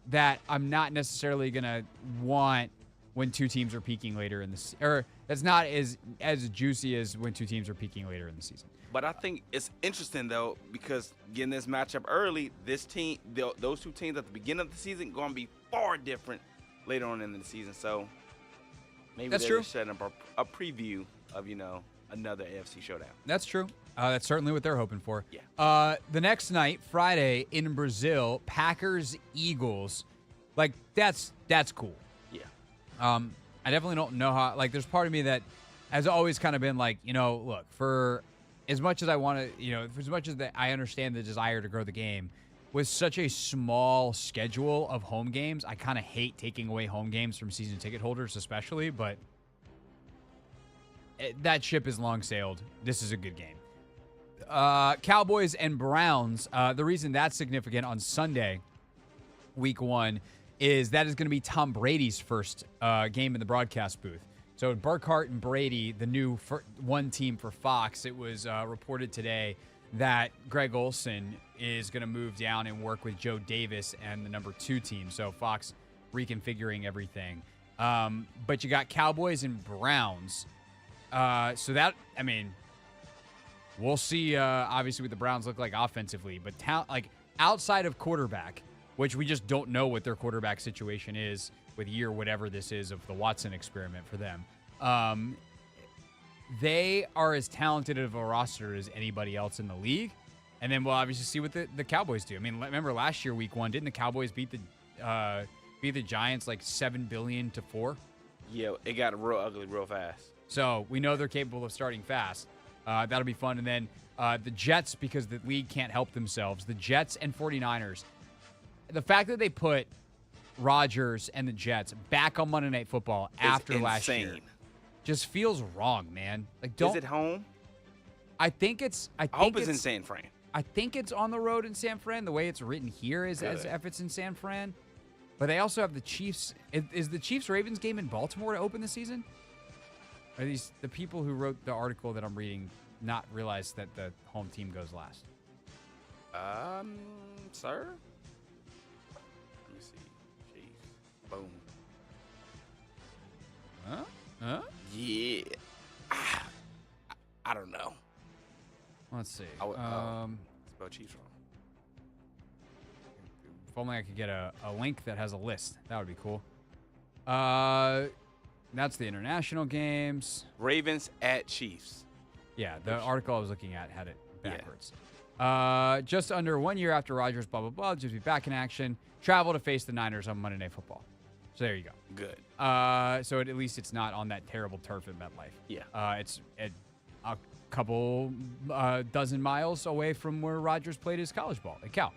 that I'm not necessarily going to want when two teams are peaking later in the or that's not as juicy as when two teams are peaking later in the season. But I think it's interesting, though, because getting this matchup early, those two teams at the beginning of the season going to be far different later on in the season. So maybe That's they're true. just setting up a preview of, another AFC showdown. That's true. That's certainly what they're hoping for. Yeah. The next night, Friday, in Brazil, Packers-Eagles. That's cool. Yeah. I definitely don't know how, there's part of me that has always kind of been look, for as much as I want to, for as much as I understand the desire to grow the game, with such a small schedule of home games, I kind of hate taking away home games from season ticket holders especially, but that ship is long sailed. This is a good game. Cowboys and Browns, the reason that's significant on Sunday, week 1, is that is going to be Tom Brady's first game in the broadcast booth. So Burkhardt and Brady, the new one team for Fox, it was reported today that Greg Olson is going to move down and work with Joe Davis and the number 2 team. So Fox reconfiguring everything. But you got Cowboys and Browns. So that, we'll see obviously what the Browns look like offensively. But outside of quarterback, which we just don't know what their quarterback situation is with year whatever this is of the Watson experiment for them. They are as talented of a roster as anybody else in the league. And then we'll obviously see what the Cowboys do. Remember last year, week 1, didn't the Cowboys beat the Giants 7 billion to 4? Yeah, it got real ugly real fast. So we know they're capable of starting fast. That'll be fun. And then the Jets, because the league can't help themselves, the Jets and 49ers. The fact that they put Rodgers and the Jets back on Monday Night Football after last year just feels wrong, man. Is it home? I think it's. I hope it's in San Fran. I think it's on the road in San Fran. The way it's written here is as if it's in San Fran. But they also have the Chiefs. Is the Chiefs-Ravens game in Baltimore to open the season? Are these the people who wrote the article that I'm reading not realize that the home team goes last? Sir? Let me see. Jeez. Boom. Huh? Yeah. I don't know. Let's see. Spell Chiefs wrong. If only I could get a link that has a list. That would be cool. That's the international games. Ravens at Chiefs. Yeah, the article I was looking at had it backwards. Yeah. Just under 1 year after Rodgers, blah, blah, blah, just be back in action. Travel to face the Niners on Monday Night Football. So there you go. Good. So at least it's not on that terrible turf at MetLife. Yeah. It's a couple dozen miles away from where Rodgers played his college ball at Cal.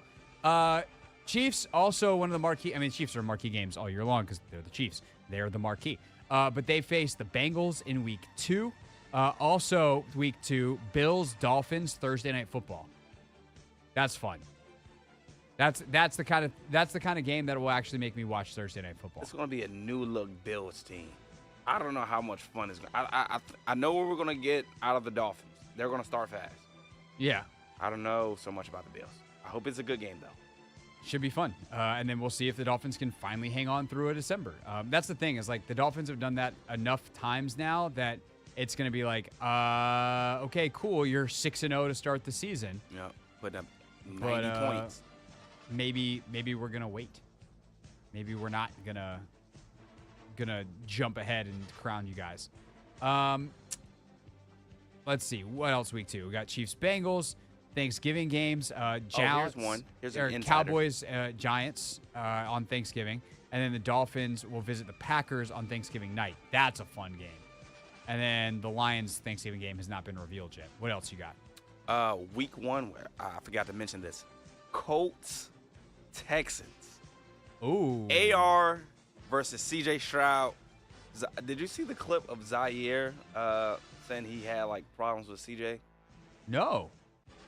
Chiefs, also one of the marquee. I mean, Chiefs are marquee games all year long because they're the Chiefs. They're the marquee. But they face the Bengals in week 2. Also, week 2, Bills, Dolphins, Thursday Night Football. That's fun. That's the kind of game that will actually make me watch Thursday Night Football. It's going to be a new look Bills team. I don't know how much fun it's going to I know what we're going to get out of the Dolphins. They're going to start fast. Yeah. I don't know so much about the Bills. I hope it's a good game, though. Should be fun. And then we'll see if the Dolphins can finally hang on through a December. That's the thing, is like the Dolphins have done that enough times now that it's going to be like, okay, cool, you're 6-0 to start the season. Yeah, put up 90 points. Maybe we're going to wait. Maybe we're not gonna jump ahead and crown you guys. Let's see. What else week 2? We got Chiefs Bengals, Thanksgiving games, here's one. Here's an insider. Cowboys Giants on Thanksgiving, and then the Dolphins will visit the Packers on Thanksgiving night. That's a fun game. And then the Lions Thanksgiving game has not been revealed yet. What else you got? Week 1, I forgot to mention this. Colts Texans. Ooh. AR versus CJ Stroud. Did you see the clip of Zaire saying he had like problems with CJ? No.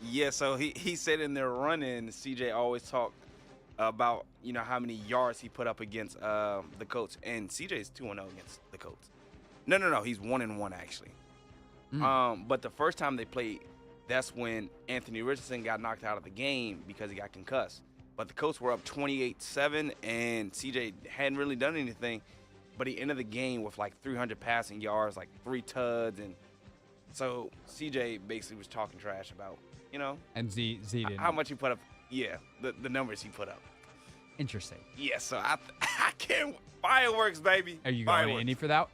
Yeah, so he said in their run-in, CJ always talked about, you know, how many yards he put up against the Colts. And CJ's 2-0 against the Colts. No, he's 1-1 actually. But the first time they played, that's when Anthony Richardson got knocked out of the game because he got concussed. But the Colts were up 28-7, and CJ hadn't really done anything. But he ended the game with like 300 passing yards, like 3 tuds. And so CJ basically was talking trash about, you know. And Z didn't. How much he put up. Yeah, the numbers he put up. Interesting. Yeah, so I can't. Fireworks, baby. Are you going to Indy for that?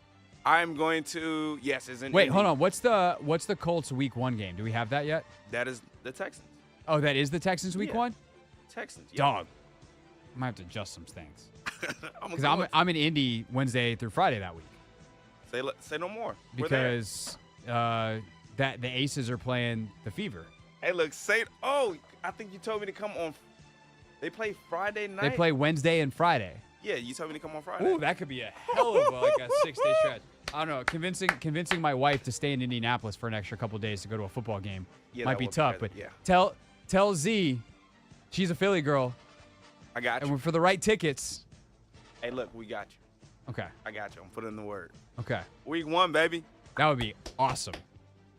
I'm going to. Yes, it's in Wait, Indy. hold on. What's the Colts week 1 game? Do we have that yet? That is the Texans. Oh, that is the Texans week 1? Texans. Yeah. Dog. I might have to adjust some things. Because I'm I'm in Indy Wednesday through Friday that week. Say no more. Because the Aces are playing the Fever. Hey, look, I think you told me to come on. They play Friday night. They play Wednesday and Friday. Yeah, you told me to come on Friday. Ooh, that could be a hell of a 6-day stretch. I don't know. Convincing my wife to stay in Indianapolis for an extra couple days to go to a football game might be tough. But tell Z, she's a Philly girl. I got you. And for the right tickets. Hey, look, we got you. Okay. I got you. I'm putting in the word. Okay. Week 1, baby. That would be awesome.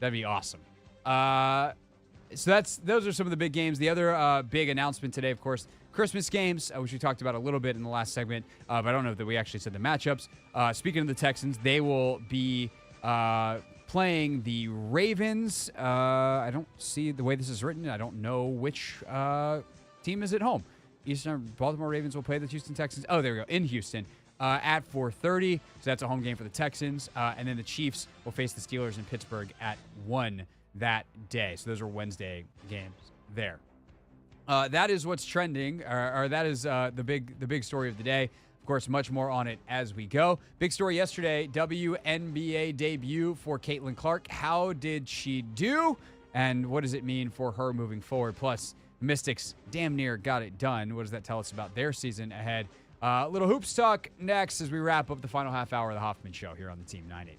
That'd be awesome. So those are some of the big games. The other big announcement today, of course, Christmas games, which we talked about a little bit in the last segment, but I don't know that we actually said the matchups. Speaking of the Texans, they will be playing the Ravens. I don't see the way this is written. I don't know which team is at home. Baltimore Ravens will play the Houston Texans. Oh, there we go. In Houston at 4:30. So that's a home game for the Texans. And then the Chiefs will face the Steelers in Pittsburgh at 1 that day. So those are Wednesday games there. That is what's trending, or that is the big story of the day. Of course, much more on it as we go. Big story yesterday, WNBA debut for Caitlin Clark. How did she do? And what does it mean for her moving forward? Plus, Mystics damn near got it done. What does that tell us about their season ahead? Little hoops talk next as we wrap up the final half hour of the Hoffman Show here on the Team 980.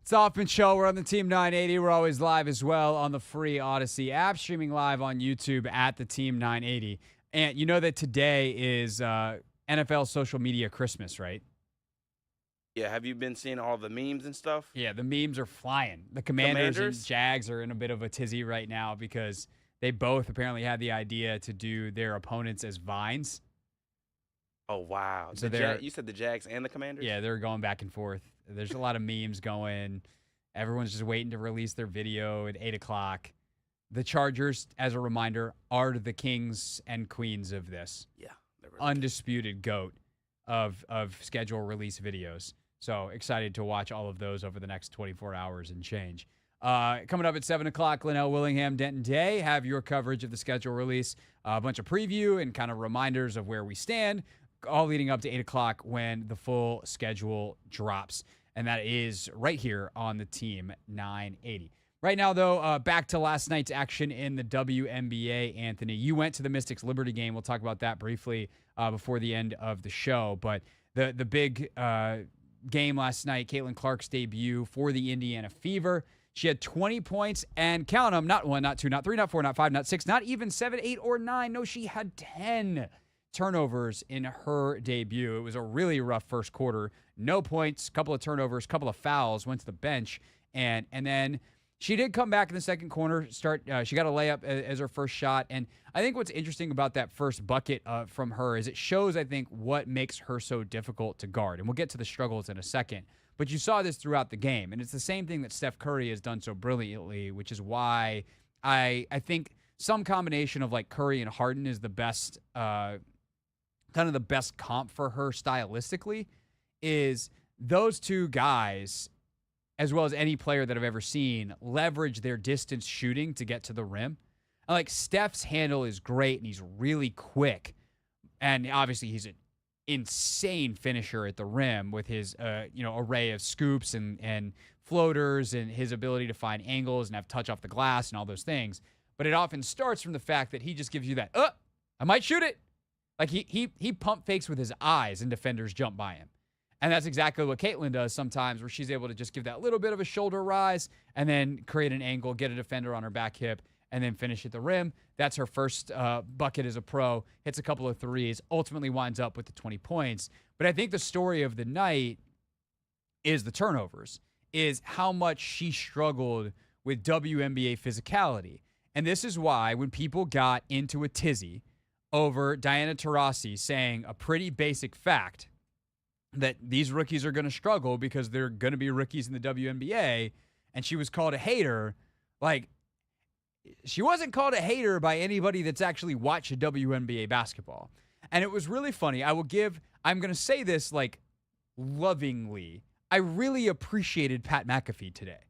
It's the Hoffman Show. We're on the Team 980. We're always live as well on the free Odyssey app, streaming live on YouTube at the Team 980. And you know that today is NFL social media Christmas, right? Yeah, have you been seeing all the memes and stuff? Yeah, the memes are flying. The Commanders and Jags are in a bit of a tizzy right now because they both apparently had the idea to do their opponents as vines. Oh, wow. So you said the Jags and the Commanders? Yeah, they're going back and forth. There's a lot of memes going. Everyone's just waiting to release their video at 8 o'clock. The Chargers, as a reminder, are the kings and queens of this. Yeah. Undisputed GOAT of schedule release videos. So excited to watch all of those over the next 24 hours and change. Coming up at 7 o'clock, Linnell Willingham, Denton Day, have your coverage of the schedule release. A bunch of preview and kind of reminders of where we stand, all leading up to 8 o'clock when the full schedule drops. And that is right here on the Team 980. Right now, though, back to last night's action in the WNBA, Anthony. You went to the Mystics Liberty game. We'll talk about that briefly before the end of the show. But the big game last night, Caitlin Clark's debut for the Indiana Fever. She had 20 points and count them, not 1, not 2, not 3, not 4, not 5, not 6, not even 7, 8, or 9. No, she had 10 turnovers in her debut. It was a really rough first quarter. No points, couple of turnovers, couple of fouls, went to the bench, and then she did come back in the second quarter. She got a layup as her first shot, and I think what's interesting about that first bucket from her is it shows, I think, what makes her so difficult to guard, and we'll get to the struggles in a second. But you saw this throughout the game, and it's the same thing that Steph Curry has done so brilliantly, which is why I think some combination of like Curry and Harden is the best, kind of the best comp for her stylistically. Is those two guys, as well as any player that I've ever seen, leverage their distance shooting to get to the rim. Like Steph's handle is great and he's really quick, and obviously he's an insane finisher at the rim with his array of scoops and floaters and his ability to find angles and have touch off the glass and all those things. But it often starts from the fact that he just gives you that, I might shoot it. Like he pump fakes with his eyes and defenders jump by him. And that's exactly what Caitlin does sometimes, where she's able to just give that little bit of a shoulder rise and then create an angle, get a defender on her back hip, and then finish at the rim. That's her first bucket as a pro. Hits a couple of threes, ultimately winds up with the 20 points. But I think the story of the night is the turnovers, is how much she struggled with WNBA physicality. And this is why when people got into a tizzy over Diana Taurasi saying a pretty basic fact that these rookies are going to struggle because they're going to be rookies in the WNBA, and she was called a hater, like, she wasn't called a hater by anybody that's actually watched WNBA basketball. And it was really funny. I'm going to say this, like, lovingly. I really appreciated Pat McAfee today.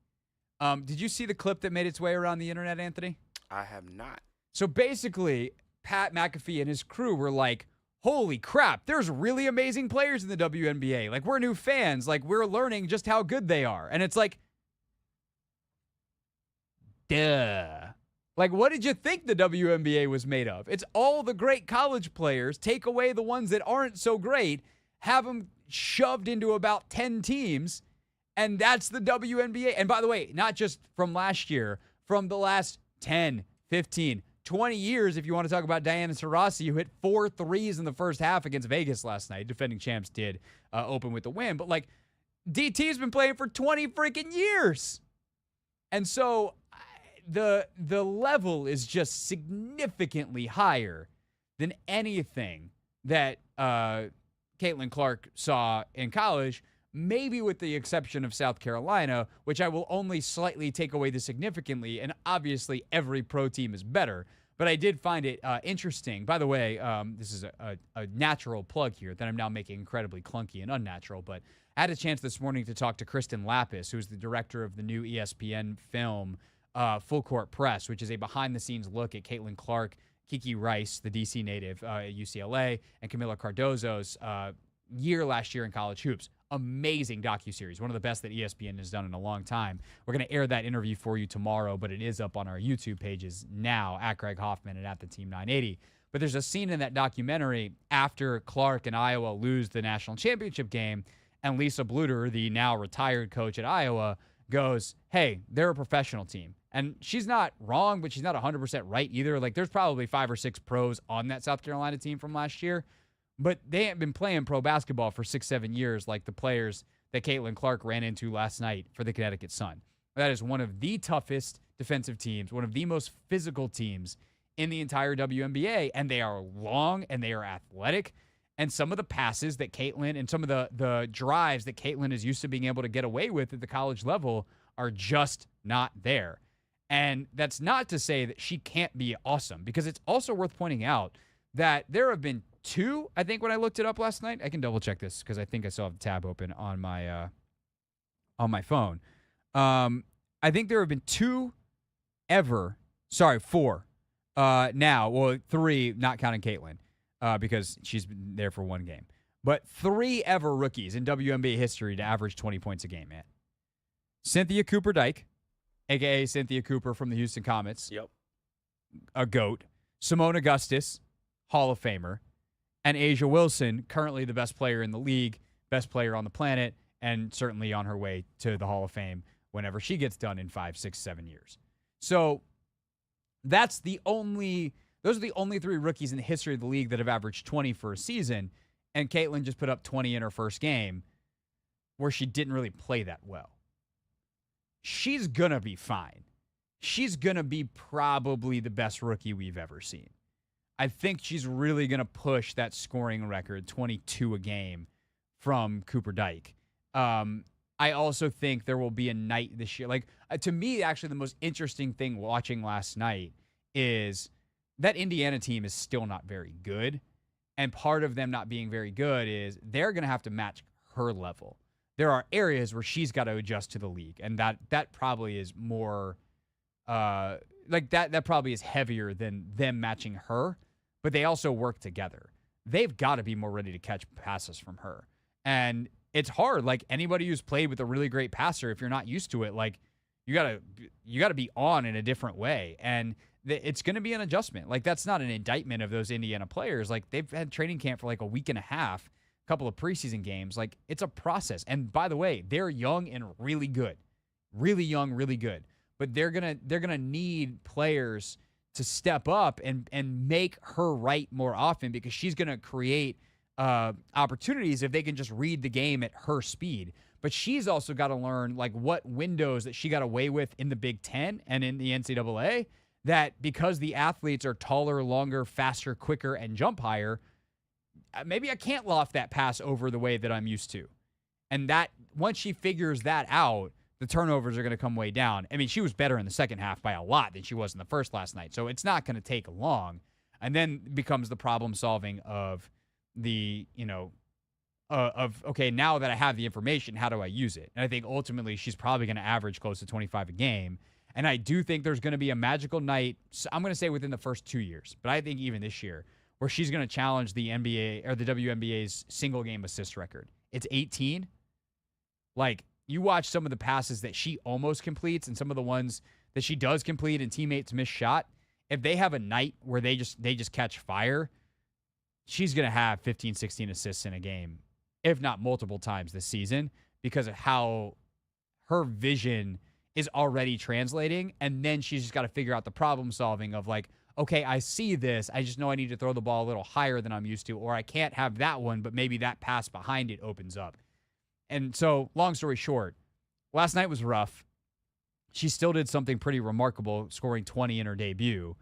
Did you see the clip that made its way around the internet, Anthony? I have not. So basically, Pat McAfee and his crew were like, holy crap, there's really amazing players in the WNBA. Like, we're new fans. Like, we're learning just how good they are. And it's like, duh. Like, what did you think the WNBA was made of? It's all the great college players, take away the ones that aren't so great, have them shoved into about 10 teams, and that's the WNBA. And by the way, not just from last year, from the last 10, 15, 20 years, if you want to talk about Diana Taurasi, who hit 4 threes in the first half against Vegas last night. Defending champs did open with the win. But, like, DT's been playing for 20 freaking years. And so the level is just significantly higher than anything that Caitlin Clark saw in college, maybe with the exception of South Carolina, which I will only slightly take away the significantly, and obviously every pro team is better. But I did find it interesting. By the way, this is a natural plug here that I'm now making incredibly clunky and unnatural, but I had a chance this morning to talk to Kristen Lapis, who's the director of the new ESPN film, Full Court Press, which is a behind-the-scenes look at Caitlin Clark, Kiki Rice, the D.C. native at UCLA, and Camila Cardozo's year last year in college hoops. Amazing docuseries, one of the best that ESPN has done in a long time. We're going to air that interview for you tomorrow, but it is up on our YouTube pages now, at Greg Hoffman and at the Team 980. But there's a scene in that documentary after Clark and Iowa lose the national championship game, and Lisa Bluter, the now retired coach at Iowa, goes, hey, they're a professional team. And she's not wrong, but she's not 100% right either. Like, there's probably 5 or 6 pros on that South Carolina team from last year, but they ain't been playing pro basketball for 6-7 years like the players that Caitlin Clark ran into last night for the Connecticut Sun. That is one of the toughest defensive teams, one of the most physical teams in the entire WNBA, and they are long and they are athletic. And some of the passes that Caitlin and some of the drives that Caitlin is used to being able to get away with at the college level are just not there. And that's not to say that she can't be awesome, because it's also worth pointing out that there have been 2, I think when I looked it up last night, I can double check this because I think I still have the tab open on my phone. I think there have been 4 now. Well, 3, not counting Caitlin, because she's been there for 1 game. But 3 ever rookies in WNBA history to average 20 points a game, man. Cynthia Cooper-Dyke, a.k.a. Cynthia Cooper from the Houston Comets. Yep. A GOAT. Simone Augustus, Hall of Famer. And Asia Wilson, currently the best player in the league, best player on the planet, and certainly on her way to the Hall of Fame whenever she gets done in 5, 6, 7 years. So those are the only 3 rookies in the history of the league that have averaged 20 for a season, and Caitlin just put up 20 in her first game where she didn't really play that well. She's going to be fine. She's going to be probably the best rookie we've ever seen. I think she's really going to push that scoring record, 22 a game, from Cooper-Dyke. I also think there will be a night this year. Like, to me, actually, the most interesting thing watching last night is that Indiana team is still not very good. And part of them not being very good is they're going to have to match her level. There are areas where she's got to adjust to the league. And that probably is more, that probably is heavier than them matching her. But they also work together. They've got to be more ready to catch passes from her. And it's hard. Like, anybody who's played with a really great passer, if you're not used to it, like, you gotta be on in a different way. And it's going to be an adjustment. Like, that's not an indictment of those Indiana players. Like, they've had training camp for like a week and a half, a couple of preseason games. Like, it's a process. And by the way, they're young and really good. Really young, really good. But they're gonna need players to step up and make her right more often, because she's going to create opportunities if they can just read the game at her speed. But she's also got to learn, like, what windows that she got away with in the Big Ten and in the NCAA, that because the athletes are taller, longer, faster, quicker, and jump higher, maybe I can't loft that pass over the way that I'm used to. And that once she figures that out, the turnovers are going to come way down. I mean, she was better in the second half by a lot than she was in the first last night. So it's not going to take long. And then becomes the problem solving of the, okay, now that I have the information, how do I use it? And I think ultimately she's probably going to average close to 25 a game. And I do think there's going to be a magical night, I'm going to say within the first 2 years, but I think even this year, where she's going to challenge the NBA or the WNBA's single game assist record. It's 18. Like, you watch some of the passes that she almost completes and some of the ones that she does complete and teammates miss shot. If they have a night where they just catch fire, she's going to have 15, 16 assists in a game, if not multiple times this season, because of how her vision is already translating. And then she's just got to figure out the problem solving of, like, okay, I see this. I just know I need to throw the ball a little higher than I'm used to, or I can't have that one, but maybe that pass behind it opens up. And so, long story short, last night was rough. She still did something pretty remarkable, scoring 20 in her debut.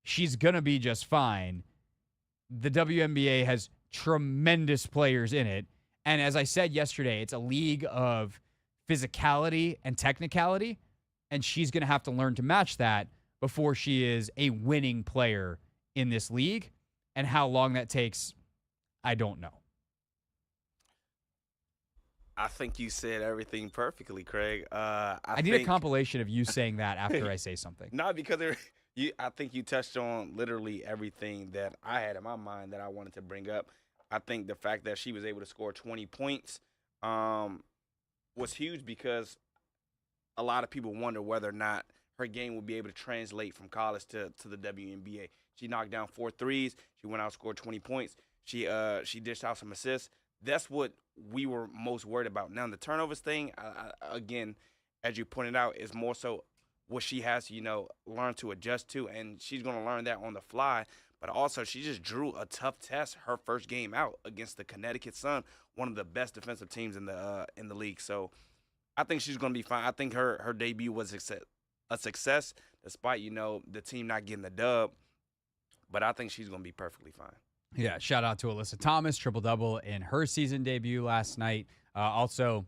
She's going to be just fine. The WNBA has tremendous players in it. And as I said yesterday, it's a league of physicality and technicality, and she's going to have to learn to match that before she is a winning player in this league. And how long that takes, I don't know. I think you said everything perfectly, Craig. I need a compilation of you saying that after I say something. Not because I think you touched on literally everything that I had in my mind that I wanted to bring up. I think the fact that she was able to score 20 points was huge, because a lot of people wonder whether or not her game will be able to translate from college to the WNBA. She knocked down 4 threes. She went out and scored 20 points. She dished out some assists. That's what we were most worried about. Now, the turnovers thing, again, as you pointed out, is more so what she has to, learn to adjust to, and she's going to learn that on the fly. But also, she just drew a tough test her first game out against the Connecticut Sun, one of the best defensive teams in the league. So I think she's going to be fine. I think her debut was a success, despite, the team not getting the dub. But I think she's going to be perfectly fine. Yeah, shout out to Alyssa Thomas, triple-double in her season debut last night. Also,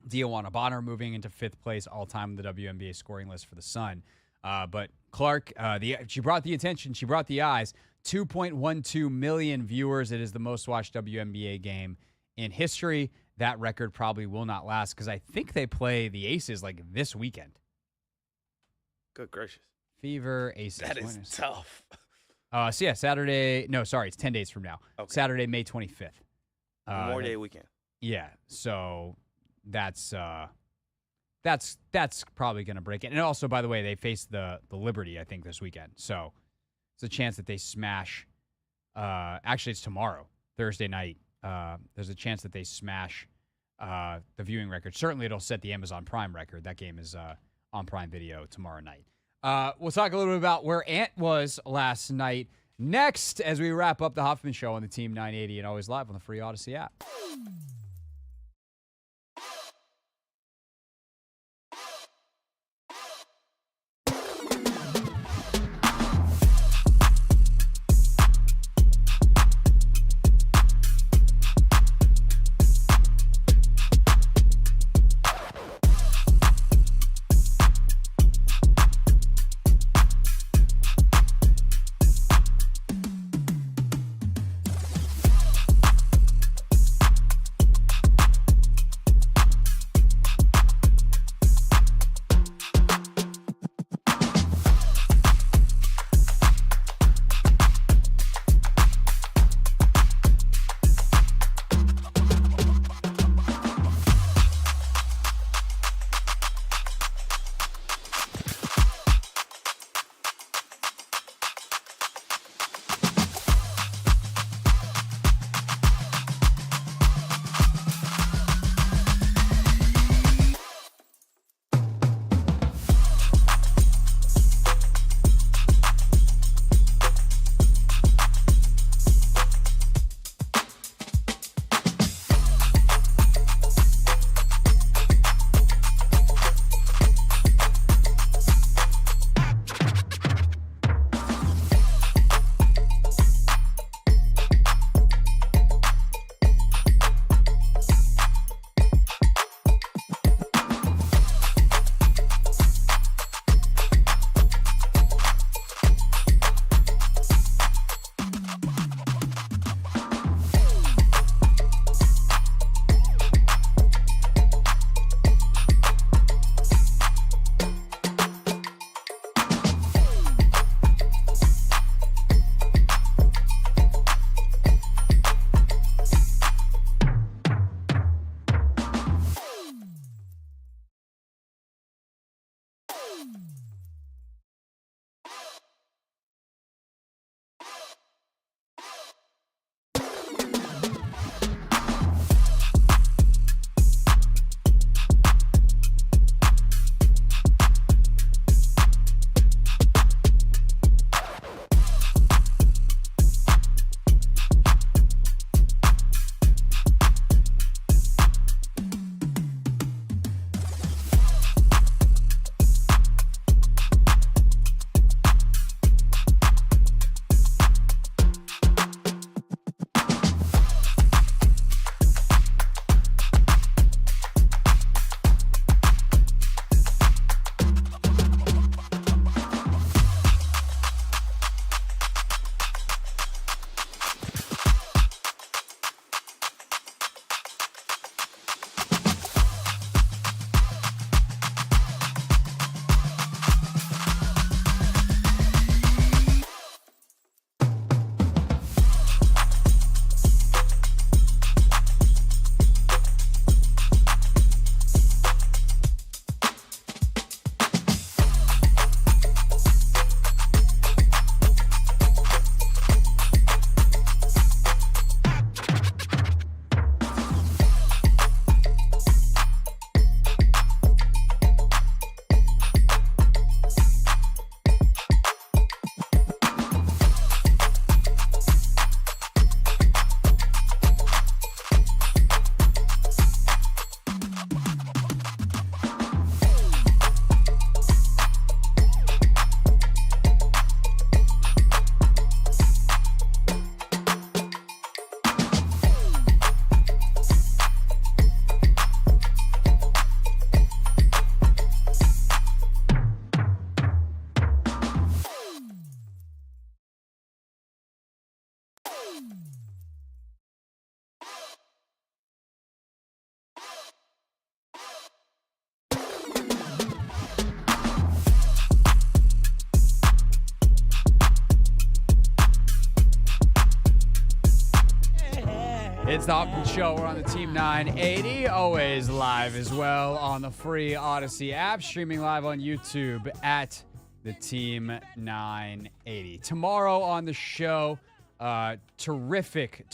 Deowana Bonner moving into 5th place all-time in the WNBA scoring list for the Sun. But Clark, she brought the attention. She brought the eyes. 2.12 million viewers. It is the most-watched WNBA game in history. That record probably will not last because I think they play the Aces like this weekend. Good gracious. Fever, Aces. That is tough. So, yeah, Saturday. No, sorry, it's 10 days from now. Okay. Saturday, May 25th. Memorial Day weekend. Yeah, so that's probably going to break it. And also, by the way, they face the Liberty, I think, this weekend. So it's a chance that they smash. Actually, it's tomorrow, Thursday night. There's a chance that they smash the viewing record. Certainly, it'll set the Amazon Prime record. That game is on Prime Video tomorrow night. We'll talk a little bit about where Ant was last night next as we wrap up the Hoffman Show on the Team 980 and always live on the free Odyssey app. It's the Hoffman Show. We're on the Team 980, always live as well on the free Odyssey app, streaming live on YouTube at the Team 980. Tomorrow on the show, terrific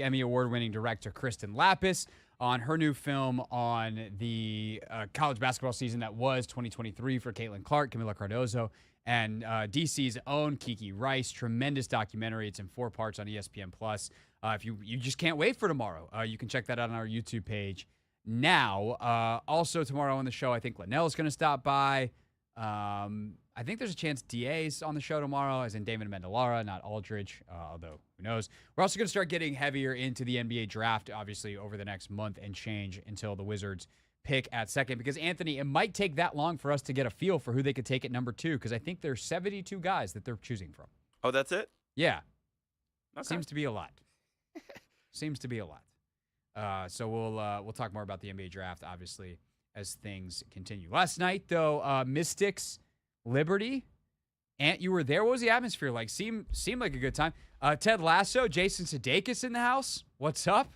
Emmy Award-winning director Kristen Lapis on her new film on the college basketball season that was 2023 for Caitlin Clark, Camila Cardozo, and DC's own Kiki Rice. Tremendous documentary. It's in 4 parts on ESPN+. If you just can't wait for tomorrow, you can check that out on our YouTube page now. Also tomorrow on the show, I think Linnell's going to stop by. I think there's a chance DA's on the show tomorrow, as in Damon Mendelara, not Aldridge, although who knows. We're also going to start getting heavier into the NBA draft, obviously, over the next month and change until the Wizards pick at second. Because, Anthony, it might take that long for us to get a feel for who they could take at number 2, because I think there's 72 guys that they're choosing from. Oh, that's it? Yeah. Okay. Seems to be a lot. Seems to be a lot. So we'll talk more about the NBA draft, obviously, as things continue. Last night, though, Mystics, Liberty. Ant, you were there. What was the atmosphere like? Seemed like a good time. Ted Lasso, Jason Sudeikis in the house. What's up?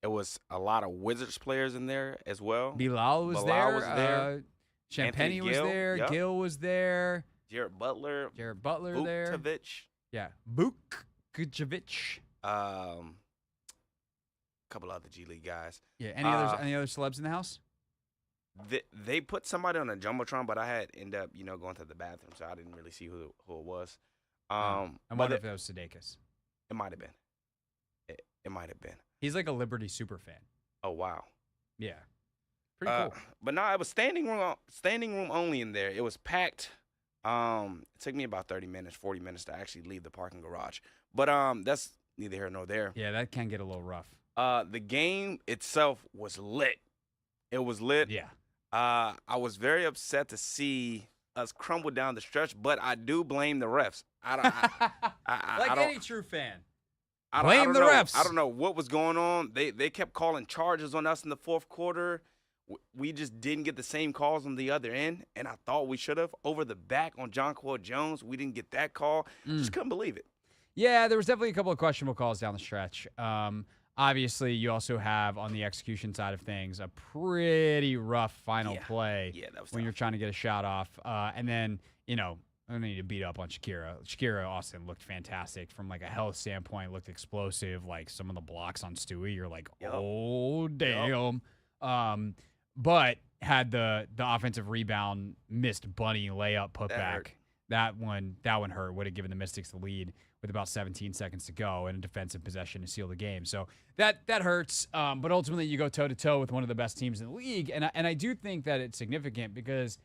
It was a lot of Wizards players in there as well. Bilal was there. Champagny was there. Yep. Gil was there. Jared Butler there. Vukcevic. Yeah. Vukcevic. Couple other G League guys. Yeah. Any other celebs in the house? They put somebody on a jumbotron, but I had ended up going to the bathroom, so I didn't really see who it was. I wonder if that was Sudeikis. It might have been. It might have been. He's like a Liberty super fan. Oh wow. Yeah. Pretty cool. But no, it was standing room only in there. It was packed. It took me about 40 minutes to actually leave the parking garage. But that's neither here nor there. Yeah, that can get a little rough. The game itself was lit. It was lit. Yeah. I was very upset to see us crumble down the stretch, but I do blame the refs. Any true fan. Blame the refs. I don't know what was going on. They kept calling charges on us in the fourth quarter. We just didn't get the same calls on the other end, and I thought we should have. Over the back on Jonquel Jones, we didn't get that call. Just couldn't believe it. Yeah, there was definitely a couple of questionable calls down the stretch. Obviously, you also have, on the execution side of things, a pretty rough final play that was when you're trying to get a shot off. And then, I don't need to beat up on Shakira. Shakira Austin looked fantastic from like a health standpoint, looked explosive. Like some of the blocks on Stewie, you're like, oh, damn. But had the offensive rebound, missed bunny layup putback. That one hurt. Would have given the Mystics the lead with about 17 seconds to go and a defensive possession to seal the game. So that hurts. But ultimately, you go toe-to-toe with one of the best teams in the league. And I do think that it's significant because,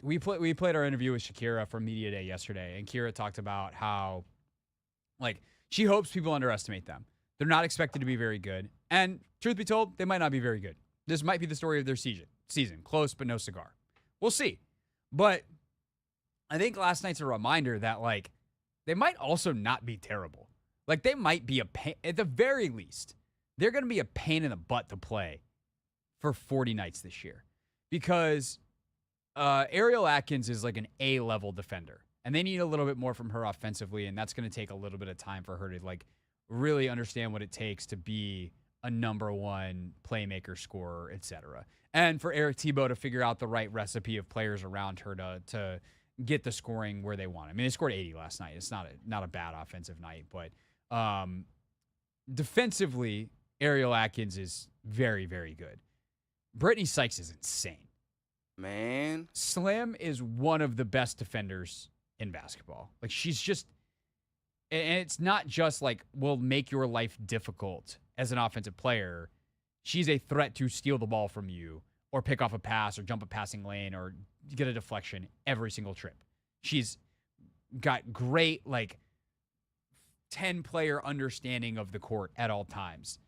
we played our interview with Shakira from Media Day yesterday, and Kira talked about how, she hopes people underestimate them. They're not expected to be very good. And truth be told, they might not be very good. This might be the story of their season. Close, but no cigar. We'll see. But I think last night's a reminder that, they might also not be terrible. They might be a pain. At the very least, they're going to be a pain in the butt to play for 40 nights this year. Because Ariel Atkins is an A-level defender. And they need a little bit more from her offensively, and that's going to take a little bit of time for her to, really understand what it takes to be a number one playmaker, scorer, etc. And for Eric Thibault to figure out the right recipe of players around her to get the scoring where they want. I mean, they scored 80 last night. It's not a bad offensive night, but defensively, Ariel Atkins is very, very good. Brittany Sykes is insane. Man. Slim is one of the best defenders in basketball. She's just, and it's not just will make your life difficult as an offensive player. She's a threat to steal the ball from you or pick off a pass or jump a passing lane or get a deflection every single trip. She's got great 10-player understanding of the court at all times.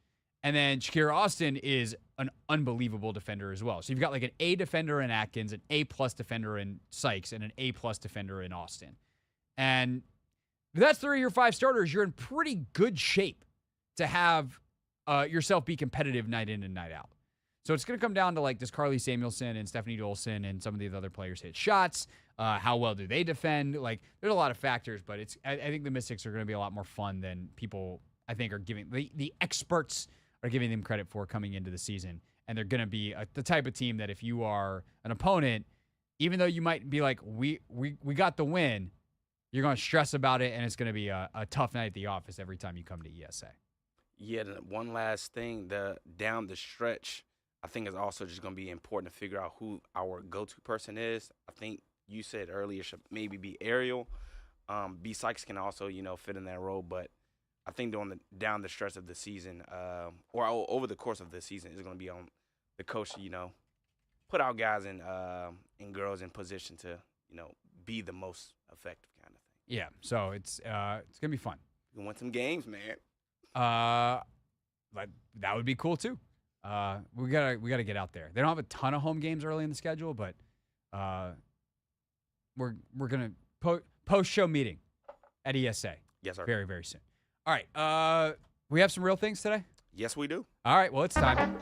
And then Shakira Austin is an unbelievable defender as well. So you've got an A defender in Atkins, an A-plus defender in Sykes, and an A-plus defender in Austin. And if that's 3 of your 5 starters, you're in pretty good shape to have yourself be competitive night in and night out. So it's going to come down to does Carly Samuelson and Stephanie Dolson and some of these other players hit shots? How well do they defend? There's a lot of factors, but I think the Mystics are going to be a lot more fun than people I think, are giving the experts are giving them credit for coming into the season. And they're going to be the type of team that if you are an opponent, even though you might be like, we got the win, you're going to stress about it, and it's going to be a tough night at the office every time you come to ESA. Yeah, one last thing, down the stretch, I think it's also just going to be important to figure out who our go-to person is. I think you said earlier should maybe be Ariel. B. Sykes can also, fit in that role, but I think down the stretch of the season, or over the course of the season, is going to be on the coach to, put our guys and girls in position to, be the most effective kind of thing. Yeah, so it's gonna be fun. We can win some games, man. Like that would be cool too. We gotta get out there. They don't have a ton of home games early in the schedule, but we're gonna post-show meeting at ESA. Yes, sir. Very, very soon. All right. We have some real things today? Yes, we do. All right. Well, it's time.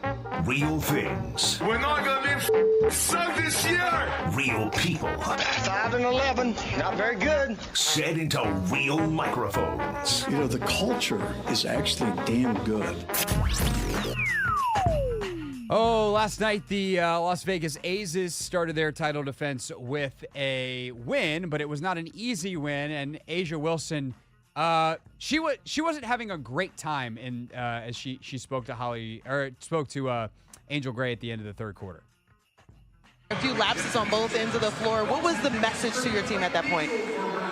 Real things. We're not going to be sucked this year. Real people. 5 and 11. Not very good. Said into real microphones. The culture is actually damn good. Oh, last night the Las Vegas Aces started their title defense with a win, but it was not an easy win. And Asia Wilson, she wasn't having a great time as she spoke to Angel Gray at the end of the third quarter. A few lapses on both ends of the floor. What was the message to your team at that point?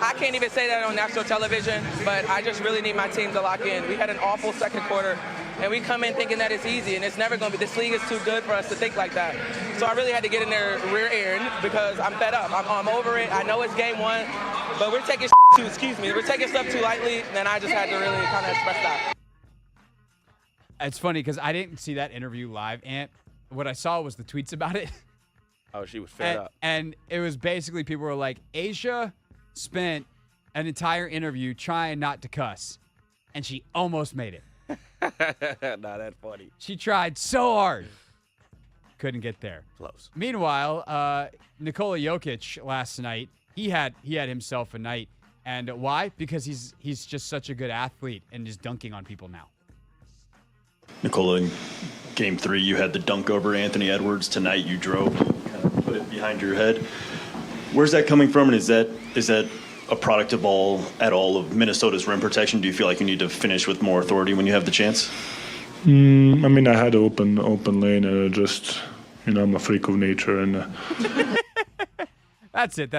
I can't even say that on national television, but I just really need my team to lock in. We had an awful second quarter, and we come in thinking that it's easy, and it's never going to be. This league is too good for us to think like that. So I really had to get in their rear end because I'm fed up. I'm over it. I know it's game one, but we're taking stuff too lightly, and I just had to really kind of express that. It's funny because I didn't see that interview live, and what I saw was the tweets about it. Oh, she was fed up. And it was basically people were like, Asia spent an entire interview trying not to cuss, and she almost made it. Nah, that's funny. She tried so hard. Couldn't get there. Close. Meanwhile, Nikola Jokic last night, he had himself a night. And why? Because he's just such a good athlete and just dunking on people now. Nikola, in Game 3, you had the dunk over Anthony Edwards. Tonight, you drove, kind of put it behind your head. Where's that coming from? And is that a product of all of Minnesota's rim protection? Do you feel like you need to finish with more authority when you have the chance? I had open lane, and I'm a freak of nature, and That's it.